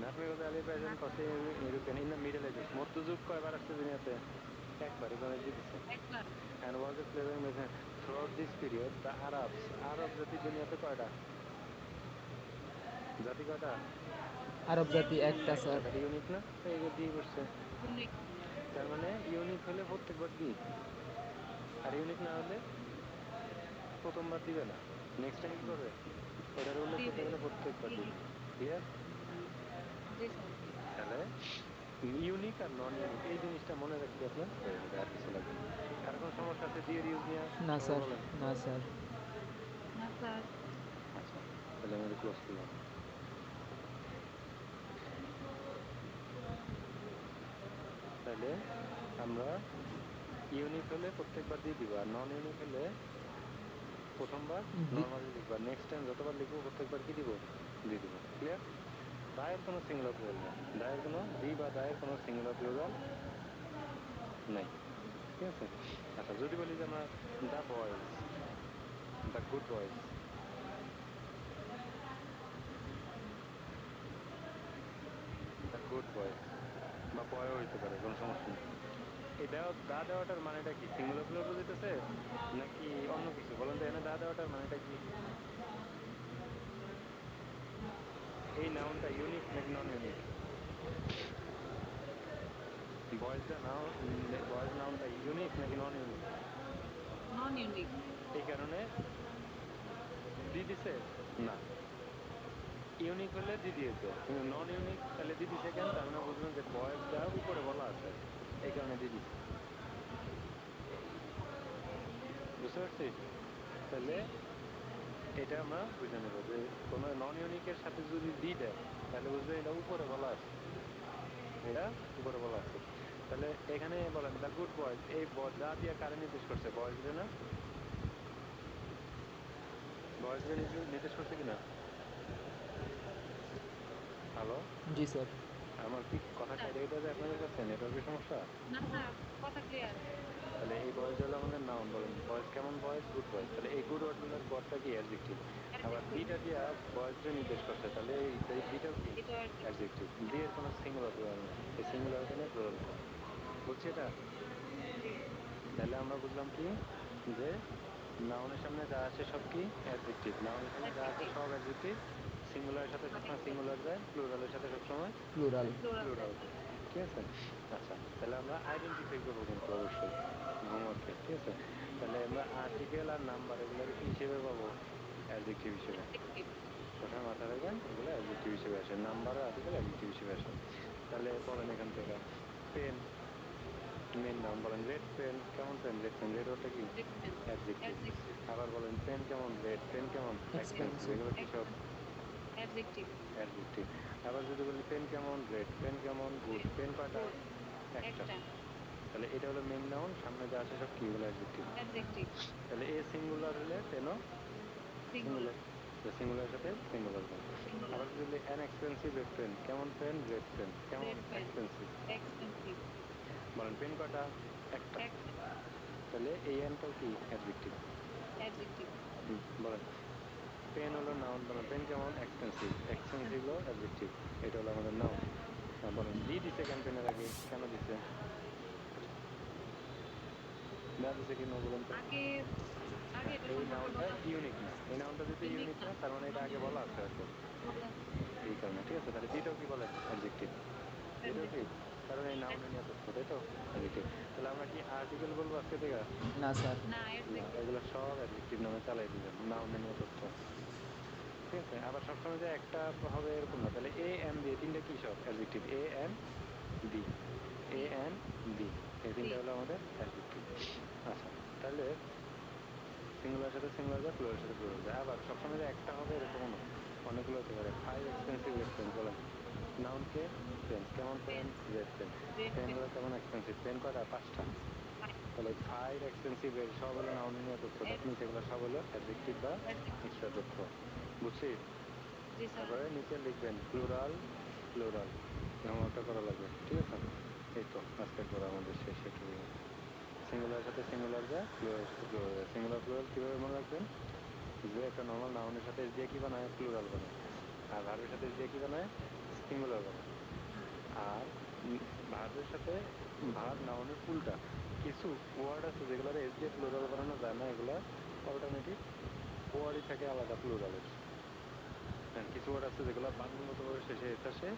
S2: Nutmeg of the early present পশ্চিম European in the middle ages, মধ্যযুগ কয়বার আসছে দুনিয়াতে? একবার, এই কারণে দিয়ে দিছে।
S3: একবার।
S2: And was a flavouring medicine. Throughout this period, the Arabs, আরব জাতি দুনিয়াতে কয়টা? জাতি কয়টা?
S1: আরব জাতি একটা স্যার।
S2: এটা ইউনিক না? তো এই যে দিয়ে বসছে।
S3: ইউনিক।
S2: তার মানে ইউনিক হলে প্রত্যেকবার দিই, আর ইউনিক না হলে প্রথমবার দিবে না, নেক্সট টাইম কি করবে, ওটার উল্লেখ করতে
S3: দিবে।
S2: গেলে প্রত্যেকবার দিবে। ক্লিয়ার?
S3: জি স্যার।
S2: তাহলে ইউনিক আর নন ইউনিক এই জিনিসটা মনে রাখলে আপনার হয়ে যাবে, আর কিছু লাগবে না। কারো কোনো সমস্যা আছে দিয়ে ইউজ নিয়ে?
S1: না
S2: সবাই
S1: স্যার।
S2: বলেন।
S1: না স্যার।
S3: না স্যার।
S2: আচ্ছা, তাহলে আমি এটা ক্লোজ করলাম। তাহলে আমরা ইউনিক হলে প্রত্যেকবার দিয়ে দিব, আর নন ইউনিক হলে প্রথমবার নর্মালি লিখবো, আর নেক্সট টাইম যতবার লিখবো প্রত্যেকবার কি দিব, দিয়ে দিব। ক্লিয়ার? দায়ের কোনো সিঙ্গুলার প্লুরাল নেই, দায়ের কোনো দি বা দায়ের কোনো সিঙ্গুলার প্লুরাল নাই, ঠিক আছে? আচ্ছা, যদি বলি যে আমরা the boys, the good boys, the good boys, বা বয়ও হইতে পারে, কোনো সমস্যা নেই। এই দা দেওয়াটার মানেটা কি, সিঙ্গুলার প্লুরাল বুঝাইতেছে নাকি অন্য কিছু? বলেন তো, এখানে দা দেওয়াটার মানেটা কি? এই নাউনটা ইউনিক নাকি non unique? বয়েজটা noun, boys নাউনটা unique নাকি নন ইউনিক?
S3: Non unique.
S2: এই কারণে দি দিছে না, ইউনিক হলে দি দিয়েছে, কিন্তু নন ইউনিক তাহলে দি দিছে কেন? তার মানে বুঝবেন যে বয়েজটা উপরে বলা আছে, এই কারণে দি দিছে। বুঝতে পারছিস? তাহলে
S3: জি।
S2: এটা আমরা বুঝে নেব যে কোনো নন ইউনিকের সাথে যদি দি দেয় তাহলে বুঝবে এটা উপরে বলা আছে, এটা উপরে বলা আছে। তাহলে এখানে বলেন দ্য গুড বয়েজ, এই দা দিয়ে কারে নির্দেশ করছে? বয়েজ রে না? বয়েজ রে নির্দেশ করছে কিনা? হ্যালো,
S1: জি স্যার।
S2: আমার কি কথা
S3: স্যার।
S2: কাইটা কেটে যায় আপনাদের কাছে? নেটওয়ার্কের সমস্যা?
S3: না স্যার, কথা ক্লিয়ার।
S2: আচ্ছা, তাহলে এই বয়েজ হলো আমাদের নাউন। বলেন বয়েজ কেমন বয়েজ? Good boys. তাহলে এই গুড ওয়ার্ডগুলোর গডটা কি? অ্যাডজেক্টিভ। আবার
S3: অ্যাডজেক্টিভ।
S2: দিটা দিয়া বয়েজরে নির্দেশ করছে, তাহলে এই দিটাও কি?
S3: এটা অ্যাডজেক্টিভ।
S2: অ্যাডজেক্টিভ। দিয়ে এর কোনো সিঙ্গুলার প্লুরাল নেই, এই সিঙ্গুলারটা নিয়ে প্লুরাল করো। বুঝছি এটা?
S3: জি।
S2: তাহলে আমরা বুঝলাম কি, যে নাউনের সামনে যা আছে সব কি? অ্যাডজেক্টিভ। নাউনের সামনে যা আছে
S3: অ্যাডজেক্টিভ।
S2: সব অ্যাডজেক্টিভ। সিঙ্গুলারের সাথে সবসময় সিঙ্গুলার যায়, প্লুরালের সাথে সবসময়
S1: প্লুরাল।
S3: প্লুরাল
S2: প্লুরাল
S3: যায়।
S2: যায়, ঠিক আছে? আচ্ছা, তাহলে আমরা আইডেন্টিফাই করবো কিন্তু অবশ্যই হোমওয়ার্কে, ঠিক আছে? তাহলে আমরা আর্টিকেল আর নাম্বার এগুলোকে কি হিসেবে পাবো? অ্যাডজেক্টিভ হিসেবে।
S3: অ্যাডজেক্টিভ।
S2: সবসময় মাথায় রাখবেন, এগুলো অ্যাডজেক্টিভ হিসেবে আসে, নাম্বার আর আর্টিকেল অ্যাডজেক্টিভ হিসেবে আসে। তাহলে বলেন এখান থেকে পেন, মেন নাউন। বলেন রেড পেন, কেমন পেন? রেড পেন, রেড ওটা কি?
S3: Red pen.
S2: অ্যাডজেক্টিভ।
S3: অ্যাডজেক্টিভ।
S2: আবার বলেন পেন কেমন? রেড পেন কেমন? Expensive,
S1: expensive.
S2: এগুলো কি সব?
S3: অ্যাডজেক্টিভ।
S2: অ্যাডজেক্টিভ। আবার যদি বলি পেন কেমন? রেড পেন কেমন? গুড পেন কয়টা?
S3: গুড।
S2: একটা।
S3: একটা।
S2: তাহলে এটা হলো মেইন নাউন, সামনে যা আছে সব কি? এগুলো অ্যাডজেক্টিভ।
S3: অ্যাডজেক্টিভ।
S2: তাহলে এ সিঙ্গুলার হলে পেনও
S3: সিঙ্গুলার।
S2: সিঙ্গুলার, সিঙ্গুলারের সাথে সিঙ্গুলার যায়।
S3: সিঙ্গুলার।
S2: আবার যদি বলি অ্যান এক্সপেন্সিভ রেড পেন, কেমন পেন? রেড পেন, কেমন?
S3: Red pen.
S2: এক্সপেন্সিভ।
S3: এক্সপেন্সিভ।
S2: বলেন পেন কয়টা? একটা।
S3: একটা।
S2: তাহলে এই অ্যানটাও কি? অ্যাডজেক্টিভ।
S3: অ্যাডজেক্টিভ।
S2: বলেন পেন হলো নাউন, বলেন পেন কেমন? এক্সপেন্সিভ, এক্সপেন্সিভ হলো অ্যাডজেক্টিভ। এটা হলো আমাদের নাউন। বলেন দি দিছে কেন পেনের আগে? কেন দিছে? দেওয়া দিছে কি না বলুন তো?
S3: আগে আগে এটা
S2: এই
S3: সম্পর্কে
S2: নাউনটা
S3: বলা
S2: ইউনিক না, এই নাউনটা যেহেতু
S3: ইউনিক
S2: ইউনিক
S3: না।
S2: না তার মানে এটা আগে বলা আছে হয়তো,
S3: বলা
S2: এই কারণে। ঠিক আছে, তাহলে বিটাও কি বলে? অ্যাডজেক্টিভ। বিটাও কি?
S3: adjective।
S2: কারণ এই নাউন নিয়ে তথ্য, তাই তো? অ্যাডজেক্টিভ। তাহলে আমরা কি আর্টিকেল বলবো আজকে থেকে?
S1: না স্যার।
S3: না,
S2: না,
S3: adjective।
S2: এগুলো সব অ্যাডজেক্টিভ নামে চালাই দিবেন, নাউন নিয়ে তথ্য। ঠিক আছে, আবার সবসময় যে একটা হবে এরকম না। তাহলে এ এন দিয়ে তিনটা কি সব adjective? A an the, a
S3: জি,
S2: এন দি, এই
S3: জি।
S2: তিনটা হলো আমাদের অ্যাডজেক্টিভ। আচ্ছা, তাহলে সিঙ্গুলার সাথে সিঙ্গুলার যায়, প্লুরালের সাথে প্লুরাল যায়। আবার সবসময় যে একটা হবে এরকমও না, অনেকগুলো হতে পারে। 5 এক্সপেন্সিভ রেড পেন্স বলেন। নাউন কে? পেন্স। কেমন pen?
S3: Pen,
S2: red pen.
S3: red pen,
S2: পেনগুলো কেমন এক্সপেন্সিভ? পেন কয়টা? 5টা।
S3: fine,
S2: তাহলে 5 এক্সপেন্সিভ রেড সব হলো নাউন নিয়ে তথ্য। দ্যাট মিনস এগুলো সব হলো অ্যাডজেক্টিভ বা
S3: adjective।
S2: এক্সট্রা তথ্য। বুঝছি?
S3: জি স্যার।
S2: তারপরে নিচে লিখবেন প্লুরাল, প্লুরাল। হোমওয়ার্কটা করা লাগবে, ঠিক আছে? এই তো আজকের পর আমাদের শেষ এটুকু। সিঙ্গুলার সাথে সিঙ্গুলার যায়, প্লুরালের সাথে প্লুরাল যায়। সিঙ্গুলার প্লুরাল কিভাবে মনে রাখবেন? যে একটা নর্মাল নাউনের সাথে এস দিয়ে কি বানায়? প্লুরাল বানায়। আর ভার্বের সাথে এস দিয়ে কি বানায়? সিঙ্গুলার বানায়। আর ভার্বের সাথে ভার্ব নাউনের উল্টা কিছু ওয়ার্ড আছে যেগুলোর এস দিয়ে প্লুরাল বানানো যায় না, এগুলা অল্টারনেটিভ ওয়ার্ডই থাকে আলাদা প্লুরালের। কিছু ওয়ার্ড আছে যেগুলো বানানগতভাবে শেষে এস আসে,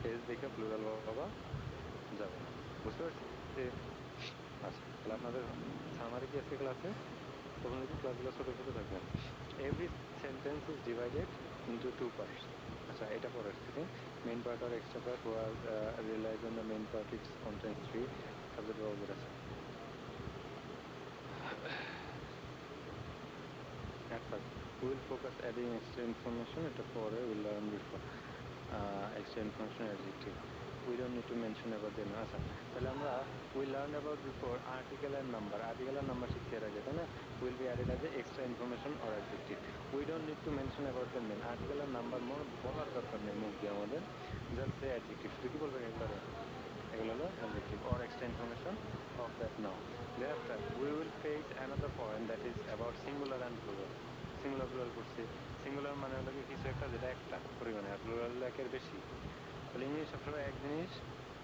S2: এস দেখে প্লুরাল বাবা যাবে না। বুঝতে পারছি? আচ্ছা, তাহলে আপনাদের সামারি কি আজকে ক্লাসে? তখন দেখি ক্লাসগুলো ছোট ছোট থাকবে। Every sentence is divided into two parts. আচ্ছা, এটা পরের থেকে মেইন পার্ট আর extra part were relies on the main part, its contents three subject ভার্বের আছে। At first, we will focus adding extra information. এটা পরে we learn before extra information adjective. We don't need to mention about the name. আচ্ছা, তাহলে আমরা we learn about before article and number. Article and number শিখছি এর আগে, তাই না? Will be added as a extra information or adjective. We don't need to mention about the name. Article and number বলার দরকার নেই মুখ দিয়ে আমাদের। Just say adjective. শুধু কি বলবেন এগুলারে? এগুলো হলো adjective or extra information of that noun. Thereafter, we will face another point that is about singular and plural. Singular plural পড়ছি। সিঙ্গুলার মানে হলো কি কিছু একটা যেটা একটা পরিমাণে, আর প্লুরাল একের বেশি। তাহলে ইংলিশ সবসময় এক জিনিস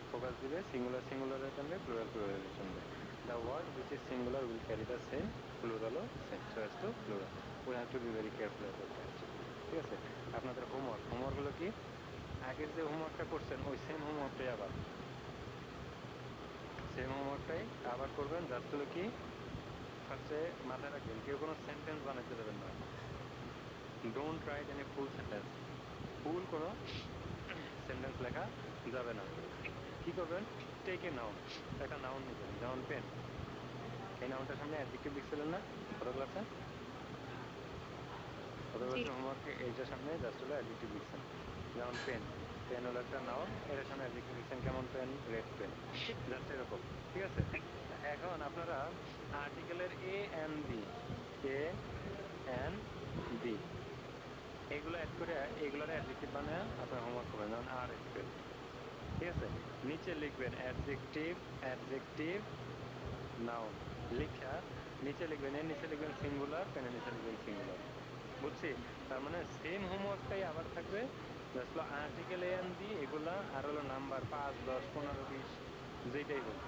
S2: ফোকাস দিবে, সিঙ্গুলার সিঙ্গুলারের টানবে, প্লুরাল প্লুরালের টানবে। The word which is singular will carry the same, প্লুরালও same, so as to plural. We have to be very careful about that. ঠিক আছে, আপনাদের হোমওয়ার্ক হলো কি, আগের যে হোমওয়ার্কটা করছেন ওই সেম হোমওয়ার্কটাই আবার করবেন। জাস্ট হলো কি, ফার্স্টে মাথায় রাখবেন কেউ কোনো সেন্টেন্স বানাইতে যাবেন না। Don't write any full sentence, full কোনো সেন্টেন্স লেখা যাবে না। কি করবেন? টেক এ নাউন, একটা নাউন নেবেন, যেমন পেন। এই নাউনটার সামনে অ্যাডজেক্টিভ লিখছিলেন না গত ক্লাসে? গত
S3: জি,
S2: ক্লাসের হোমওয়ার্কে এইটার সামনে জাস্ট হলো অ্যাডজেক্টিভ লিখছেন, যেমন পেন। পেন হলো একটা নাউন, এটার সামনে অ্যাডজেক্টিভ লিখছেন কেমন? পেন, রেড পেন, জাস্ট এরকম। ঠিক আছে, এখন আপনারা আর্টিকেলের এ এন দি, এ এন দি এগুলো অ্যাড করে এগুলোর অ্যাডজেক্টিভ বানায় আপনার হোমওয়ার্ক করবেন, যেমন আর স্পেল। ঠিক আছে, নিচে লিখবেন অ্যাডজেক্টিভ, অ্যাডজেক্টিভ, নাউন লিখা নিচে লিখবেন, এর নিচে লিখবেন সিঙ্গুলার, পেনের নিচে লিখবেন সিঙ্গুলার। বুঝছি? তার মানে সেম হোমওয়ার্কটাই আবার থাকবে, জাস্ট আর্টিকেল এন দি এগুলা, আর হলো নাম্বার 5, 10, 15, 20 যেটাই হোক,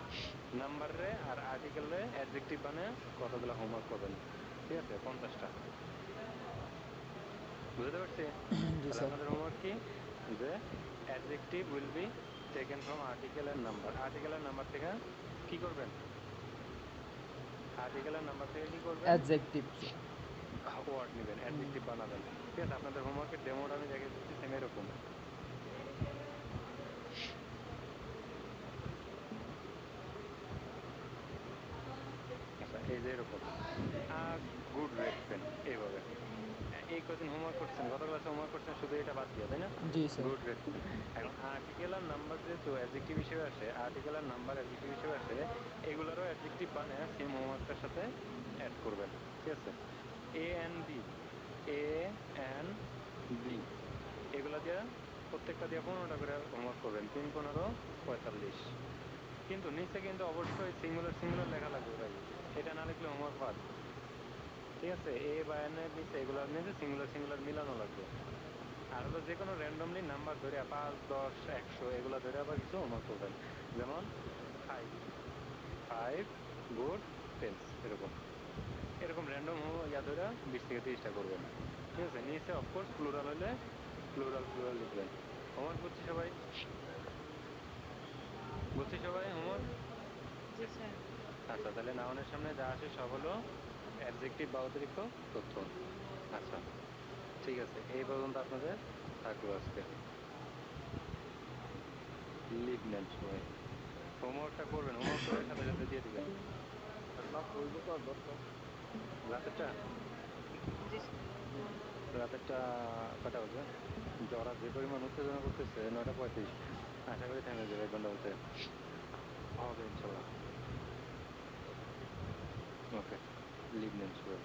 S2: নাম্বার রে আর আর্টিকেল রে অ্যাডজেক্টিভ বানায় কতগুলো হোমওয়ার্ক করবেন। ঠিক আছে, 50টা। বুঝতে পারছি?
S1: জি
S2: তাহলে
S1: স্যার।
S2: আপনাদের হোমওয়ার্ক কি, যে adjective will be taken from article and number. Article and number থেকে কি করবেন? আর্টিকেল এন্ড নাম্বার থেকে কি করবেন?
S1: অ্যাডজেক্টিভ।
S2: ওয়ার্ড নেবেন, অ্যাডজেক্টিভ বানাবেন। ঠিক আছে, আপনাদের হোমওয়ার্কের ডেমোটা আমি দেখে দিচ্ছি, সেম এরকম। আচ্ছা, এই যে এরকম গুড রেড পেন, এইভাবে। এই কদিন হোমওয়ার্ক করছেন, গত ক্লাসে হোমওয়ার্ক করছেন শুধু এটা বাদ দিয়ে, তাই না?
S1: জি স্যার।
S2: Good red pen. এখন আর্টিকেল আর নাম্বার যেহেতু অ্যাডজেক্টিভ হিসেবে আসে, আর্টিকেল আর নাম্বার অ্যাডজেক্টিভ হিসেবে আসে, এগুলারও অ্যাডজেক্টিভ বানায় সেম হোমওয়ার্কটার সাথে অ্যাড করবেন। ঠিক আছে, এ এন দি, এ এন দি এগুলা দিয়ে প্রত্যেকটা দিয়ে 15টা করে হোমওয়ার্ক করবেন, 3 15 45। কিন্তু নিচে কিন্তু অবশ্যই সিঙ্গুলার সিঙ্গুলার লেখা লাগবে ভাই, এটা না লিখলে হোমওয়ার্ক বাদ। ঠিক আছে, এ বা এন এর নিচে এগুলার নিচে সিঙ্গুলার সিঙ্গুলার মিলানো লাগবে। আর হলো যে কোনো র্যান্ডমলি নাম্বার ধরে 5, 10, 100 এগুলা ধরে আবার কিছু হোমওয়ার্ক করবেন, যেমন 5 গুড টেন্স এরকম এরকম র্যান্ডম ইয়া ধরে 20 থেকে 30টা করবেন। ঠিক আছে, নিচে অফকোর্স প্লুরাল হলে প্লুরাল প্লুরাল লিখবেন। হোমওয়ার্ক বুঝছি সবাই? বুঝছি সবাই হোমওয়ার্ক?
S3: জি স্যার।
S2: আচ্ছা, তাহলে নাউনের সামনে যা আসে সব হলো অ্যাডজেক্টিভ বা অতিরিক্ত তথ্য। আচ্ছা ঠিক আছে, এই পর্যন্ত আপনাদের থাকলো আজকে। লিভ নেন সবাই, হোমওয়ার্কটা করবেন, হোমওয়ার্ক করে সাথে সাথে দিয়ে দিবেন।
S4: ক্লাস হইব তো আর 10টা।
S2: রাতেরটা
S3: জি স্যার।
S2: রাতেরটা কটা বাজে? ওরা যে পরিমাণ উত্তেজনা করতেছে 9:35, আশা করি থেমে যাবে 1 ঘন্টার মধ্যে, হবে ইনশাল্লাহ। ওকে, লিভ নেন সবাই।